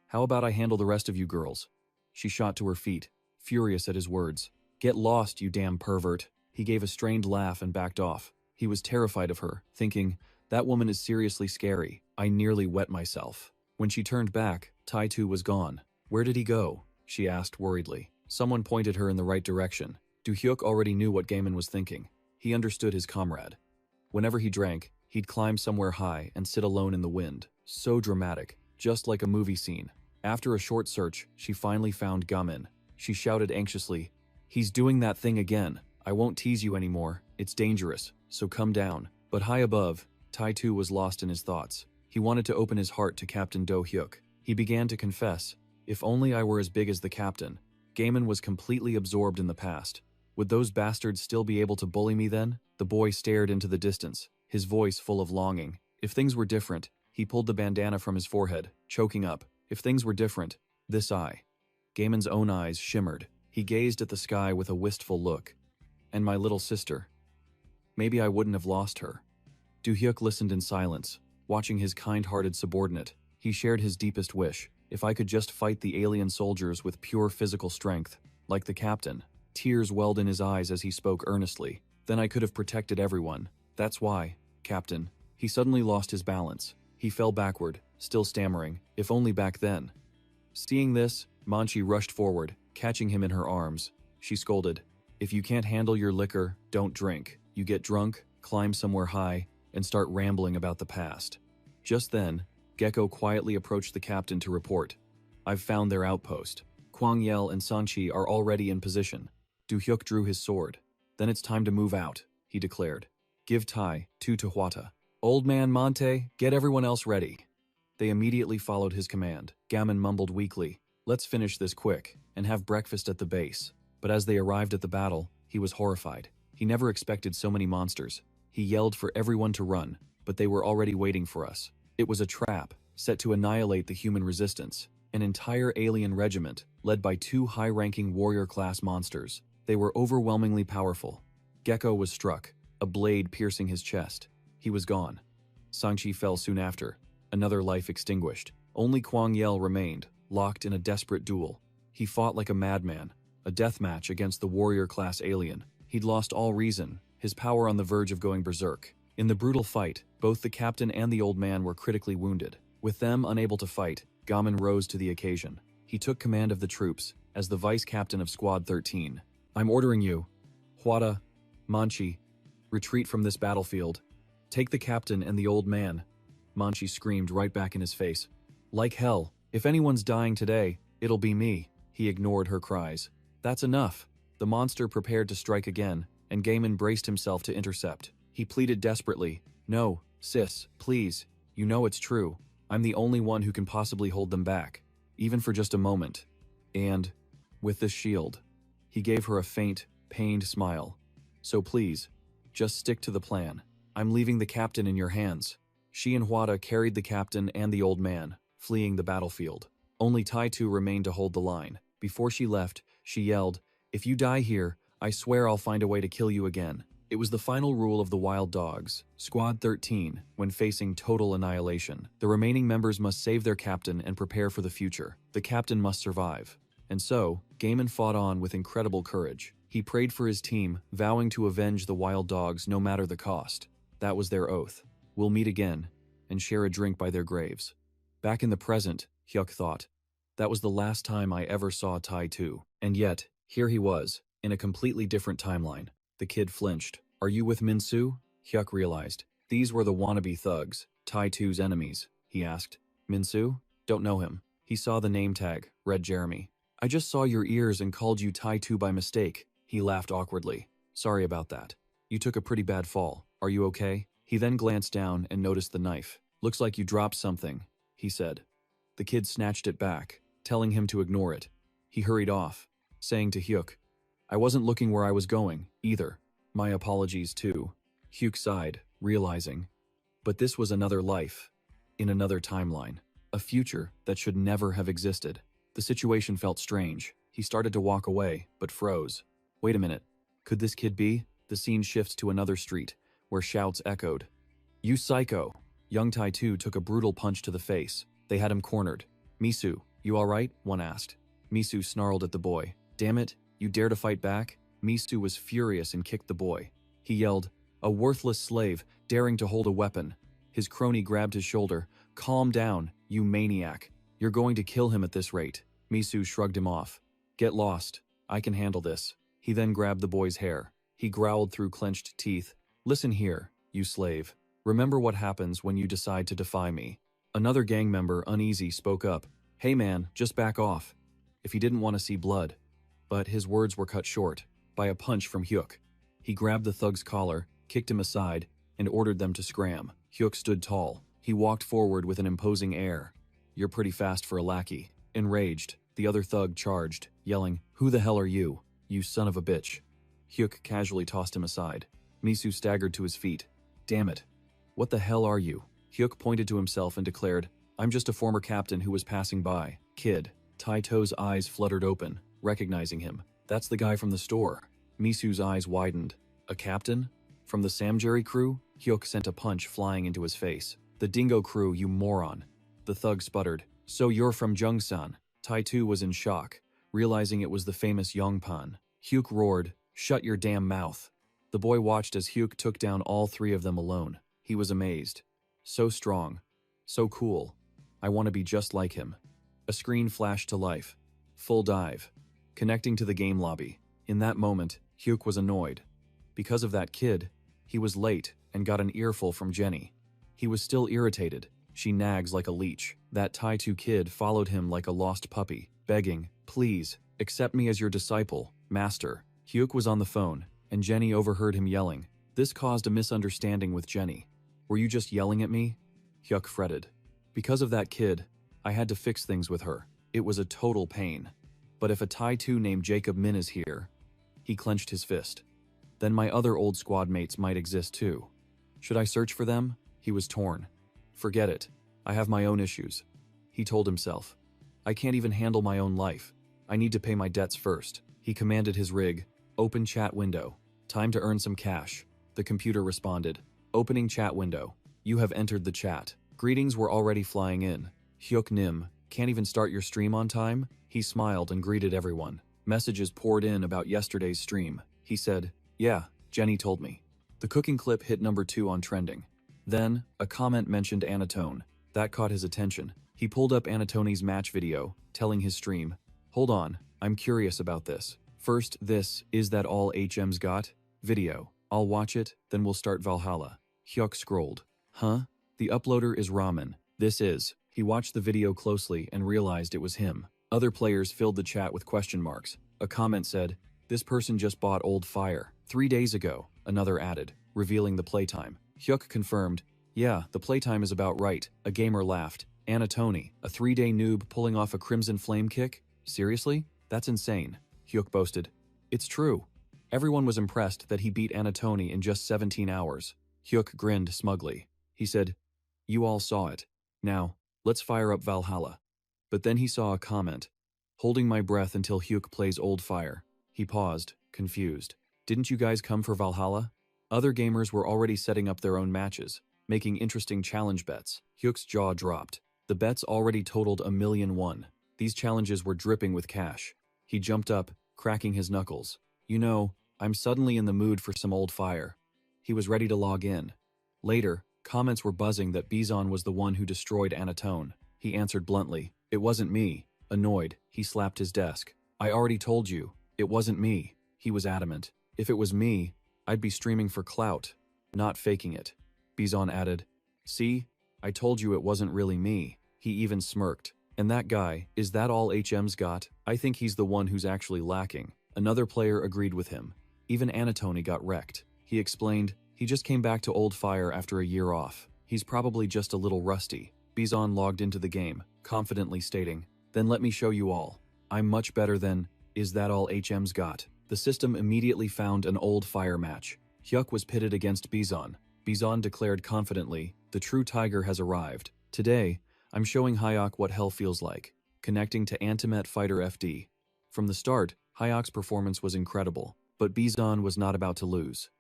how about I handle the rest of you girls? She shot to her feet, furious at his words. Get lost, you damn pervert. He gave a strained laugh and backed off. He was terrified of her, thinking, that woman is seriously scary. I nearly wet myself. When she turned back, Taitu was gone. Where did he go? She asked worriedly. Someone pointed her in the right direction. Do-hyuk already knew what Gaiman was thinking. He understood his comrade. Whenever he drank, he'd climb somewhere high and sit alone in the wind. So dramatic, just like a movie scene. After a short search, she finally found Gamin. She shouted anxiously, he's doing that thing again. I won't tease you anymore. It's dangerous, so come down. But high above, Taitu was lost in his thoughts. He wanted to open his heart to Captain Do-hyuk. He began to confess, if only I were as big as the captain. Gaiman was completely absorbed in the past. Would those bastards still be able to bully me then? The boy stared into the distance, his voice full of longing. If things were different, he pulled the bandana from his forehead, choking up. If things were different, this eye. Gaiman's own eyes shimmered. He gazed at the sky with a wistful look. And my little sister. Maybe I wouldn't have lost her. Do-hyuk listened in silence, watching his kind-hearted subordinate. He shared his deepest wish. If I could just fight the alien soldiers with pure physical strength, like the captain. Tears welled in his eyes as he spoke earnestly. Then I could have protected everyone. That's why, Captain. He suddenly lost his balance. He fell backward, still stammering, if only back then. Seeing this, Manchi rushed forward, catching him in her arms. She scolded, if you can't handle your liquor, don't drink. You get drunk, climb somewhere high, and start rambling about the past. Just then, Gecko quietly approached the captain to report. I've found their outpost. Kwang Yel and Sanchi are already in position. Do-hyuk drew his sword. Then it's time to move out, he declared. Give Tai, 2 to Hwata. Old man Monte, get everyone else ready. They immediately followed his command. Gammon mumbled weakly, let's finish this quick, and have breakfast at the base. But as they arrived at the battle, he was horrified. He never expected so many monsters. He yelled for everyone to run, but they were already waiting for us. It was a trap, set to annihilate the human resistance. An entire alien regiment, led by 2 high-ranking warrior-class monsters. They were overwhelmingly powerful. Gecko was struck, a blade piercing his chest. He was gone. Sanchi fell soon after, another life extinguished. Only Kwang Yel remained, locked in a desperate duel. He fought like a madman, a death match against the warrior-class alien. He'd lost all reason, his power on the verge of going berserk. In the brutal fight, both the captain and the old man were critically wounded. With them unable to fight, Gamin rose to the occasion. He took command of the troops, as the vice-captain of Squad 13. I'm ordering you, Hwata, Manchi, retreat from this battlefield. Take the captain and the old man. Manchi screamed right back in his face. Like hell, if anyone's dying today, it'll be me. He ignored her cries. That's enough. The monster prepared to strike again, and Gaiman braced himself to intercept. He pleaded desperately, no, sis, please, you know it's true. I'm the only one who can possibly hold them back, even for just a moment. And, with this shield, he gave her a faint, pained smile. So please, just stick to the plan. I'm leaving the captain in your hands. She and Hwata carried the captain and the old man, fleeing the battlefield. Only Tai-Tu remained to hold the line. Before she left, she yelled, "If you die here, I swear I'll find a way to kill you again." It was the final rule of the Wild Dogs, Squad 13, when facing total annihilation. The remaining members must save their captain and prepare for the future. The captain must survive. And so, Gaiman fought on with incredible courage. He prayed for his team, vowing to avenge the Wild Dogs no matter the cost. That was their oath. We'll meet again, and share a drink by their graves. Back in the present, Hyuk thought, that was the last time I ever saw Tai-Tu. And yet, here he was, in a completely different timeline. The kid flinched. "Are you with Min-Soo?" Hyuk realized. These were the wannabe thugs, Tai-Tu's enemies. He asked, "Min-Soo? Don't know him." He saw the name tag, read Jeremy. "I just saw your ears and called you Tai-Tu by mistake." He laughed awkwardly. "Sorry about that. You took a pretty bad fall. Are you okay?" He then glanced down and noticed the knife. "Looks like you dropped something," he said. The kid snatched it back, telling him to ignore it. He hurried off, saying to Hyuk, "I wasn't looking where I was going, either. My apologies too." Hyuk sighed, realizing, but this was another life, in another timeline, a future that should never have existed. The situation felt strange. He started to walk away, but froze. Wait a minute, could this kid be? The scene shifts to another street, where shouts echoed. "You psycho!" Young Tai-Tu took a brutal punch to the face. They had him cornered. "Misu, you alright?" one asked. Misu snarled at the boy. "Damn it, you dare to fight back?" Misu was furious and kicked the boy. He yelled, "A worthless slave, daring to hold a weapon." His crony grabbed his shoulder. "Calm down, you maniac. You're going to kill him at this rate." Misu shrugged him off. "Get lost. I can handle this." He then grabbed the boy's hair. He growled through clenched teeth. "Listen here, you slave. Remember what happens when you decide to defy me." Another gang member, uneasy, spoke up. "Hey man, just back off." If he didn't want to see blood. But his words were cut short by a punch from Hyuk. He grabbed the thug's collar, kicked him aside, and ordered them to scram. Hyuk stood tall. He walked forward with an imposing air. "You're pretty fast for a lackey." Enraged, the other thug charged, yelling, "Who the hell are you, you son of a bitch?" Hyuk casually tossed him aside. Misu staggered to his feet. "Damn it. What the hell are you?" Hyuk pointed to himself and declared, "I'm just a former captain who was passing by." "Kid." Tai-To's eyes fluttered open, recognizing him. "That's the guy from the store." Misu's eyes widened. "A captain? From the Samjeri crew?" Hyuk sent a punch flying into his face. "The Dingo crew, you moron." The thug sputtered. "So you're from Jungsan." Tai-Tu was in shock, realizing it was the famous Yongpan. Hyuk roared, "Shut your damn mouth." The boy watched as Hyuk took down all three of them alone. He was amazed. So strong. So cool. I want to be just like him. A screen flashed to life. Full dive. Connecting to the game lobby. In that moment, Hyuk was annoyed. Because of that kid, he was late and got an earful from Jenny. He was still irritated. She nags like a leech. That Tai-Tu kid followed him like a lost puppy, begging, "Please, accept me as your disciple, master." Hyuk was on the phone, and Jenny overheard him yelling. This caused a misunderstanding with Jenny. "Were you just yelling at me?" Hyuk fretted. "Because of that kid, I had to fix things with her. It was a total pain. But if a Tai-Tu named Jacob Min is here," he clenched his fist, "then my other old squad mates might exist too. Should I search for them?" He was torn. "Forget it. I have my own issues," he told himself. "I can't even handle my own life. I need to pay my debts first." He commanded his rig, "Open chat window. Time to earn some cash." The computer responded, "Opening chat window. You have entered the chat." Greetings were already flying in. "Hyuk Nim, can't even start your stream on time?" He smiled and greeted everyone. Messages poured in about yesterday's stream. He said, "Yeah, Jenny told me." The cooking clip hit number 2 on trending. Then, a comment mentioned Anatone. That caught his attention. He pulled up Anatone's match video, telling his stream, "Hold on, I'm curious about this. First, this, is that all HM's got? Video. I'll watch it, then we'll start Valhalla." Hyuk scrolled. "Huh? The uploader is Ramen. This is." He watched the video closely and realized it was him. Other players filled the chat with question marks. A comment said, "This person just bought Old Fire 3 days ago," another added, revealing the playtime. Hyuk confirmed, "Yeah, the playtime is about right." A gamer laughed. "Anatone, a 3-day noob pulling off a Crimson Flame kick? Seriously? That's insane." Hyuk boasted, "It's true." Everyone was impressed that he beat Anatone in just 17 hours. Hyuk grinned smugly. He said, "You all saw it. Now, Let's fire up Valhalla. But then he saw a comment. Holding my breath until Hyuk plays Old Fire. He paused, confused. Didn't you guys come for Valhalla? Other gamers were already setting up their own matches, making interesting challenge bets. Hyuk's jaw dropped. The bets already totaled 1,000,001. These challenges were dripping with cash. He jumped up, cracking his knuckles. You know, I'm suddenly in the mood for some Old Fire. He was ready to log in. Later, comments were buzzing that Bizon was the one who destroyed Anatone. He answered bluntly, "It wasn't me." Annoyed, he slapped his desk. "I already told you, it wasn't me." He was adamant. "If it was me, I'd be streaming for clout, not faking it." Bizon added, "See, I told you it wasn't really me." He even smirked. "And that guy, is that all HM's got? I think he's the one who's actually lacking." Another player agreed with him. Even Anatone got wrecked. He explained, "He just came back to Old Fire after a year off. He's probably just a little rusty." Bizon logged into the game, confidently stating, "Then let me show you all. I'm much better than, is that all HM's got?" The system immediately found an Old Fire match. Hyuk was pitted against Bizon. Bizon declared confidently, "The true tiger has arrived. Today, I'm showing Hyuk what hell feels like." Connecting to Antimet Fighter FD. From the start, Hyuk's performance was incredible, but Bizon was not about to lose.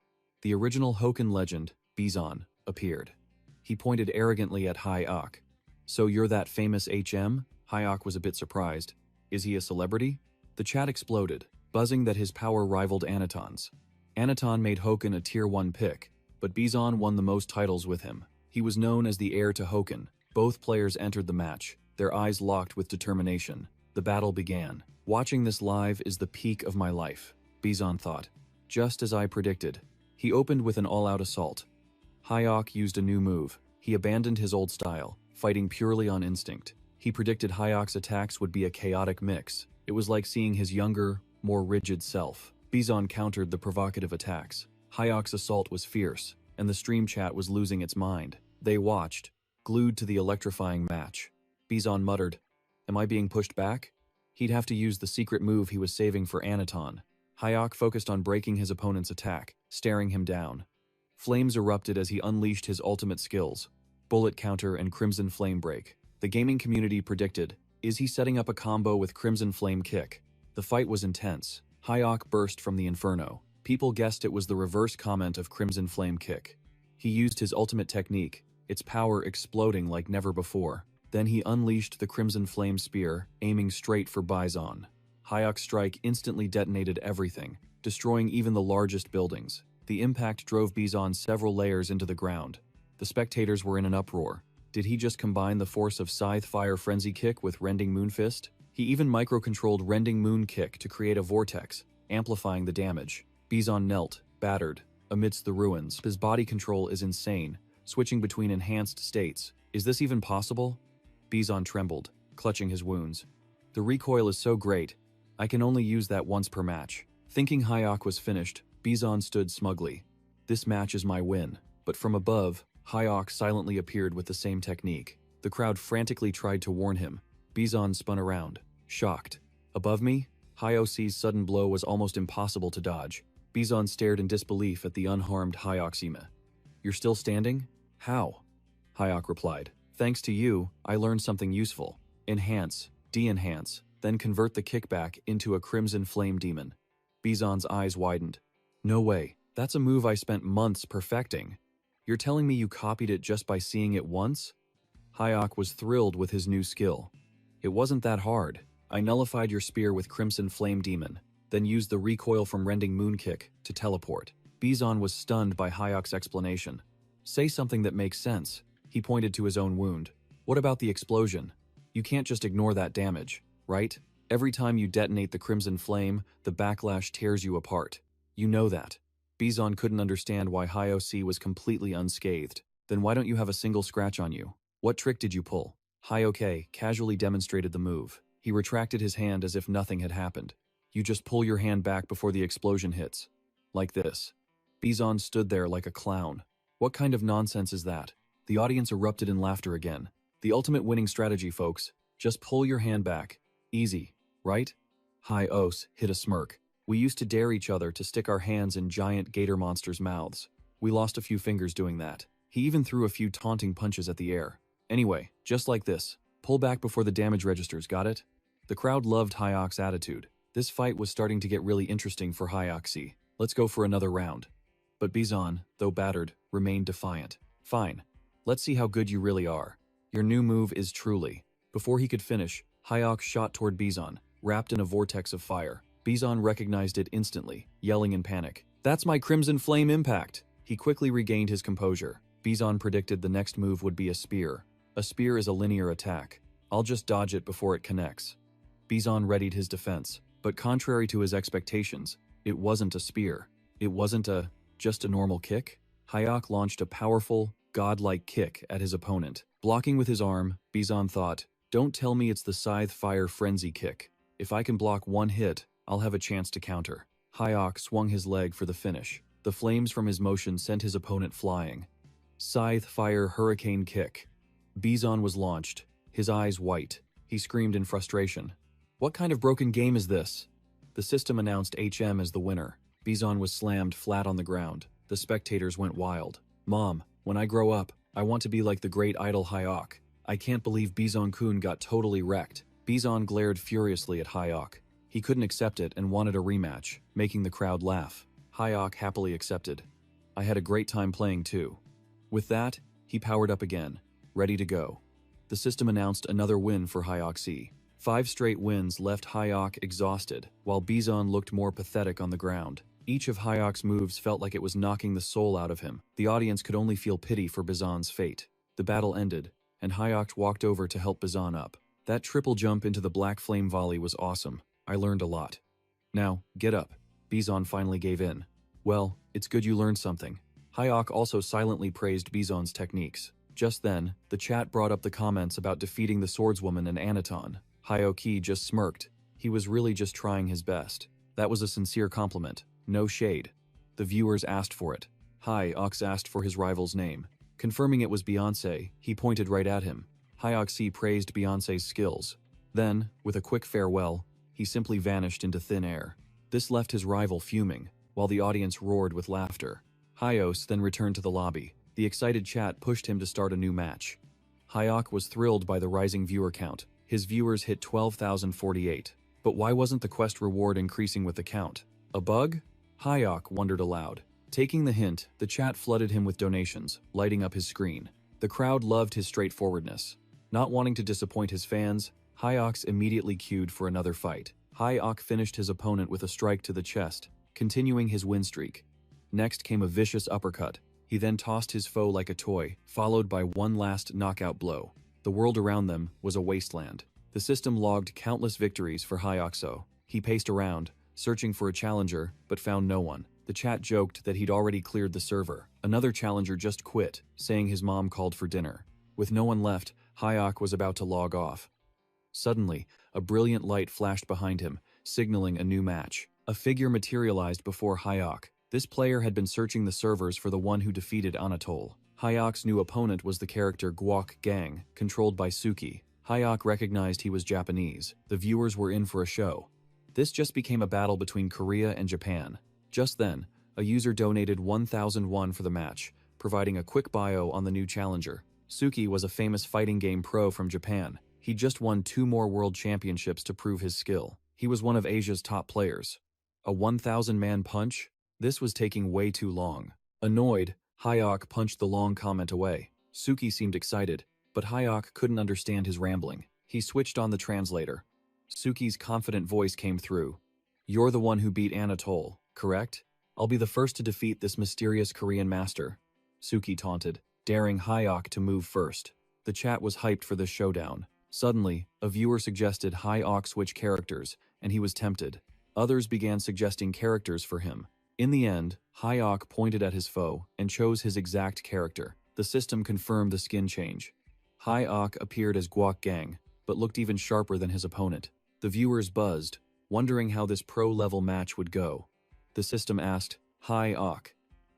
The original Hoken legend, Bizon, appeared. He pointed arrogantly at Hyuk. "So you're that famous HM?" Hyuk was a bit surprised. "Is he a celebrity?" The chat exploded, buzzing that his power rivaled Anaton's. Anaton made Hoken a Tier 1 pick, but Bizon won the most titles with him. He was known as the heir to Hoken. Both players entered the match, their eyes locked with determination. The battle began. Watching this live is the peak of my life, Bizon thought. Just as I predicted. He opened with an all-out assault. Hyuk used a new move. He abandoned his old style, fighting purely on instinct. He predicted Hyuk's attacks would be a chaotic mix. It was like seeing his younger, more rigid self. Bizon countered the provocative attacks. Hyuk's assault was fierce, and the stream chat was losing its mind. They watched, glued to the electrifying match. Bizon muttered, "Am I being pushed back?" He'd have to use the secret move he was saving for Anaton. Hyuk focused on breaking his opponent's attack, staring him down. Flames erupted as he unleashed his ultimate skills, Bullet Counter and Crimson Flame Break. The gaming community predicted, is he setting up a combo with Crimson Flame Kick? The fight was intense. Hyuk burst from the inferno. People guessed it was the reverse comment of Crimson Flame Kick. He used his ultimate technique, its power exploding like never before. Then he unleashed the Crimson Flame Spear, aiming straight for Bizon. Hyuk's strike instantly detonated everything, destroying even the largest buildings. The impact drove Bizon several layers into the ground. The spectators were in an uproar. Did he just combine the force of Scythe Fire Frenzy Kick with Rending Moonfist? He even micro-controlled Rending Moon Kick to create a vortex, amplifying the damage. Bizon knelt, battered, amidst the ruins. His body control is insane, switching between enhanced states. Is this even possible? Bizon trembled, clutching his wounds. The recoil is so great, I can only use that once per match. Thinking Hyuk was finished, Bizon stood smugly. This match is my win. But from above, Hyuk silently appeared with the same technique. The crowd frantically tried to warn him. Bizon spun around, shocked. Above me, Hyuk's sudden blow was almost impossible to dodge. Bizon stared in disbelief at the unharmed Hyuk's. "You're still standing? How?" Hyuk replied. "Thanks to you, I learned something useful. Enhance, de-enhance, then convert the kickback into a Crimson Flame Demon." Bizon's eyes widened. "No way, that's a move I spent months perfecting. You're telling me you copied it just by seeing it once?" Hyuk was thrilled with his new skill. "It wasn't that hard. I nullified your spear with Crimson Flame Demon, then used the recoil from Rending Moon Kick to teleport." Bizon was stunned by Hyuk's explanation. "Say something that makes sense." He pointed to his own wound. "What about the explosion? You can't just ignore that damage, right? Every time you detonate the Crimson Flame, the backlash tears you apart. You know that." Bizon couldn't understand why Hyuk was completely unscathed. "Then why don't you have a single scratch on you? What trick did you pull?" Hyuk casually demonstrated the move. He retracted his hand as if nothing had happened. "You just pull your hand back before the explosion hits. Like this." Bizon stood there like a clown. "What kind of nonsense is that?" The audience erupted in laughter again. "The ultimate winning strategy, folks. Just pull your hand back. Easy, right?" Hyuk hid a smirk. "We used to dare each other to stick our hands in giant gator monsters' mouths. We lost a few fingers doing that." He even threw a few taunting punches at the air. Anyway, just like this. Pull back before the damage registers, got it? The crowd loved Hyok's attitude. This fight was starting to get really interesting for Hyoxi. Let's go for another round. But Bizon, though battered, remained defiant. Fine. Let's see how good you really are. Your new move is truly. Before he could finish, Hyok shot toward Bizon, wrapped in a vortex of fire. Bizon recognized it instantly, yelling in panic. That's my Crimson Flame impact! He quickly regained his composure. Bizon predicted the next move would be a spear. A spear is a linear attack. I'll just dodge it before it connects. Bizon readied his defense, but contrary to his expectations, it wasn't a spear. It wasn't just a normal kick. Hyok launched a powerful, godlike kick at his opponent. Blocking with his arm, Bizon thought, don't tell me it's the Scythe Fire Frenzy kick. If I can block one hit, I'll have a chance to counter. Hyok swung his leg for the finish. The flames from his motion sent his opponent flying. Scythe Fire Hurricane Kick. Bizon was launched, his eyes white. He screamed in frustration. What kind of broken game is this? The system announced HM as the winner. Bizon was slammed flat on the ground. The spectators went wild. Mom, when I grow up, I want to be like the great idol Hyok. I can't believe Bizon-kun got totally wrecked. Bizon glared furiously at Hyok. He couldn't accept it and wanted a rematch, making the crowd laugh. Hyok happily accepted. I had a great time playing too. With that, he powered up again, ready to go. The system announced another win for Hyoxi. 5 straight wins left Hyok exhausted, while Bizon looked more pathetic on the ground. Each of Hyok's moves felt like it was knocking the soul out of him. The audience could only feel pity for Bizon's fate. The battle ended, and Hyok walked over to help Bizon up. That triple jump into the black flame volley was awesome. I learned a lot. Now, get up. Bizon finally gave in. Well, it's good you learned something. Hyok also silently praised Bizon's techniques. Just then, the chat brought up the comments about defeating the swordswoman and Anaton. Hyoki just smirked. He was really just trying his best. That was a sincere compliment. No shade. The viewers asked for it. Hyok asked for his rival's name. Confirming it was Beyonce, he pointed right at him. Hyoxi praised Beyonce's skills. Then, with a quick farewell, he simply vanished into thin air. This left his rival fuming, while the audience roared with laughter. Hyos then returned to the lobby. The excited chat pushed him to start a new match. Hyok was thrilled by the rising viewer count. His viewers hit 12,048. But why wasn't the quest reward increasing with the count? A bug? Hyok wondered aloud. Taking the hint, the chat flooded him with donations, lighting up his screen. The crowd loved his straightforwardness. Not wanting to disappoint his fans, Hyok immediately queued for another fight. Hyok finished his opponent with a strike to the chest, continuing his win streak. Next came a vicious uppercut. He then tossed his foe like a toy, followed by one last knockout blow. The world around them was a wasteland. The system logged countless victories for Hyokso. He paced around, searching for a challenger, but found no one. The chat joked that he'd already cleared the server. Another challenger just quit, saying his mom called for dinner. With no one left, Hyok was about to log off. Suddenly, a brilliant light flashed behind him, signaling a new match. A figure materialized before Hyok. This player had been searching the servers for the one who defeated Anatole. Hyok's new opponent was the character Guok Gang, controlled by Suki. Hyok recognized he was Japanese. The viewers were in for a show. This just became a battle between Korea and Japan. Just then, a user donated 1,001 for the match, providing a quick bio on the new challenger. Suki was a famous fighting game pro from Japan. He just won 2 more world championships to prove his skill. He was one of Asia's top players. A 1,000-man punch? This was taking way too long. Annoyed, Hyok punched the long comment away. Suki seemed excited, but Hyok couldn't understand his rambling. He switched on the translator. Suki's confident voice came through. You're the one who beat Anatole, correct? I'll be the first to defeat this mysterious Korean master. Suki taunted, daring Hyok to move first. The chat was hyped for this showdown. Suddenly, a viewer suggested Hyok switch characters, and he was tempted. Others began suggesting characters for him. In the end, Hyok pointed at his foe and chose his exact character. The system confirmed the skin change. Hyok appeared as Guok Gang, but looked even sharper than his opponent. The viewers buzzed, wondering how this pro-level match would go. The system asked, Hyok,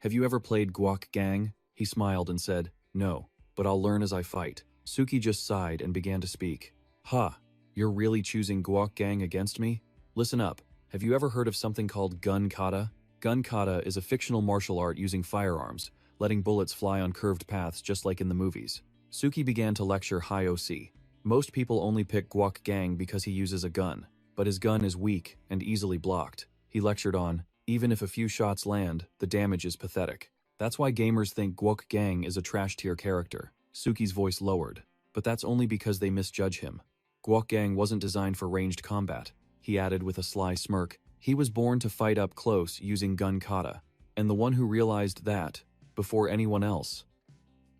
have you ever played Guok Gang? He smiled and said, no, but I'll learn as I fight. Suki just sighed and began to speak. You're really choosing Guok Gang against me? Listen up, have you ever heard of something called gun kata? Gun kata is a fictional martial art using firearms, letting bullets fly on curved paths just like in the movies. Suki began to lecture Hyoc. Most people only pick Guok Gang because he uses a gun, but his gun is weak and easily blocked. He lectured on, even if a few shots land, the damage is pathetic. That's why gamers think Guok Gang is a trash-tier character. Suki's voice lowered, but that's only because they misjudge him. Guok Gang wasn't designed for ranged combat. He added with a sly smirk, he was born to fight up close using gun kata, and the one who realized that, before anyone else,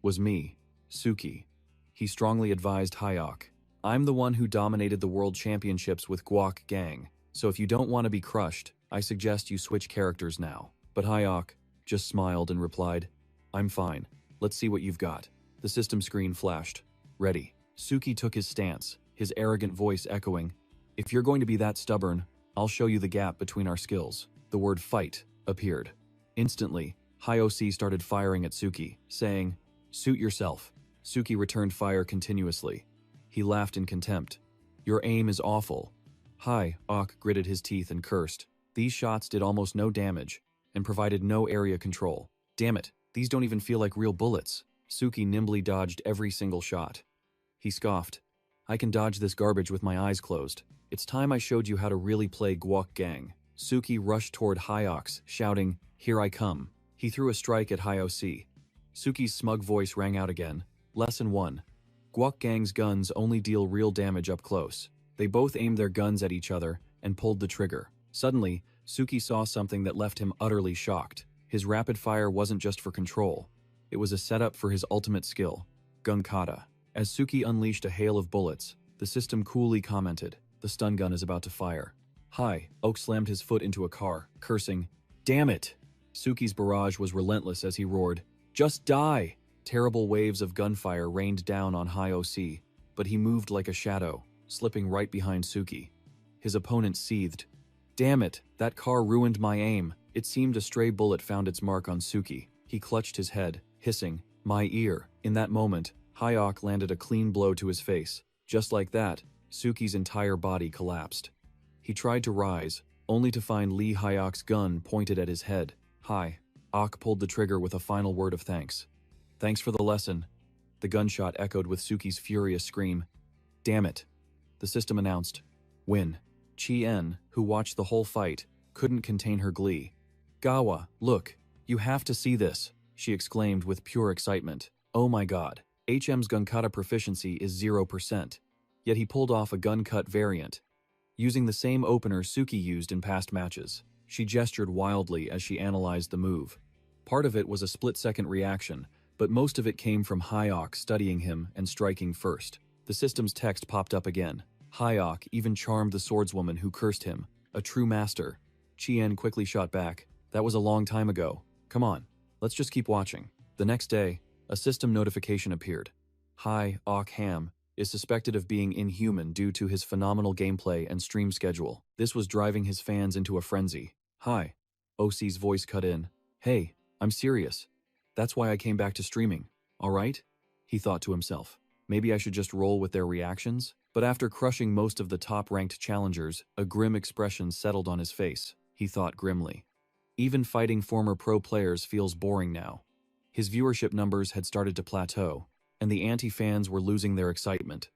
was me, Suki. He strongly advised Hyoc, I'm the one who dominated the world championships with Guok Gang, so if you don't want to be crushed, I suggest you switch characters now. But Hyoc just smiled and replied, I'm fine. Let's see what you've got. The system screen flashed. Ready. Suki took his stance, his arrogant voice echoing, if you're going to be that stubborn, I'll show you the gap between our skills. The word fight appeared. Instantly, Hyoc started firing at Suki, saying, suit yourself. Suki returned fire continuously. He laughed in contempt. Your aim is awful. Hyoc gritted his teeth and cursed. These shots did almost no damage and provided no area control. Damn it, these don't even feel like real bullets. Suki nimbly dodged every single shot. He scoffed. I can dodge this garbage with my eyes closed. It's time I showed you how to really play Guok Gang. Suki rushed toward Hyoc, shouting, here I come. He threw a strike at Hyoc. Suki's smug voice rang out again. Lesson 1. Guok Gang's guns only deal real damage up close. They both aimed their guns at each other and pulled the trigger. Suddenly, Suki saw something that left him utterly shocked. His rapid fire wasn't just for control. It was a setup for his ultimate skill, gun kata. As Suki unleashed a hail of bullets, the system coolly commented, the stun gun is about to fire. Hyoc slammed his foot into a car, cursing, damn it! Suki's barrage was relentless as he roared, just die! Terrible waves of gunfire rained down on Hyoc, but he moved like a shadow, slipping right behind Suki. His opponent seethed. Damn it, that car ruined my aim. It seemed a stray bullet found its mark on Suki. He clutched his head, hissing, my ear. In that moment, Hyoc landed a clean blow to his face. Just like that, Suki's entire body collapsed. He tried to rise, only to find Lee Hyoc's gun pointed at his head. Hyoc pulled the trigger with a final word of thanks. Thanks for the lesson. The gunshot echoed with Suki's furious scream. Damn it. The system announced. Win. Chien, who watched the whole fight, couldn't contain her glee. Gawa, look, you have to see this, she exclaimed with pure excitement. Oh my god, HM's gun kata proficiency is 0%, yet he pulled off a gun cut variant, using the same opener Suki used in past matches. She gestured wildly as she analyzed the move. Part of it was a split-second reaction, but most of it came from Hyoc studying him and striking first. The system's text popped up again. Hyoc even charmed the swordswoman who cursed him, a true master. Chien quickly shot back. That was a long time ago. Come on, let's just keep watching. The next day, a system notification appeared. Hyoc Ham is suspected of being inhuman due to his phenomenal gameplay and stream schedule. This was driving his fans into a frenzy. OC's voice cut in. Hey, I'm serious. That's why I came back to streaming, alright? He thought to himself. Maybe I should just roll with their reactions? But after crushing most of the top-ranked challengers, a grim expression settled on his face. He thought grimly. Even fighting former pro players feels boring now. His viewership numbers had started to plateau, and the anti-fans were losing their excitement.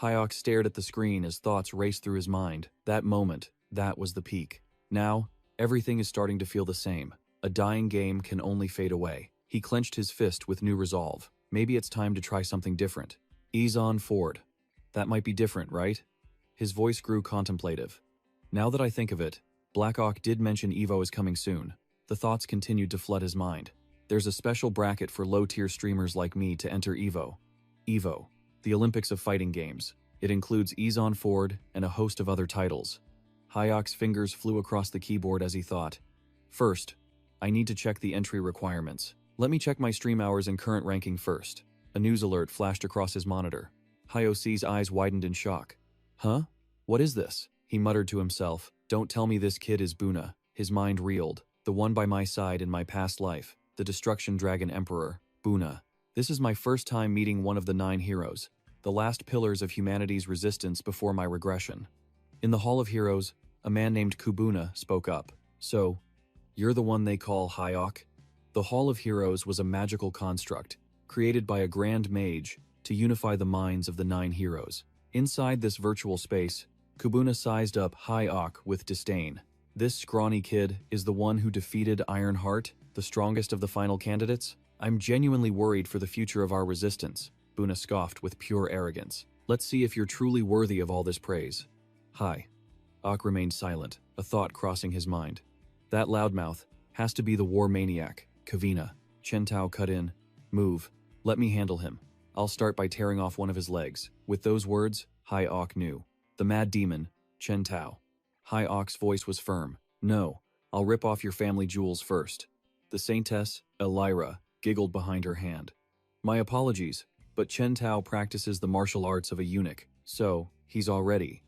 Hyoc stared at the screen as thoughts raced through his mind. That moment, that was the peak. Now, everything is starting to feel the same. A dying game can only fade away. He clenched his fist with new resolve. Maybe it's time to try something different. Ease on Ford. That might be different, right? His voice grew contemplative. Now that I think of it, Blackhawk did mention EVO is coming soon. The thoughts continued to flood his mind. There's a special bracket for low-tier streamers like me to enter EVO. EVO, the Olympics of fighting games. It includes Ease on Ford and a host of other titles. Hyoc's fingers flew across the keyboard as he thought. First, I need to check the entry requirements. Let me check my stream hours and current ranking first. A news alert flashed across his monitor. Hyoc's eyes widened in shock. Huh? What is this? He muttered to himself. Don't tell me this kid is Buna. His mind reeled. The one by my side in my past life. The Destruction Dragon Emperor. Buna. This is my first time meeting one of the 9 heroes. The last pillars of humanity's resistance before my regression. In the Hall of Heroes, a man named Kubuna spoke up. So, you're the one they call Hyoc? The Hall of Heroes was a magical construct, created by a grand mage to unify the minds of the 9 heroes. Inside this virtual space, Kubuna sized up Hyok with disdain. This scrawny kid is the one who defeated Ironheart, the strongest of the final candidates? I'm genuinely worried for the future of our resistance, Buna scoffed with pure arrogance. Let's see if you're truly worthy of all this praise. Hi. Ok remained silent, a thought crossing his mind. That loudmouth has to be the war maniac, Kavina. Chen Tao cut in. Move. Let me handle him. I'll start by tearing off one of his legs. With those words, Hai Ok knew. The mad demon, Chen Tao. Hai Ok's voice was firm. No, I'll rip off your family jewels first. The saintess, Elira, giggled behind her hand. My apologies, but Chen Tao practices the martial arts of a eunuch, so he's already,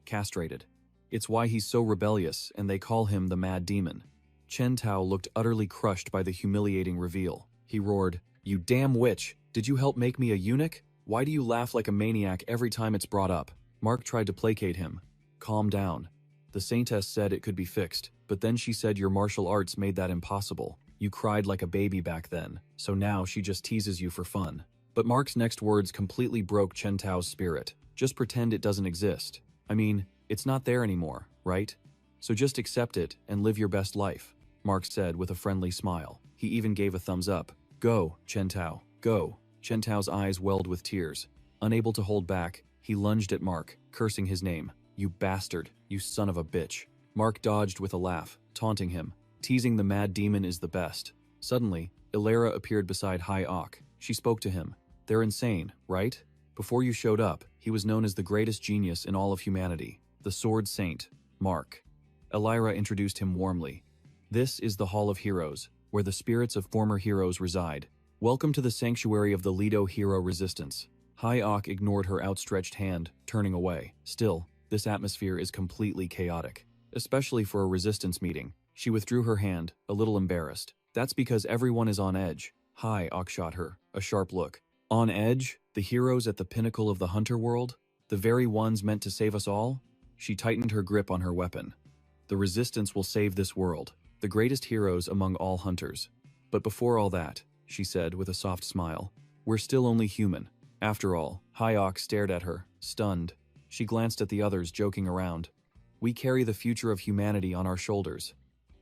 castrated. It's why he's so rebellious, and they call him the Mad Demon. Chen Tao looked utterly crushed by the humiliating reveal. He roared, You damn witch! Did you help make me a eunuch? Why do you laugh like a maniac every time it's brought up? Mark tried to placate him. Calm down. The saintess said it could be fixed, but then she said your martial arts made that impossible. You cried like a baby back then, so now she just teases you for fun. But Mark's next words completely broke Chen Tao's spirit. Just pretend it doesn't exist. I mean, it's not there anymore, right? So just accept it and live your best life, Mark said with a friendly smile. He even gave a thumbs up. Go, Chen Tao, go. Chen Tao's eyes welled with tears. Unable to hold back, he lunged at Mark, cursing his name. You bastard, you son of a bitch. Mark dodged with a laugh, taunting him. Teasing the mad demon is the best. Suddenly, Ilera appeared beside Hai Ok. She spoke to him. They're insane, right? Before you showed up, he was known as the greatest genius in all of humanity. The Sword Saint, Mark. Elira introduced him warmly. This is the Hall of Heroes, where the spirits of former heroes reside. Welcome to the sanctuary of the Lido Hero Resistance. Hai Ok ignored her outstretched hand, turning away. Still, this atmosphere is completely chaotic. Especially for a resistance meeting. She withdrew her hand, a little embarrassed. That's because everyone is on edge. Hai Ok shot her, a sharp look. On edge? The heroes at the pinnacle of the hunter world? The very ones meant to save us all? She tightened her grip on her weapon. The resistance will save this world. The greatest heroes among all hunters. But before all that, she said with a soft smile, we're still only human. After all, Hai Ok stared at her, stunned. She glanced at the others, joking around. We carry the future of humanity on our shoulders.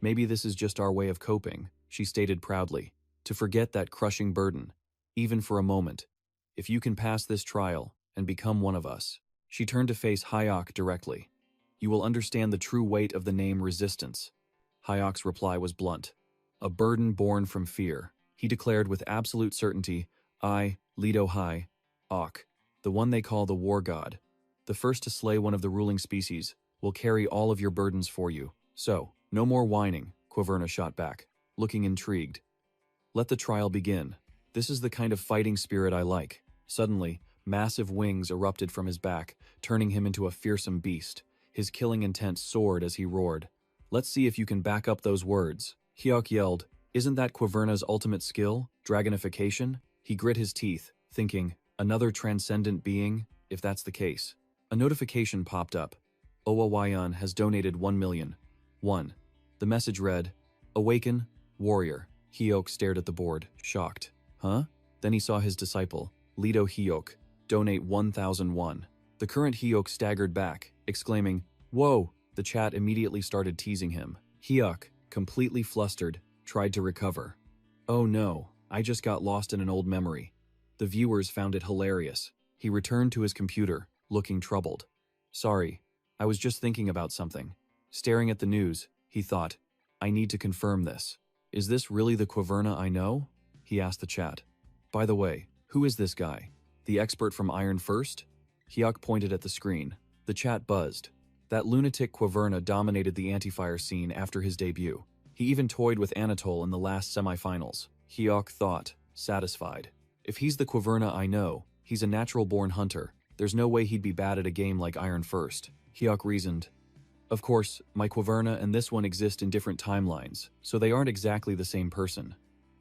Maybe this is just our way of coping, she stated proudly. To forget that crushing burden, even for a moment. If you can pass this trial and become one of us. She turned to face Hai Ok directly. You will understand the true weight of the name resistance. Hai Ok's reply was blunt. A burden born from fear. He declared with absolute certainty, I, Lido Hai, Ok, the one they call the war god, the first to slay one of the ruling species, will carry all of your burdens for you. So, no more whining, Quaverna shot back, looking intrigued. Let the trial begin. This is the kind of fighting spirit I like. Suddenly, massive wings erupted from his back, turning him into a fearsome beast. His killing intent soared as he roared. Let's see if you can back up those words. Hyok yelled, Isn't that Quaverna's ultimate skill? Dragonification? He grit his teeth, thinking, another transcendent being, if that's the case. A notification popped up. Owa Wayan has donated 1 million. 1. The message read, Awaken, warrior. Hyok stared at the board, shocked. Huh? Then he saw his disciple, Lido Hyok, donate 1,001. The current Hyok staggered back, exclaiming, Whoa! The chat immediately started teasing him. Hyok, completely flustered, tried to recover. Oh no, I just got lost in an old memory. The viewers found it hilarious. He returned to his computer, looking troubled. Sorry, I was just thinking about something. Staring at the news, he thought, I need to confirm this. Is this really the Quaverna I know? He asked the chat. By the way, who is this guy? The expert from Iron First? Hyok pointed at the screen. The chat buzzed. That lunatic Quaverna dominated the anti-fire scene after his debut. He even toyed with Anatole in the last semifinals. Hyok thought, satisfied. If he's the Quaverna I know, he's a natural-born hunter. There's no way he'd be bad at a game like Iron First. Hyok reasoned. Of course, my Quaverna and this one exist in different timelines, so they aren't exactly the same person.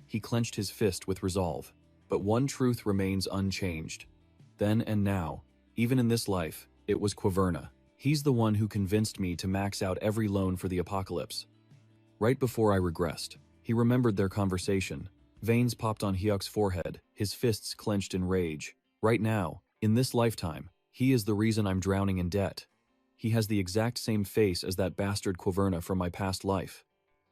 He clenched his fist with resolve. But one truth remains unchanged. Then and now, even in this life, it was Quaverna. He's the one who convinced me to max out every loan for the apocalypse. Right before I regressed, he remembered their conversation. Veins popped on Hyuk's forehead, his fists clenched in rage. Right now, in this lifetime, he is the reason I'm drowning in debt. He has the exact same face as that bastard Quaverna from my past life.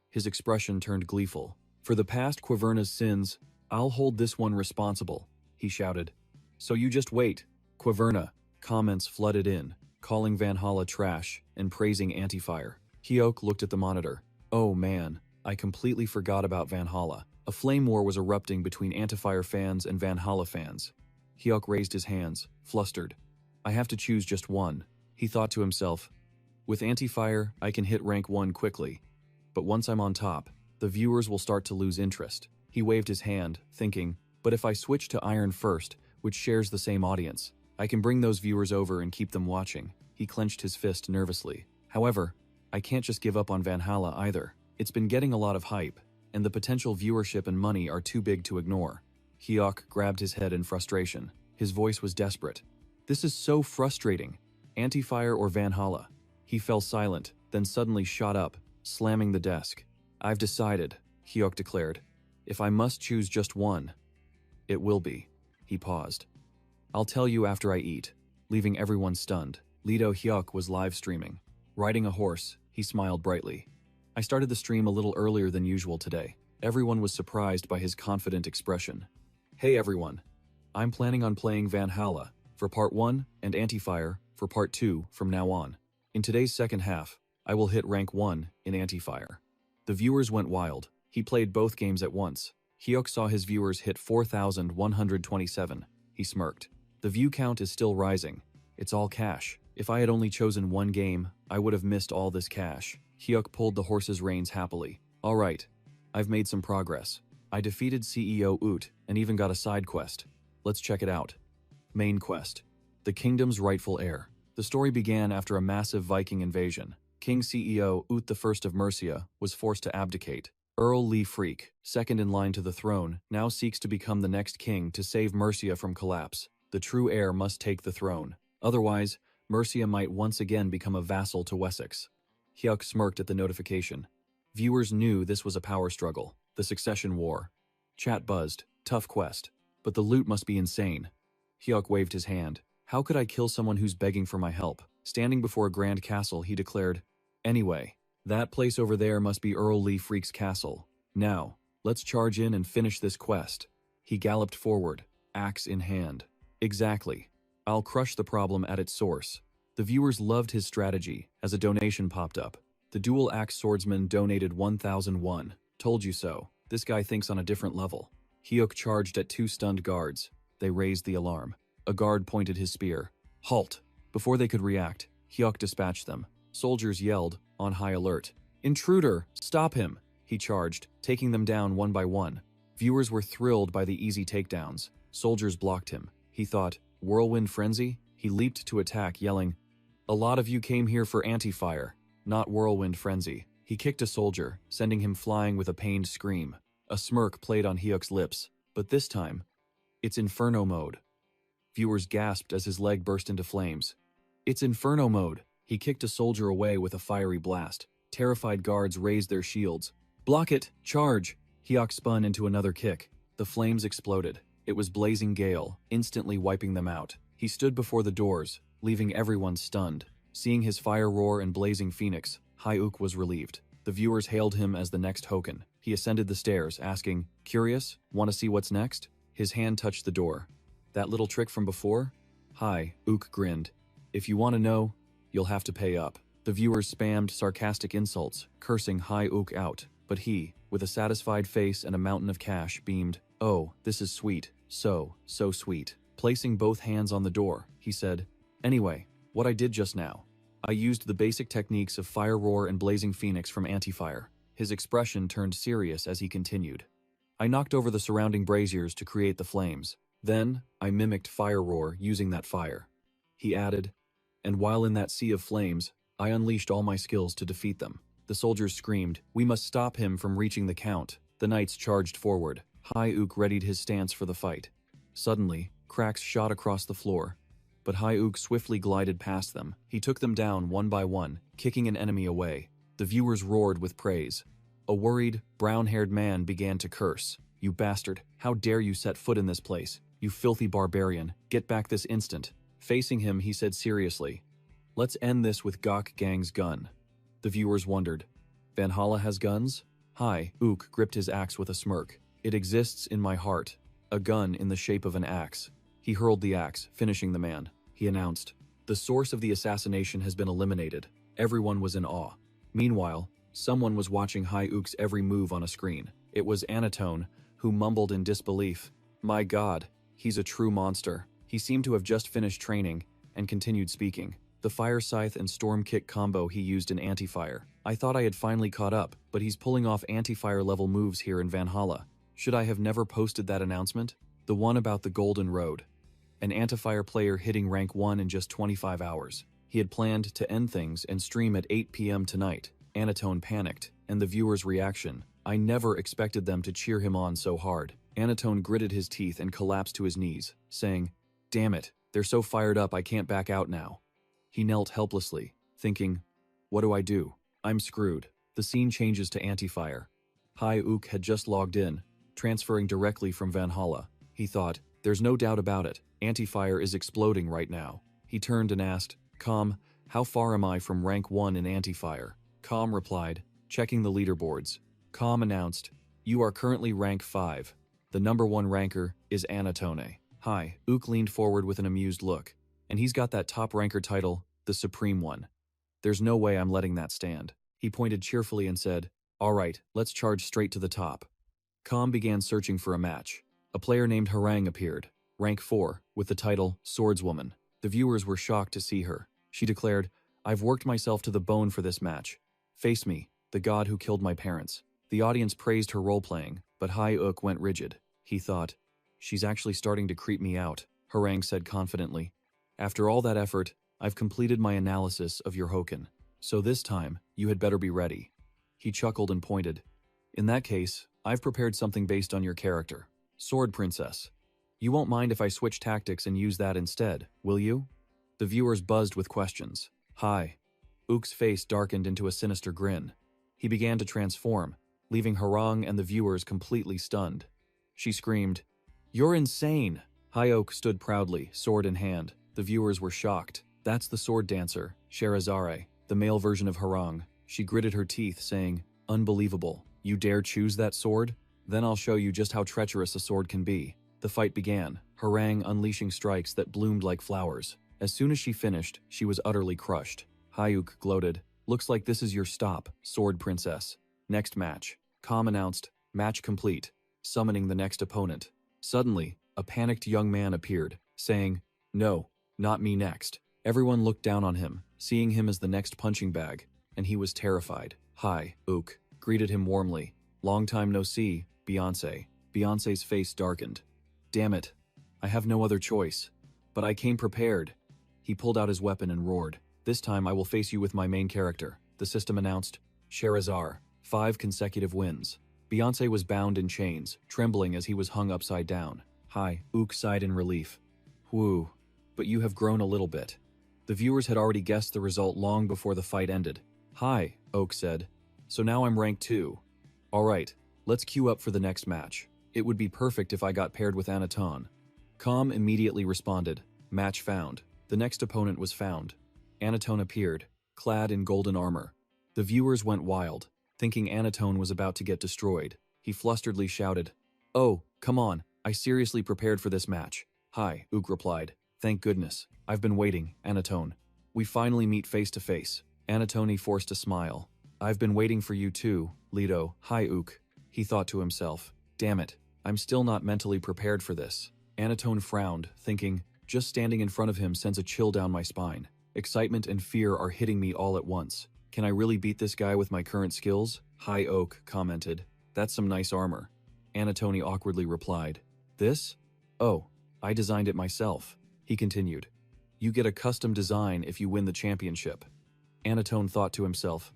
His expression turned gleeful. For the past Quaverna's sins, I'll hold this one responsible, he shouted. So you just wait. Quaverna. Comments flooded in, calling Valhalla trash and praising Antifire. Hyuk looked at the monitor. Oh man, I completely forgot about Valhalla. A flame war was erupting between Antifire fans and Valhalla fans. Hyuk raised his hands, flustered. I have to choose just one, he thought to himself. With Antifire, I can hit rank 1 quickly. But once I'm on top, the viewers will start to lose interest. He waved his hand, thinking, but if I switch to Iron first, which shares the same audience, I can bring those viewers over and keep them watching. He clenched his fist nervously. However, I can't just give up on Valhalla either. It's been getting a lot of hype, and the potential viewership and money are too big to ignore. Hyuk grabbed his head in frustration. His voice was desperate. This is so frustrating. Antifire or Valhalla? He fell silent, then suddenly shot up, slamming the desk. I've decided, Hyuk declared. If I must choose just one, it will be. He paused. I'll tell you after I eat, leaving everyone stunned. Lido Hyuk was live streaming. Riding a horse, he smiled brightly. I started the stream a little earlier than usual today. Everyone was surprised by his confident expression. Hey everyone, I'm planning on playing Valhalla for part 1 and Antifire for part 2 from now on. In today's second half, I will hit rank 1 in Antifire. The viewers went wild. He played both games at once. Hyuk saw his viewers hit 4,127. He smirked. The view count is still rising. It's all cash. If I had only chosen one game, I would have missed all this cash. Hyuk pulled the horse's reins happily. All right, I've made some progress. I defeated CEO Ut and even got a side quest. Let's check it out. Main quest. The kingdom's rightful heir. The story began after a massive Viking invasion. King CEO Ut I of Mercia was forced to abdicate. Earl Lee Freak, second in line to the throne, now seeks to become the next king to save Mercia from collapse. The true heir must take the throne. Otherwise, Mercia might once again become a vassal to Wessex. Hyuk smirked at the notification. Viewers knew this was a power struggle, the succession war. Chat buzzed. Tough quest. But the loot must be insane. Hyuk waved his hand. How could I kill someone who's begging for my help? Standing before a grand castle, he declared, Anyway, that place over there must be Earl Lee Freak's castle. Now, let's charge in and finish this quest. He galloped forward, axe in hand. Exactly. I'll crush the problem at its source. The viewers loved his strategy as a donation popped up. The dual axe swordsman donated 1,001. Told you so. This guy thinks on a different level. Hyuk charged at 2 stunned guards. They raised the alarm. A guard pointed his spear. Halt! Before they could react, Hyuk dispatched them. Soldiers yelled, on high alert. Intruder! Stop him! He charged, taking them down one by one. Viewers were thrilled by the easy takedowns. Soldiers blocked him. He thought, whirlwind frenzy? He leaped to attack, yelling, A lot of you came here for Antifire, not whirlwind frenzy. He kicked a soldier, sending him flying with a pained scream. A smirk played on Hyuk's lips, but this time, it's Inferno mode. Viewers gasped as his leg burst into flames. It's Inferno mode! He kicked a soldier away with a fiery blast. Terrified guards raised their shields. Block it! Charge! Hyuk spun into another kick. The flames exploded. It was blazing gale, instantly wiping them out. He stood before the doors, leaving everyone stunned. Seeing his fire roar and blazing phoenix, Hyuk was relieved. The viewers hailed him as the next Hoken. He ascended the stairs, asking, Curious? Want to see what's next? His hand touched the door. That little trick from before? Hi, Ook grinned. If you want to know, you'll have to pay up. The viewers spammed sarcastic insults, cursing Hi Ook out. But he, with a satisfied face and a mountain of cash, beamed, Oh, this is sweet. So sweet. Placing both hands on the door, he said, Anyway, what I did just now. I used the basic techniques of Fire Roar and Blazing Phoenix from Antifire. His expression turned serious as he continued. I knocked over the surrounding braziers to create the flames. Then, I mimicked Fire Roar using that fire. He added, And while in that sea of flames, I unleashed all my skills to defeat them. The soldiers screamed, We must stop him from reaching the count. The knights charged forward. Hyuk readied his stance for the fight. Suddenly, cracks shot across the floor. But Hyuk swiftly glided past them. He took them down one by one, kicking an enemy away. The viewers roared with praise. A worried, brown-haired man began to curse. "You bastard, how dare you set foot in this place? You filthy barbarian, get back this instant." Facing him, he said seriously, "Let's end this with Gok Gang's gun." The viewers wondered, "Valhalla has guns?" Hi, Ook gripped his axe with a smirk. "It exists in my heart. A gun in the shape of an axe." He hurled the axe, finishing the man. He announced, "The source of the assassination has been eliminated." Everyone was in awe. Meanwhile, someone was watching Hai Ook's every move on a screen. It was Anatone, who mumbled in disbelief, "My God, he's a true monster." He seemed to have just finished training, and continued speaking. "The fire scythe and storm kick combo he used in anti-fire. I thought I had finally caught up, but he's pulling off anti-fire level moves here in Valhalla. Should I have never posted that announcement? The one about the Golden Road. An anti-fire player hitting rank 1 in just 25 hours. He had planned to end things and stream at 8 p.m. tonight." Anatone panicked, and the viewers' reaction. I never expected them to cheer him on so hard. Anatone gritted his teeth and collapsed to his knees, saying, "Damn it, they're so fired up I can't back out now." He knelt helplessly, thinking, "What do I do? I'm screwed." The scene changes to anti-fire. Hai Ook had just logged in, transferring directly from Valhalla. He thought, "There's no doubt about it, anti-fire is exploding right now." He turned and asked, "Com, how far am I from rank 1 in anti-fire?" Com replied, checking the leaderboards. Com announced, "You are currently rank 5. The number 1 ranker is Anatone." Hai Ook leaned forward with an amused look. "And he's got that top ranker title, the Supreme one. There's no way I'm letting that stand." He pointed cheerfully and said, "All right, let's charge straight to the top." Com began searching for a match. A player named Harang appeared, rank 4, with the title Swordswoman. The viewers were shocked to see her. She declared, "I've worked myself to the bone for this match. Face me, the god who killed my parents." The audience praised her role-playing, but Hai Ook went rigid. He thought, "She's actually starting to creep me out," Harang said confidently. "After all that effort, I've completed my analysis of your Hoken. So this time, you had better be ready." He chuckled and pointed. "In that case, I've prepared something based on your character. Sword Princess. You won't mind if I switch tactics and use that instead, will you?" The viewers buzzed with questions. Hai Ook's face darkened into a sinister grin. He began to transform, leaving Harang and the viewers completely stunned. She screamed, "You're insane!" Hai Ook stood proudly, sword in hand. The viewers were shocked. "That's the sword dancer, Sherazare, the male version of Harang." She gritted her teeth, saying, "Unbelievable. You dare choose that sword? Then I'll show you just how treacherous a sword can be." The fight began, Harang unleashing strikes that bloomed like flowers. As soon as she finished, she was utterly crushed. Hai Ook gloated, "Looks like this is your stop, Sword Princess. Next match." Com announced, "Match complete," summoning the next opponent. Suddenly, a panicked young man appeared, saying, "No, not me next." Everyone looked down on him, seeing him as the next punching bag, and he was terrified. Hai Ook greeted him warmly. "Long time no see, Beyonce." Beyonce's face darkened. "Damn it, I have no other choice. But I came prepared." He pulled out his weapon and roared, "This time I will face you with my main character." The system announced, Sherazar, 5 consecutive wins. Beyonce was bound in chains, trembling as he was hung upside down. Hai Ook sighed in relief. "Whew, but you have grown a little bit." The viewers had already guessed the result long before the fight ended. "Hai," Ook said, "so now I'm rank 2. All right, let's queue up for the next match. It would be perfect if I got paired with Anatone." Com immediately responded, "Match found." The next opponent was found. Anatone appeared, clad in golden armor. The viewers went wild, thinking Anatone was about to get destroyed. He flusteredly shouted, "Oh, come on, I seriously prepared for this match." "Hi," Ook replied. "Thank goodness. I've been waiting, Anatone. We finally meet face to face." Anatone forced a smile. "I've been waiting for you too, Lido." "Hi, Ook," he thought to himself. "Damn it, I'm still not mentally prepared for this." Anatone frowned, thinking, just standing in front of him sends a chill down my spine. Excitement and fear are hitting me all at once. Can I really beat this guy with my current skills? Hai Ook commented, "That's some nice armor." Anatone awkwardly replied, "This? Oh, I designed it myself." He continued, "You get a custom design if you win the championship." Anatone thought to himself,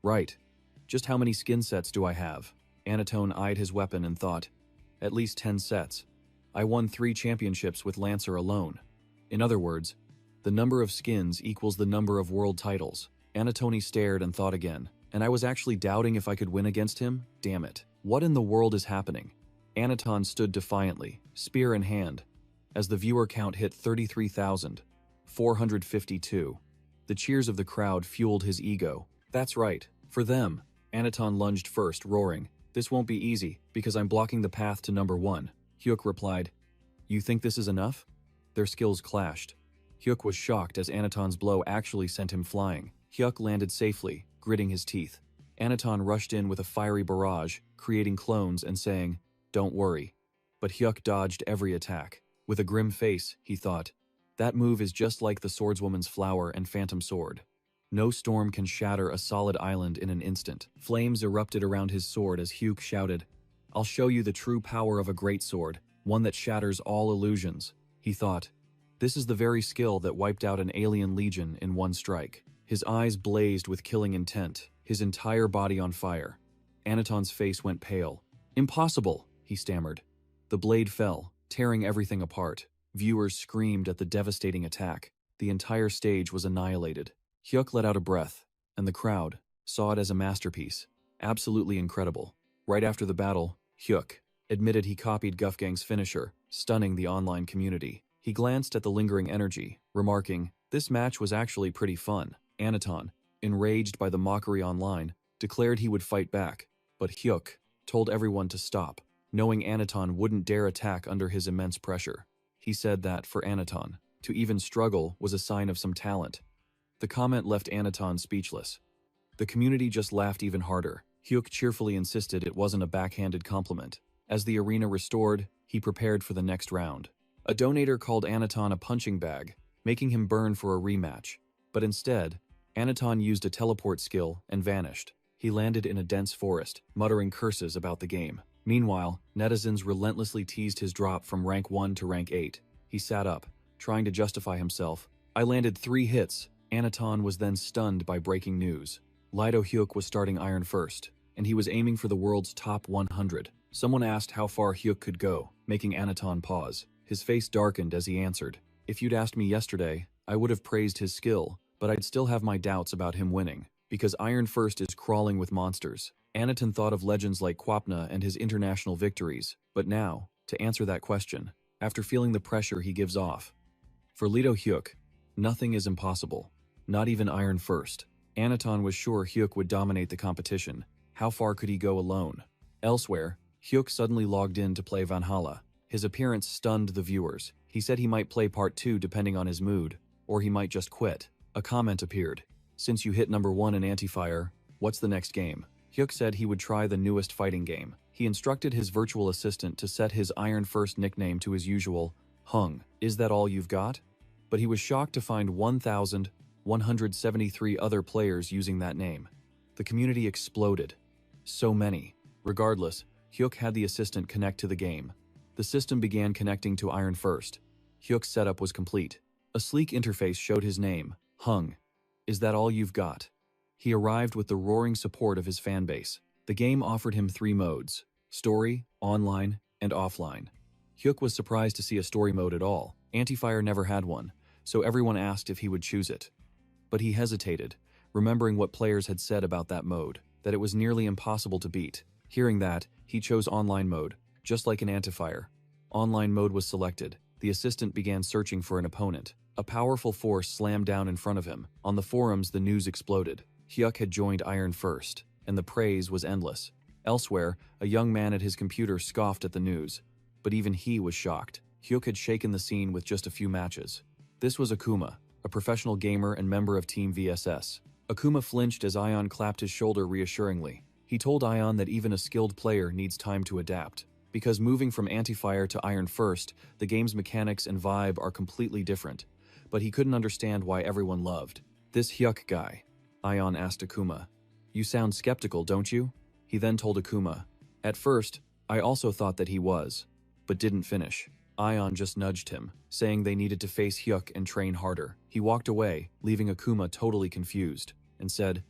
"Right. Just how many skin sets do I have?" Anatone eyed his weapon and thought, "At least 10 sets. I won 3 championships with Lancer alone. In other words, the number of skins equals the number of world titles." Anatone stared and thought again, "And I was actually doubting if I could win against him? Damn it. What in the world is happening?" Aniton stood defiantly, spear in hand, as the viewer count hit 33,452. The cheers of the crowd fueled his ego. That's right, for them. Aniton lunged first, roaring, "This won't be easy, because I'm blocking the path to number 1. Hyuk replied, "You think this is enough?" Their skills clashed. Hyuk was shocked as Aniton's blow actually sent him flying. Hyuk landed safely, gritting his teeth. Aniton rushed in with a fiery barrage, creating clones and saying, "Don't worry." But Hyuk dodged every attack. With a grim face, he thought, "That move is just like the swordswoman's flower and phantom sword. No storm can shatter a solid island in an instant." Flames erupted around his sword as Hyuk shouted, "I'll show you the true power of a great sword, one that shatters all illusions." He thought, this is the very skill that wiped out an alien legion in one strike. His eyes blazed with killing intent, his entire body on fire. Aniton's face went pale. "Impossible," he stammered. The blade fell, tearing everything apart. Viewers screamed at the devastating attack. The entire stage was annihilated. Hyuk let out a breath, and the crowd saw it as a masterpiece. Absolutely incredible. Right after the battle, Hyuk admitted he copied Gufgang's finisher, stunning the online community. He glanced at the lingering energy, remarking, "This match was actually pretty fun." Aniton, enraged by the mockery online, declared he would fight back, but Hyuk told everyone to stop, knowing Aniton wouldn't dare attack under his immense pressure. He said that, for Aniton, to even struggle was a sign of some talent. The comment left Aniton speechless. The community just laughed even harder. Hyuk cheerfully insisted it wasn't a backhanded compliment. As the arena restored, he prepared for the next round. A donator called Aniton a punching bag, making him burn for a rematch. But instead, Aniton used a teleport skill and vanished. He landed in a dense forest, muttering curses about the game. Meanwhile, netizens relentlessly teased his drop from rank 1 to rank 8. He sat up, trying to justify himself. "I landed 3 hits. Aniton was then stunned by breaking news. Lido Hyuk was starting Iron First, and he was aiming for the world's top 100. Someone asked how far Hyuk could go, making Aniton pause. His face darkened as he answered, "If you'd asked me yesterday, I would have praised his skill, but I'd still have my doubts about him winning, because Iron First is crawling with monsters." Aniton thought of legends like Kwapna and his international victories, but now, to answer that question, after feeling the pressure he gives off. For Lido Hyuk, nothing is impossible, not even Iron First. Aniton was sure Hyuk would dominate the competition. How far could he go alone? Elsewhere, Hyuk suddenly logged in to play Valhalla. His appearance stunned the viewers. He said he might play part 2 depending on his mood, or he might just quit. A comment appeared. "Since you hit number 1 in Anti-Fire, what's the next game?" Hyuk said he would try the newest fighting game. He instructed his virtual assistant to set his Iron First nickname to his usual, Hung. "Is that all you've got?" But he was shocked to find 1,173 other players using that name. The community exploded. So many. Regardless, Hyuk had the assistant connect to the game. The system began connecting to Iron First. Hyuk's setup was complete. A sleek interface showed his name, Hung. "Is that all you've got?" He arrived with the roaring support of his fanbase. The game offered him 3 modes: story, online, and offline. Hyuk was surprised to see a story mode at all. Anti-Fire never had one, so everyone asked if he would choose it. But he hesitated, remembering what players had said about that mode, that it was nearly impossible to beat. Hearing that, he chose online mode, just like in Anti-Fire. Online mode was selected. The assistant began searching for an opponent. A powerful force slammed down in front of him. On the forums, the news exploded. Hyuk had joined Iron First, and the praise was endless. Elsewhere, a young man at his computer scoffed at the news. But even he was shocked. Hyuk had shaken the scene with just a few matches. This was Akuma, a professional gamer and member of Team VSS. Akuma flinched as Ion clapped his shoulder reassuringly. He told Ion that even a skilled player needs time to adapt. Because moving from Anti-Fire to Iron First, the game's mechanics and vibe are completely different. But he couldn't understand why everyone loved this Hyuk guy. Ion asked Akuma, "You sound skeptical, don't you?" He then told Akuma, "At first, I also thought that he was, but didn't finish." Ion just nudged him, saying they needed to face Hyuk and train harder. He walked away, leaving Akuma totally confused, and said,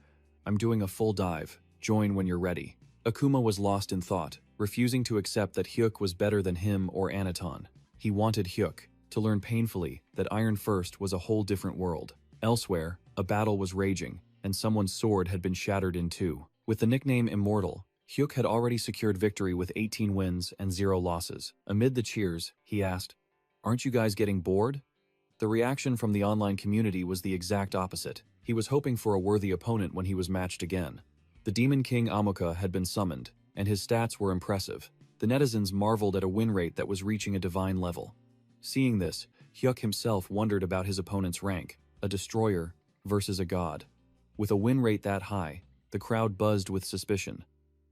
"I'm doing a full dive. Join when you're ready." Akuma was lost in thought, refusing to accept that Hyuk was better than him or Aniton. He wanted Hyuk to learn painfully that Iron First was a whole different world. Elsewhere, a battle was raging, and someone's sword had been shattered in 2. With the nickname Immortal, Hyuk had already secured victory with 18 wins and 0 losses. Amid the cheers, he asked, "Aren't you guys getting bored?" The reaction from the online community was the exact opposite. He was hoping for a worthy opponent when he was matched again. The Demon King Amuka had been summoned, and his stats were impressive. The netizens marveled at a win rate that was reaching a divine level. Seeing this, Hyuk himself wondered about his opponent's rank, a destroyer versus a god. With a win rate that high, the crowd buzzed with suspicion.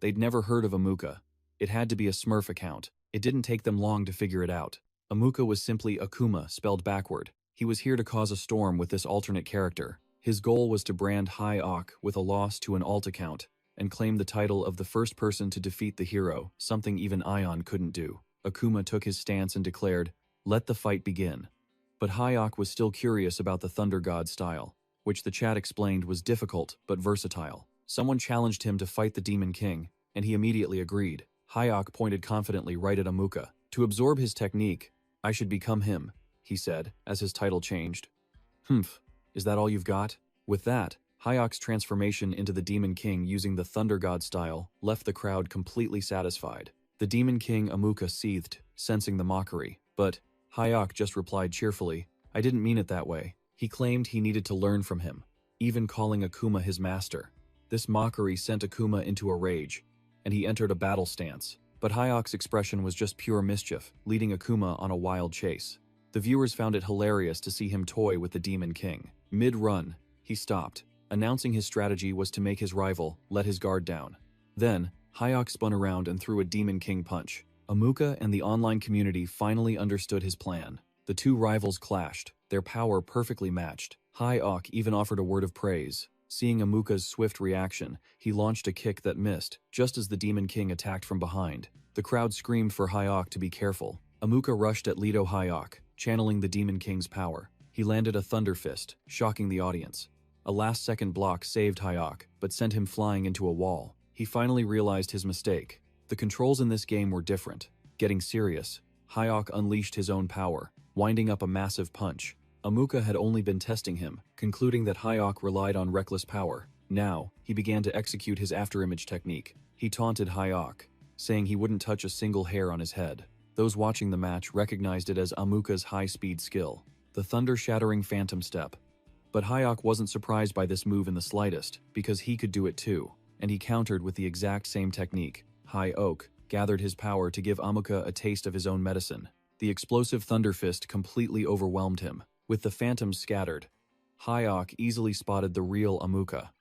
They'd never heard of Amuka. It had to be a Smurf account. It didn't take them long to figure it out. Amuka was simply Akuma spelled backward. He was here to cause a storm with this alternate character. His goal was to brand Hyuk with a loss to an alt account and claim the title of the first person to defeat the hero, something even Ion couldn't do. Akuma took his stance and declared, "Let the fight begin." But Hyuk was still curious about the Thunder God style, which the chat explained was difficult but versatile. Someone challenged him to fight the Demon King, and he immediately agreed. Hyuk pointed confidently right at Amuka. To absorb his technique, "I should become him," he said, as his title changed. "Humph, is that all you've got?" With that, Hyuk's transformation into the Demon King using the Thunder God style left the crowd completely satisfied. The Demon King Amuka seethed, sensing the mockery. But Hyuk just replied cheerfully, "I didn't mean it that way." He claimed he needed to learn from him, even calling Akuma his master. This mockery sent Akuma into a rage, and he entered a battle stance. But Hyuk's expression was just pure mischief, leading Akuma on a wild chase. The viewers found it hilarious to see him toy with the Demon King. Mid-run, he stopped, announcing his strategy was to make his rival let his guard down. Then, Hyuk spun around and threw a Demon King punch. Amuka and the online community finally understood his plan. The two rivals clashed, their power perfectly matched. Hyuk even offered a word of praise. Seeing Amuka's swift reaction, he launched a kick that missed, just as the Demon King attacked from behind. The crowd screamed for Hyuk to be careful. Amuka rushed at Lido Hyuk, channeling the Demon King's power. He landed a Thunder Fist, shocking the audience. A last-second block saved Hyuk, but sent him flying into a wall. He finally realized his mistake. The controls in this game were different. Getting serious, Hyuk unleashed his own power, winding up a massive punch. Amuka had only been testing him, concluding that Hyuk relied on reckless power. Now, he began to execute his afterimage technique. He taunted Hyuk, saying he wouldn't touch a single hair on his head. Those watching the match recognized it as Amuka's high-speed skill, the thunder-shattering phantom step. But Hyuk wasn't surprised by this move in the slightest, because he could do it too, and he countered with the exact same technique. Hyuk gathered his power to give Amuka a taste of his own medicine. The explosive Thunder Fist completely overwhelmed him. With the phantoms scattered, Hyuk easily spotted the real Amuka.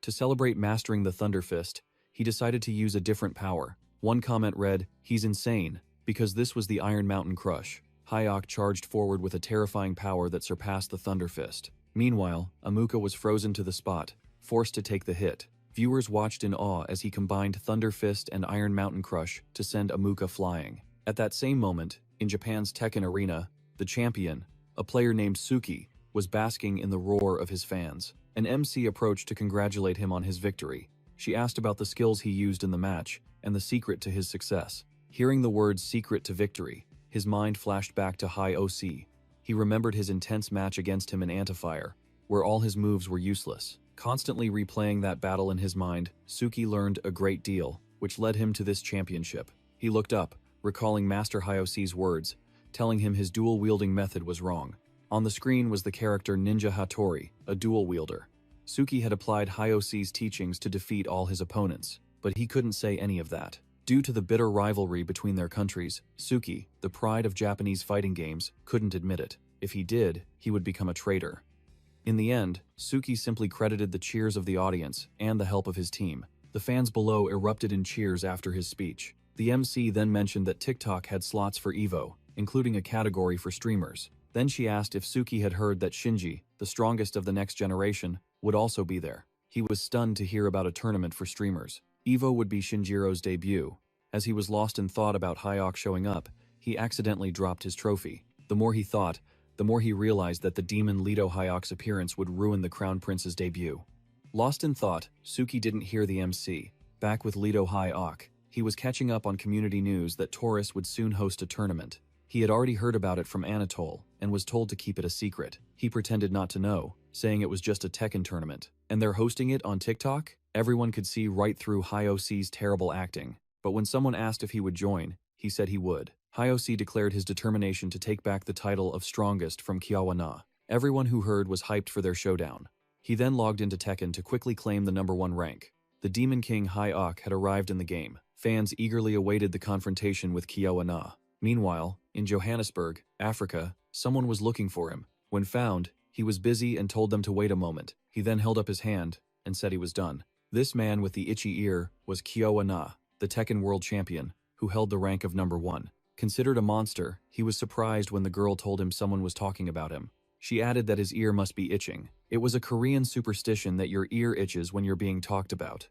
To celebrate mastering the Thunder Fist, he decided to use a different power. One comment read, "He's insane," because this was the Iron Mountain Crush. Hyuk charged forward with a terrifying power that surpassed the Thunder Fist. Meanwhile, Amuka was frozen to the spot, forced to take the hit. Viewers watched in awe as he combined Thunder Fist and Iron Mountain Crush to send Amuka flying. At that same moment, in Japan's Tekken arena, the champion, a player named Suki, was basking in the roar of his fans. An MC approached to congratulate him on his victory. She asked about the skills he used in the match and the secret to his success. Hearing the words "secret to victory," his mind flashed back to High OC. He remembered his intense match against him in Antifire, where all his moves were useless. Constantly replaying that battle in his mind, Suki learned a great deal, which led him to this championship. He looked up, recalling Master Hyosei's words, telling him his dual-wielding method was wrong. On the screen was the character Ninja Hattori, a dual-wielder. Suki had applied Hyosei's teachings to defeat all his opponents, but he couldn't say any of that. Due to the bitter rivalry between their countries, Suki, the pride of Japanese fighting games, couldn't admit it. If he did, he would become a traitor. In the end, Suki simply credited the cheers of the audience and the help of his team. The fans below erupted in cheers after his speech. The MC then mentioned that TikTok had slots for Evo, including a category for streamers. Then she asked if Suki had heard that Shinji, the strongest of the next generation, would also be there. He was stunned to hear about a tournament for streamers. Evo would be Shinjiro's debut. As he was lost in thought about Hyuk showing up, he accidentally dropped his trophy. The more he thought, the more he realized that the demon Lido Hyuk's appearance would ruin the Crown Prince's debut. Lost in thought, Suki didn't hear the MC. Back with Lido Hyuk, he was catching up on community news that Taurus would soon host a tournament. He had already heard about it from Anatole, and was told to keep it a secret. He pretended not to know, saying it was just a Tekken tournament. And they're hosting it on TikTok? Everyone could see right through Hyosei's terrible acting. But when someone asked if he would join, he said he would. Hyosei declared his determination to take back the title of strongest from Kyawana. Everyone who heard was hyped for their showdown. He then logged into Tekken to quickly claim the #1 rank. The Demon King Hyok had arrived in the game. Fans eagerly awaited the confrontation with Kyawana. Meanwhile, in Johannesburg, Africa, someone was looking for him. When found, he was busy and told them to wait a moment. He then held up his hand and said he was done. This man with the itchy ear was Kyawana, the Tekken World Champion, who held the rank of #1. Considered a monster, he was surprised when the girl told him someone was talking about him. She added that his ear must be itching. It was a Korean superstition that your ear itches when you're being talked about.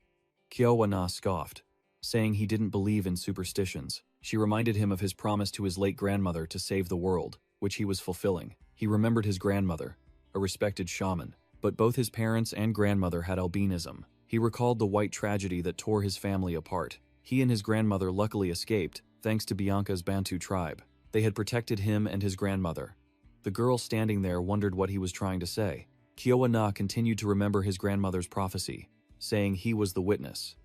Kyawana scoffed, saying he didn't believe in superstitions. She reminded him of his promise to his late grandmother to save the world, which he was fulfilling. He remembered his grandmother, a respected shaman, but both his parents and grandmother had albinism. He recalled the white tragedy that tore his family apart. He and his grandmother luckily escaped, thanks to Bianca's Bantu tribe. They had protected him and his grandmother. The girl standing there wondered what he was trying to say. Kyawana continued to remember his grandmother's prophecy, saying he was the witness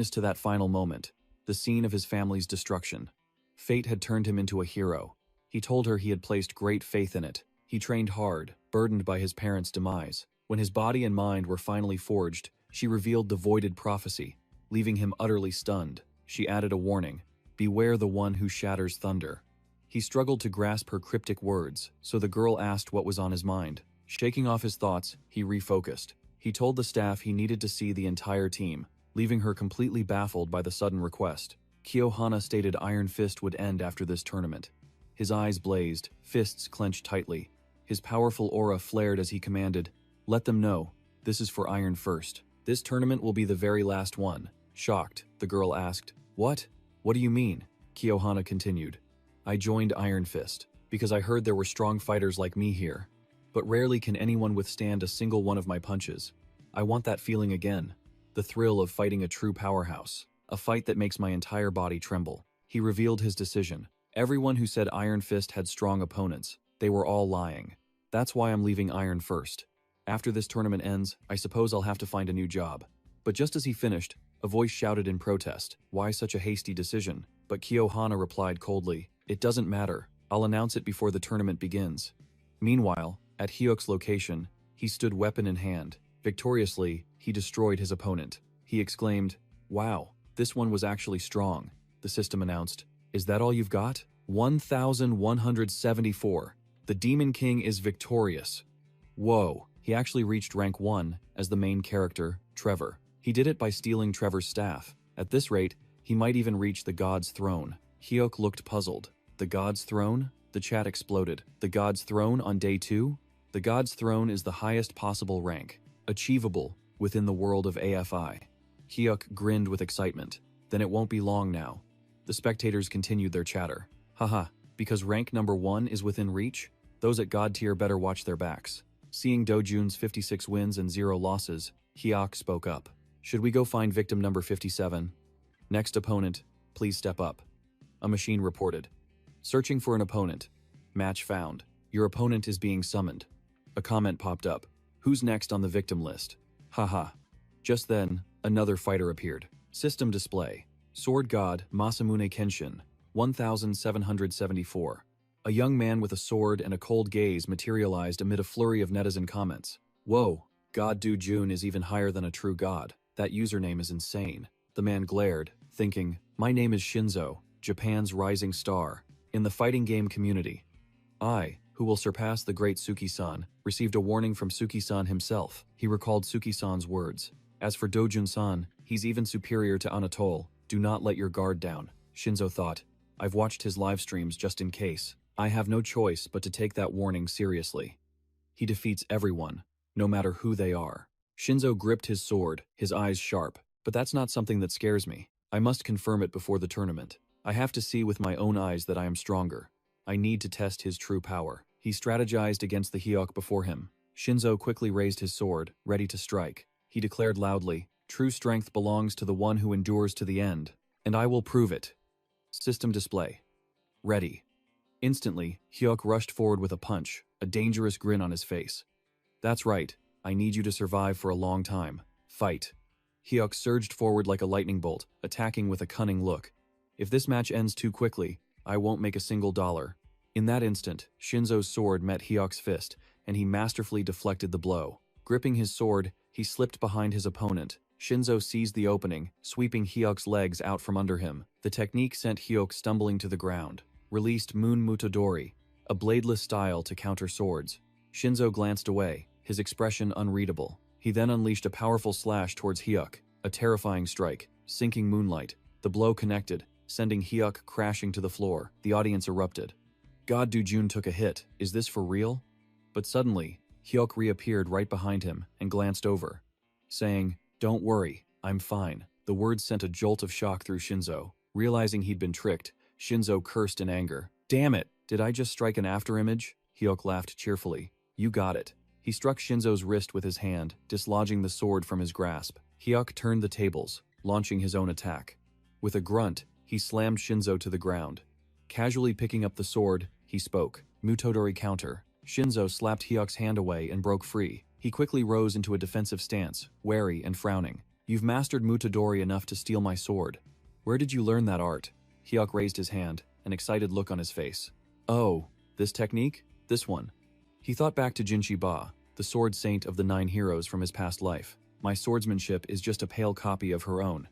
to that final moment, the scene of his family's destruction. Fate had turned him into a hero. He told her he had placed great faith in it. He trained hard, burdened by his parents' demise. When his body and mind were finally forged, she revealed the voided prophecy, leaving him utterly stunned. She added a warning: beware the one who shatters thunder. He struggled to grasp her cryptic words, so the girl asked what was on his mind. Shaking off his thoughts, he refocused. He told the staff he needed to see the entire team, leaving her completely baffled by the sudden request. Kyohana stated Iron Fist would end after this tournament. His eyes blazed, fists clenched tightly. His powerful aura flared as he commanded, "Let them know, this is for Iron First. This tournament will be the very last one." Shocked, the girl asked, "What? What do you mean?" Kyohana continued, "I joined Iron Fist because I heard there were strong fighters like me here, but rarely can anyone withstand a single one of my punches. I want that feeling again, the thrill of fighting a true powerhouse, a fight that makes my entire body tremble." He revealed his decision. Everyone who said Iron Fist had strong opponents, they were all lying. "That's why I'm leaving Iron First. After this tournament ends, I suppose I'll have to find a new job." But just as he finished, a voice shouted in protest, "Why such a hasty decision?" But Kyohana replied coldly, "It doesn't matter. I'll announce it before the tournament begins." Meanwhile, at Hyok's location, he stood weapon in hand. Victoriously, he destroyed his opponent. He exclaimed, "Wow, this one was actually strong." The system announced, "Is that all you've got? 1,174. The Demon King is victorious." Whoa, he actually reached rank 1 as the main character, Trevor. He did it by stealing Trevor's staff. At this rate, he might even reach the God's Throne. Hyok looked puzzled. The God's Throne? The chat exploded. The God's Throne on day 2? The God's Throne is the highest possible rank, achievable within the world of AFI. Hyok grinned with excitement. Then it won't be long now. The spectators continued their chatter. Haha, because rank #1 is within reach? Those at God tier better watch their backs. Seeing Dojun's 56 wins and 0 losses, Hyok spoke up. "Should we go find victim number 57? Next opponent, please step up." A machine reported. "Searching for an opponent. Match found. Your opponent is being summoned." A comment popped up. "Who's next on the victim list?" Haha. Just then, another fighter appeared. System display. Sword God Masamune Kenshin, 1,774. A young man with a sword and a cold gaze materialized amid a flurry of netizen comments. "Whoa, God Do Jun is even higher than a true god. That username is insane." The man glared, thinking, "My name is Shinzo, Japan's rising star. In the fighting game community, I, who will surpass the great Suki-san, received a warning from Suki-san himself." He recalled Suki-san's words. "As for Dojun-san, he's even superior to Anatole. Do not let your guard down." Shinzo thought, "I've watched his live streams just in case. I have no choice but to take that warning seriously. He defeats everyone, no matter who they are." Shinzo gripped his sword, his eyes sharp. "But that's not something that scares me. I must confirm it before the tournament. I have to see with my own eyes that I am stronger. I need to test his true power." He strategized against the Hyok before him. Shinzo quickly raised his sword, ready to strike. He declared loudly, "True strength belongs to the one who endures to the end, and I will prove it." System display. Ready. Instantly, Hyuk rushed forward with a punch, a dangerous grin on his face. That's right, I need you to survive for a long time. Fight. Hyuk surged forward like a lightning bolt, attacking with a cunning look. If this match ends too quickly, I won't make a single dollar. In that instant, Shinzo's sword met Hyuk's fist, and he masterfully deflected the blow. Gripping his sword, he slipped behind his opponent. Shinzo seized the opening, sweeping Hyuk's legs out from under him. The technique sent Hyuk stumbling to the ground. Released Moon Mutodori, a bladeless style to counter swords. Shinzo glanced away, his expression unreadable. He then unleashed a powerful slash towards Hyuk, a terrifying strike, sinking moonlight. The blow connected, sending Hyuk crashing to the floor. The audience erupted. God, Jun took a hit. Is this for real? But suddenly, Hyuk reappeared right behind him and glanced over, saying, "Don't worry, I'm fine." The words sent a jolt of shock through Shinzo. Realizing he'd been tricked, Shinzo cursed in anger. Damn it! Did I just strike an afterimage? Hyuk laughed cheerfully. You got it. He struck Shinzo's wrist with his hand, dislodging the sword from his grasp. Hyuk turned the tables, launching his own attack. With a grunt, he slammed Shinzo to the ground. Casually picking up the sword, he spoke. Mutodori counter. Shinzo slapped Hyuk's hand away and broke free. He quickly rose into a defensive stance, wary and frowning. You've mastered Mutodori enough to steal my sword. Where did you learn that art? Hyuk raised his hand, an excited look on his face. Oh, this technique? This one. He thought back to Jinchiba, the sword saint of the 9 heroes from his past life. My swordsmanship is just a pale copy of her own.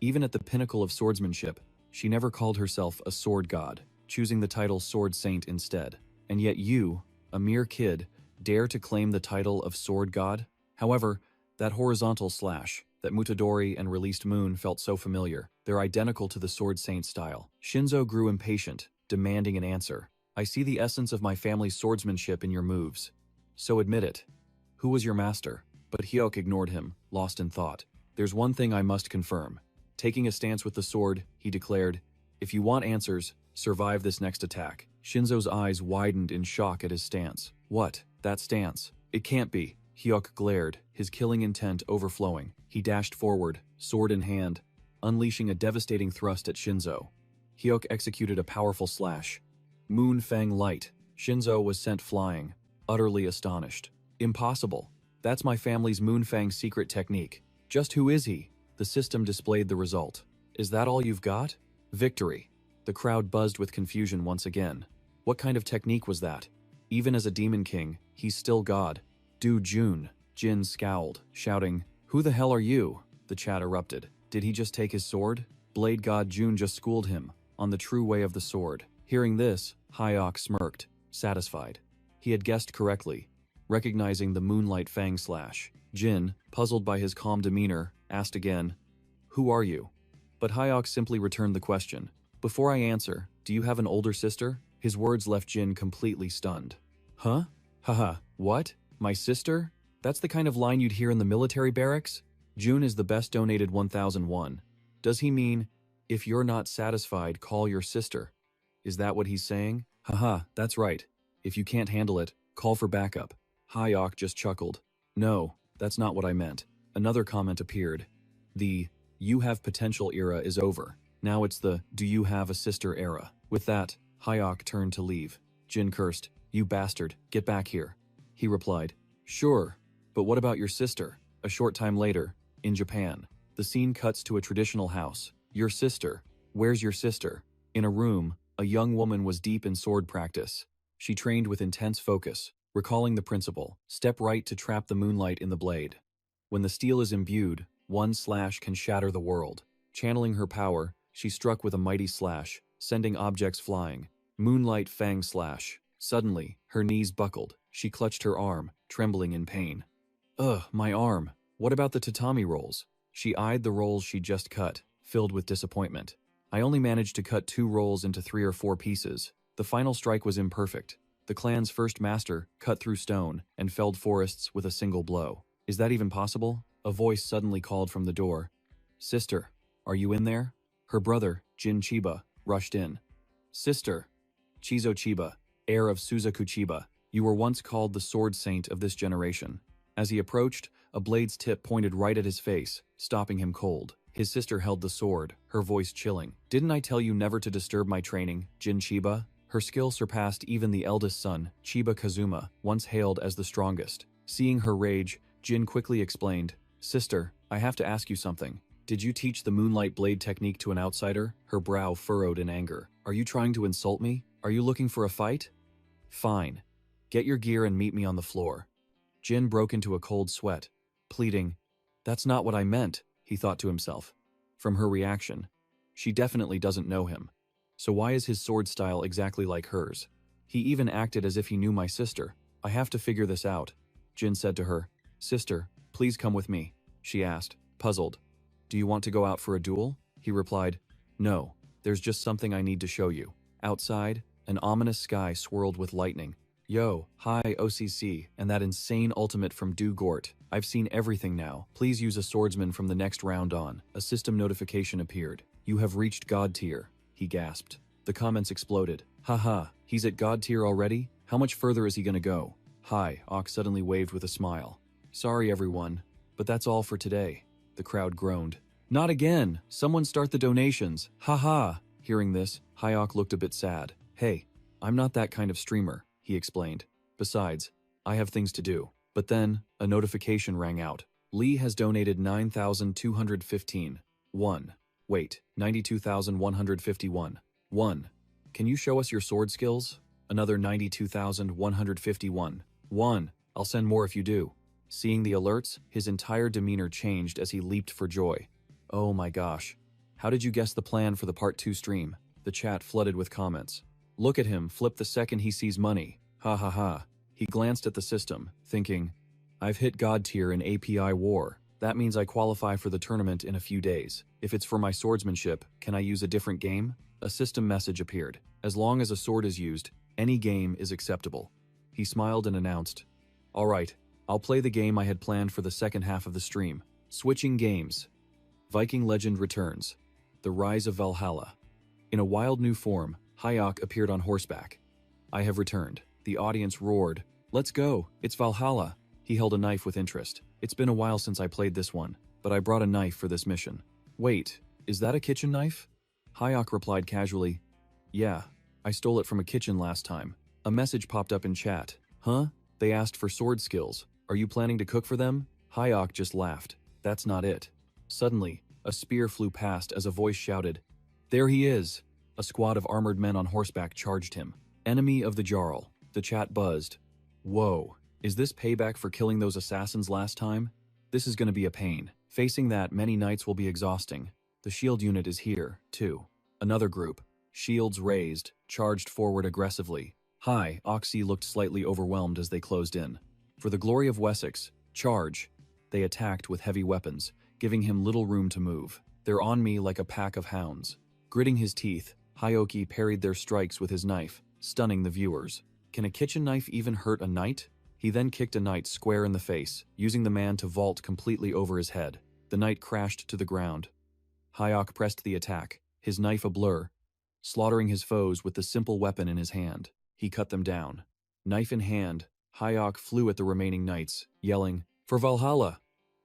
Even at the pinnacle of swordsmanship, she never called herself a sword god, choosing the title sword saint instead. And yet you, a mere kid, dare to claim the title of sword god? However, that horizontal slash, that Mutodori and released moon felt so familiar. They're identical to the sword saint style. Shinzo grew impatient, demanding an answer. I see the essence of my family's swordsmanship in your moves. So admit it. Who was your master? But Hyuk ignored him, lost in thought. There's one thing I must confirm. Taking a stance with the sword, he declared, if you want answers, survive this next attack. Shinzo's eyes widened in shock at his stance. What? That stance? It can't be. Hyuk glared, his killing intent overflowing. He dashed forward, sword in hand, unleashing a devastating thrust at Shinzo. Hyuk executed a powerful slash. Moon Fang Light. Shinzo was sent flying, utterly astonished. Impossible. That's my family's Moon Fang secret technique. Just who is he? The system displayed the result. Is that all you've got? Victory. The crowd buzzed with confusion once again. What kind of technique was that? Even as a demon king, he's still God. Jun. Jin scowled, shouting, Who the hell are you? The chat erupted. Did he just take his sword? Blade God Jun just schooled him, on the true way of the sword. Hearing this, Hyuk smirked, satisfied. He had guessed correctly, recognizing the Moonlight Fang slash. Jin, puzzled by his calm demeanor, asked again, Who are you? But Hyuk simply returned the question. Before I answer, do you have an older sister? His words left Jin completely stunned. Huh? Haha, what? My sister? That's the kind of line you'd hear in the military barracks? Jun is the best donated 1001. Does he mean, if you're not satisfied, call your sister? Is that what he's saying? Haha, that's right. If you can't handle it, call for backup. Hyuk just chuckled. No, that's not what I meant. Another comment appeared. The you have potential era is over. Now it's the do you have a sister era. With that, Hyuk turned to leave. Jin cursed. You bastard, get back here. He replied, Sure, but what about your sister? A short time later, in Japan, the scene cuts to a traditional house. Your sister? Where's your sister? In a room, a young woman was deep in sword practice. She trained with intense focus, recalling the principle, step right to trap the moonlight in the blade. When the steel is imbued, one slash can shatter the world. Channeling her power, she struck with a mighty slash, sending objects flying. Moonlight Fang slash. Suddenly, her knees buckled. She clutched her arm, trembling in pain. Ugh, my arm. What about the tatami rolls? She eyed the rolls she just cut, filled with disappointment. I only managed to cut 2 rolls into 3 or 4 pieces. The final strike was imperfect. The clan's first master cut through stone and felled forests with a single blow. Is that even possible? A voice suddenly called from the door. Sister, are you in there? Her brother, Jin Chiba, rushed in. Sister, Chizo Chiba, heir of Suzaku Chiba, you were once called the sword saint of this generation. As he approached, a blade's tip pointed right at his face, stopping him cold. His sister held the sword, her voice chilling. Didn't I tell you never to disturb my training, Jin Chiba? Her skill surpassed even the eldest son, Chiba Kazuma, once hailed as the strongest. Seeing her rage, Jin quickly explained, "Sister, I have to ask you something. Did you teach the moonlight blade technique to an outsider?" Her brow furrowed in anger. "Are you trying to insult me? Are you looking for a fight?" "Fine. Get your gear and meet me on the floor." Jin broke into a cold sweat, pleading, "That's not what I meant," he thought to himself. From her reaction, she definitely doesn't know him. So why is his sword style exactly like hers? He even acted as if he knew my sister. "I have to figure this out," Jin said to her. "Sister, please come with me," she asked, puzzled. "Do you want to go out for a duel?" He replied, "No, there's just something I need to show you." Outside, an ominous sky swirled with lightning. "Yo, hi OCC, and that insane ultimate from Du Gort. I've seen everything now. Please use a swordsman from the next round on." A system notification appeared. "You have reached God tier," he gasped. The comments exploded. "Haha, he's at God tier already? How much further is he gonna go?" "Hi," Ox suddenly waved with a smile. "Sorry everyone, but that's all for today." The crowd groaned. "Not again! Someone start the donations! Haha!" Hearing this, Hyok looked a bit sad. "Hey, I'm not that kind of streamer," he explained. "Besides, I have things to do." But then, a notification rang out. "Lee has donated 9,215. 1. Wait, 92,151. 1. Can you show us your sword skills?" Another 92,151. 1. "I'll send more if you do." Seeing the alerts, his entire demeanor changed as he leaped for joy. "Oh my gosh. How did you guess the plan for the Part 2 stream?" The chat flooded with comments. "Look at him flip the second he sees money. Ha ha ha." He glanced at the system, thinking, "I've hit God tier in API War. That means I qualify for the tournament in a few days. If it's for my swordsmanship, can I use a different game?" A system message appeared. "As long as a sword is used, any game is acceptable." He smiled and announced, "All right, I'll play the game I had planned for the second half of the stream. Switching games. Viking Legend returns. The Rise of Valhalla." In a wild new form, Hyok appeared on horseback. "I have returned." The audience roared, "Let's go, it's Valhalla." He held a knife with interest. "It's been a while since I played this one, but I brought a knife for this mission." "Wait, is that a kitchen knife?" Hyok replied casually, "Yeah, I stole it from a kitchen last time." A message popped up in chat. "Huh? They asked for sword skills. Are you planning to cook for them?" Hyok just laughed. "That's not it." Suddenly, a spear flew past as a voice shouted, "There he is!" A squad of armored men on horseback charged him. "Enemy of the Jarl." The chat buzzed. "Whoa, is this payback for killing those assassins last time? This is gonna be a pain. Facing that many knights will be exhausting." The shield unit is here, too. Another group, shields raised, charged forward aggressively. Hi, Oxy looked slightly overwhelmed as they closed in. "For the glory of Wessex, charge!" They attacked with heavy weapons, giving him little room to move. "They're on me like a pack of hounds." Gritting his teeth, Hyoki parried their strikes with his knife, stunning the viewers. Can a kitchen knife even hurt a knight? He then kicked a knight square in the face, using the man to vault completely over his head. The knight crashed to the ground. Hyok pressed the attack, his knife a blur, slaughtering his foes with the simple weapon in his hand. He cut them down. Knife in hand, Hyok flew at the remaining knights, yelling, "For Valhalla!"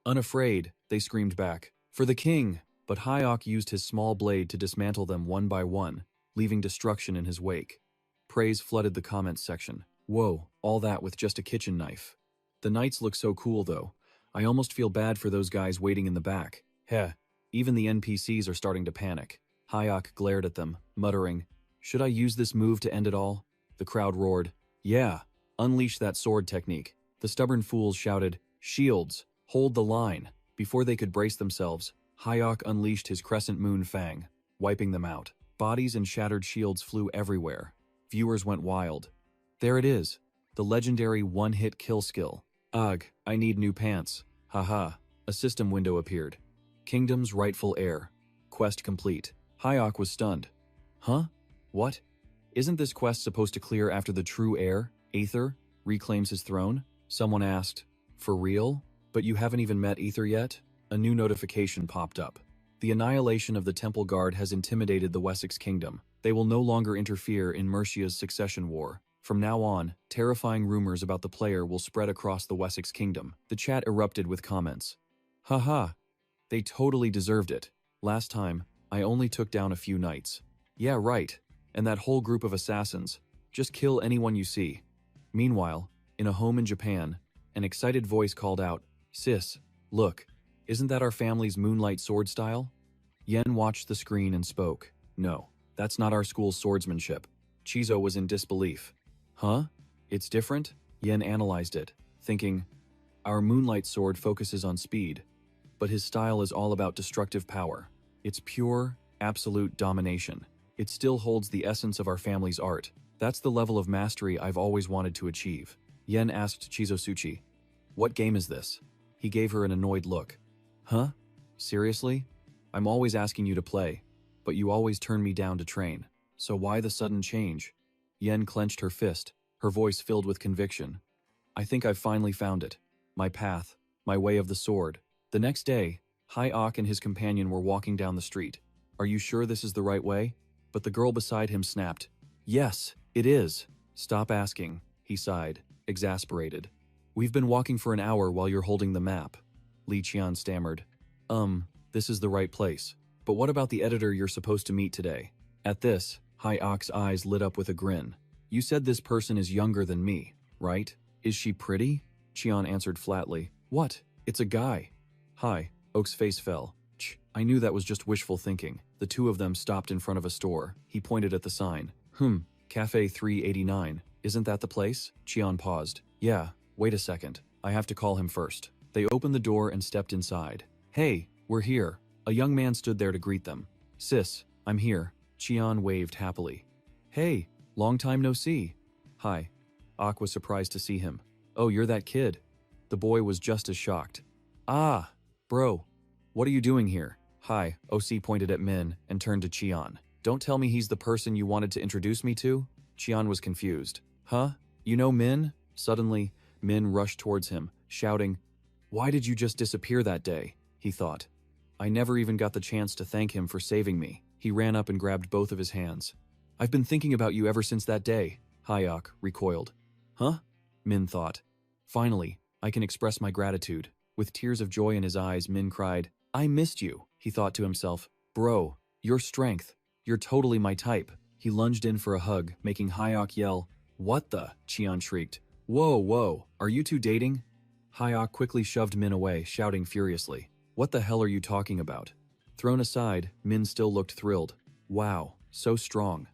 Unafraid, they screamed back, "For the king!" But Hyok used his small blade to dismantle them one by one, leaving destruction in his wake. Praise flooded the comments section. "Whoa, all that with just a kitchen knife." The knights look so cool though. I almost feel bad for those guys waiting in the back. Heh, even the NPCs are starting to panic. Hyok glared at them, muttering, "Should I use this move to end it all?" The crowd roared, "Yeah, unleash that sword technique." The stubborn fools shouted, "Shields, hold the line." Before they could brace themselves, Hyok unleashed his crescent moon fang, wiping them out. Bodies and shattered shields flew everywhere. Viewers went wild. There it is, the legendary one-hit kill skill. Ugh, I need new pants. Haha. A system window appeared. Kingdom's rightful heir. Quest complete. Hyok was stunned. Huh? What? Isn't this quest supposed to clear after the true heir, Aether, reclaims his throne? Someone asked. For real? But you haven't even met Aether yet? A new notification popped up. The annihilation of the Temple Guard has intimidated the Wessex Kingdom. They will no longer interfere in Mercia's succession war. From now on, terrifying rumors about the player will spread across the Wessex Kingdom. The chat erupted with comments. Haha. They totally deserved it. Last time, I only took down a few knights. Yeah, right. And that whole group of assassins. Just kill anyone you see. Meanwhile, in a home in Japan, an excited voice called out, "Sis, look, isn't that our family's moonlight sword style?" Yen watched the screen and spoke. "No, that's not our school's swordsmanship." Chizo was in disbelief. "Huh? It's different?" Yen analyzed it, thinking, "Our moonlight sword focuses on speed, but his style is all about destructive power. It's pure, absolute domination. It still holds the essence of our family's art. That's the level of mastery I've always wanted to achieve." Yen asked Chizosuchi, "What game is this?" He gave her an annoyed look. "Huh? Seriously? I'm always asking you to play, but you always turn me down to train. So why the sudden change?" Yen clenched her fist, her voice filled with conviction. "I think I've finally found it. My path, my way of the sword." The next day, Hai-Ok and his companion were walking down the street. "Are you sure this is the right way?" But the girl beside him snapped. "Yes, it is." "Stop asking," he sighed, exasperated. "We've been walking for an hour while you're holding the map." Li Qian stammered. This is the right place. But what about the editor you're supposed to meet today?" At this, Hai-Ok's eyes lit up with a grin. "You said this person is younger than me, right? Is she pretty?" Qian answered flatly. "What? It's a guy." Hai-Ok's face fell. I knew that was just wishful thinking." The two of them stopped in front of a store. He pointed at the sign. Cafe 389. Isn't that the place?" Qian paused. "Yeah, wait a second. I have to call him first." They opened the door and stepped inside. "Hey, we're here." A young man stood there to greet them. "Sis, I'm here." Qian waved happily. "Hey, long time no see." Hai-Ok was surprised to see him. "Oh, you're that kid." The boy was just as shocked. "Ah, bro. What are you doing here?" Hai-Ok pointed at Min and turned to Qian. "Don't tell me he's the person you wanted to introduce me to?" Qian was confused. "Huh? You know Min?" Suddenly, Min rushed towards him, shouting, "Why did you just disappear that day?" He thought. "I never even got the chance to thank him for saving me." He ran up and grabbed both of his hands. "I've been thinking about you ever since that day." Hai-Ok recoiled. "Huh?" Min thought. "Finally, I can express my gratitude." With tears of joy in his eyes, Min cried, "I missed you." He thought to himself, "Bro, your strength. You're totally my type." He lunged in for a hug, making Hai-Ok yell, "What the?" Qian shrieked. Whoa, are you two dating?" Hai-Ok quickly shoved Min away, shouting furiously, "What the hell are you talking about?" Thrown aside, Min still looked thrilled. "Wow, so strong.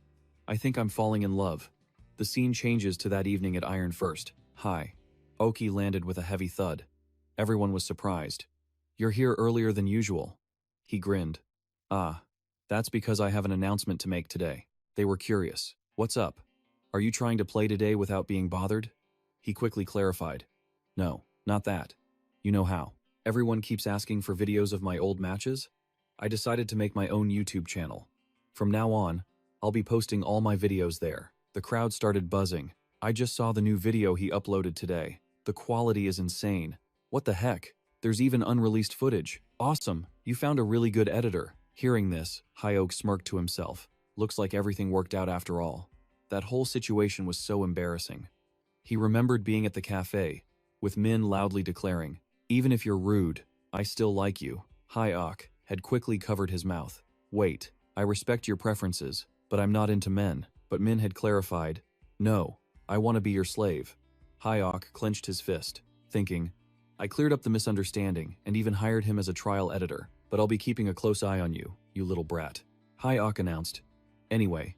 I think I'm falling in love." The scene changes to that evening at Iron First. Hai-Ok landed with a heavy thud. Everyone was surprised. "You're here earlier than usual." He grinned. "Ah, that's because I have an announcement to make today." They were curious. "What's up? Are you trying to play today without being bothered?" He quickly clarified. "No, not that. You know how. Everyone keeps asking for videos of my old matches? I decided to make my own YouTube channel. From now on, I'll be posting all my videos there." The crowd started buzzing. "I just saw the new video he uploaded today. The quality is insane. What the heck? There's even unreleased footage. Awesome, you found a really good editor." Hearing this, Hai-Ok smirked to himself. Looks like everything worked out after all. That whole situation was so embarrassing. He remembered being at the cafe, with Min loudly declaring, "Even if you're rude, I still like you." Hai-Ok had quickly covered his mouth. "Wait, I respect your preferences, but I'm not into men." But Min had clarified, "No, I want to be your slave." Hai-Ok clenched his fist, thinking, "I cleared up the misunderstanding and even hired him as a trial editor, but I'll be keeping a close eye on you, you little brat." Hai-Ok announced, "Anyway,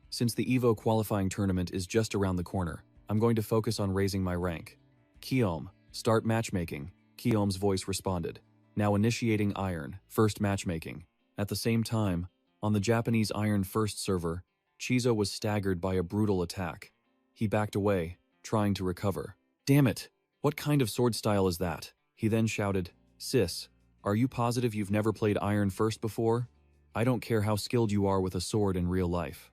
since the EVO qualifying tournament is just around the corner, I'm going to focus on raising my rank. Kiom, start matchmaking." Kiom's voice responded, "Now initiating Iron First matchmaking." At the same time, on the Japanese Iron First server, Chizo was staggered by a brutal attack. He backed away, trying to recover. "Damn it! What kind of sword style is that?" He then shouted, "Sis, are you positive you've never played Iron First before? I don't care how skilled you are with a sword in real life.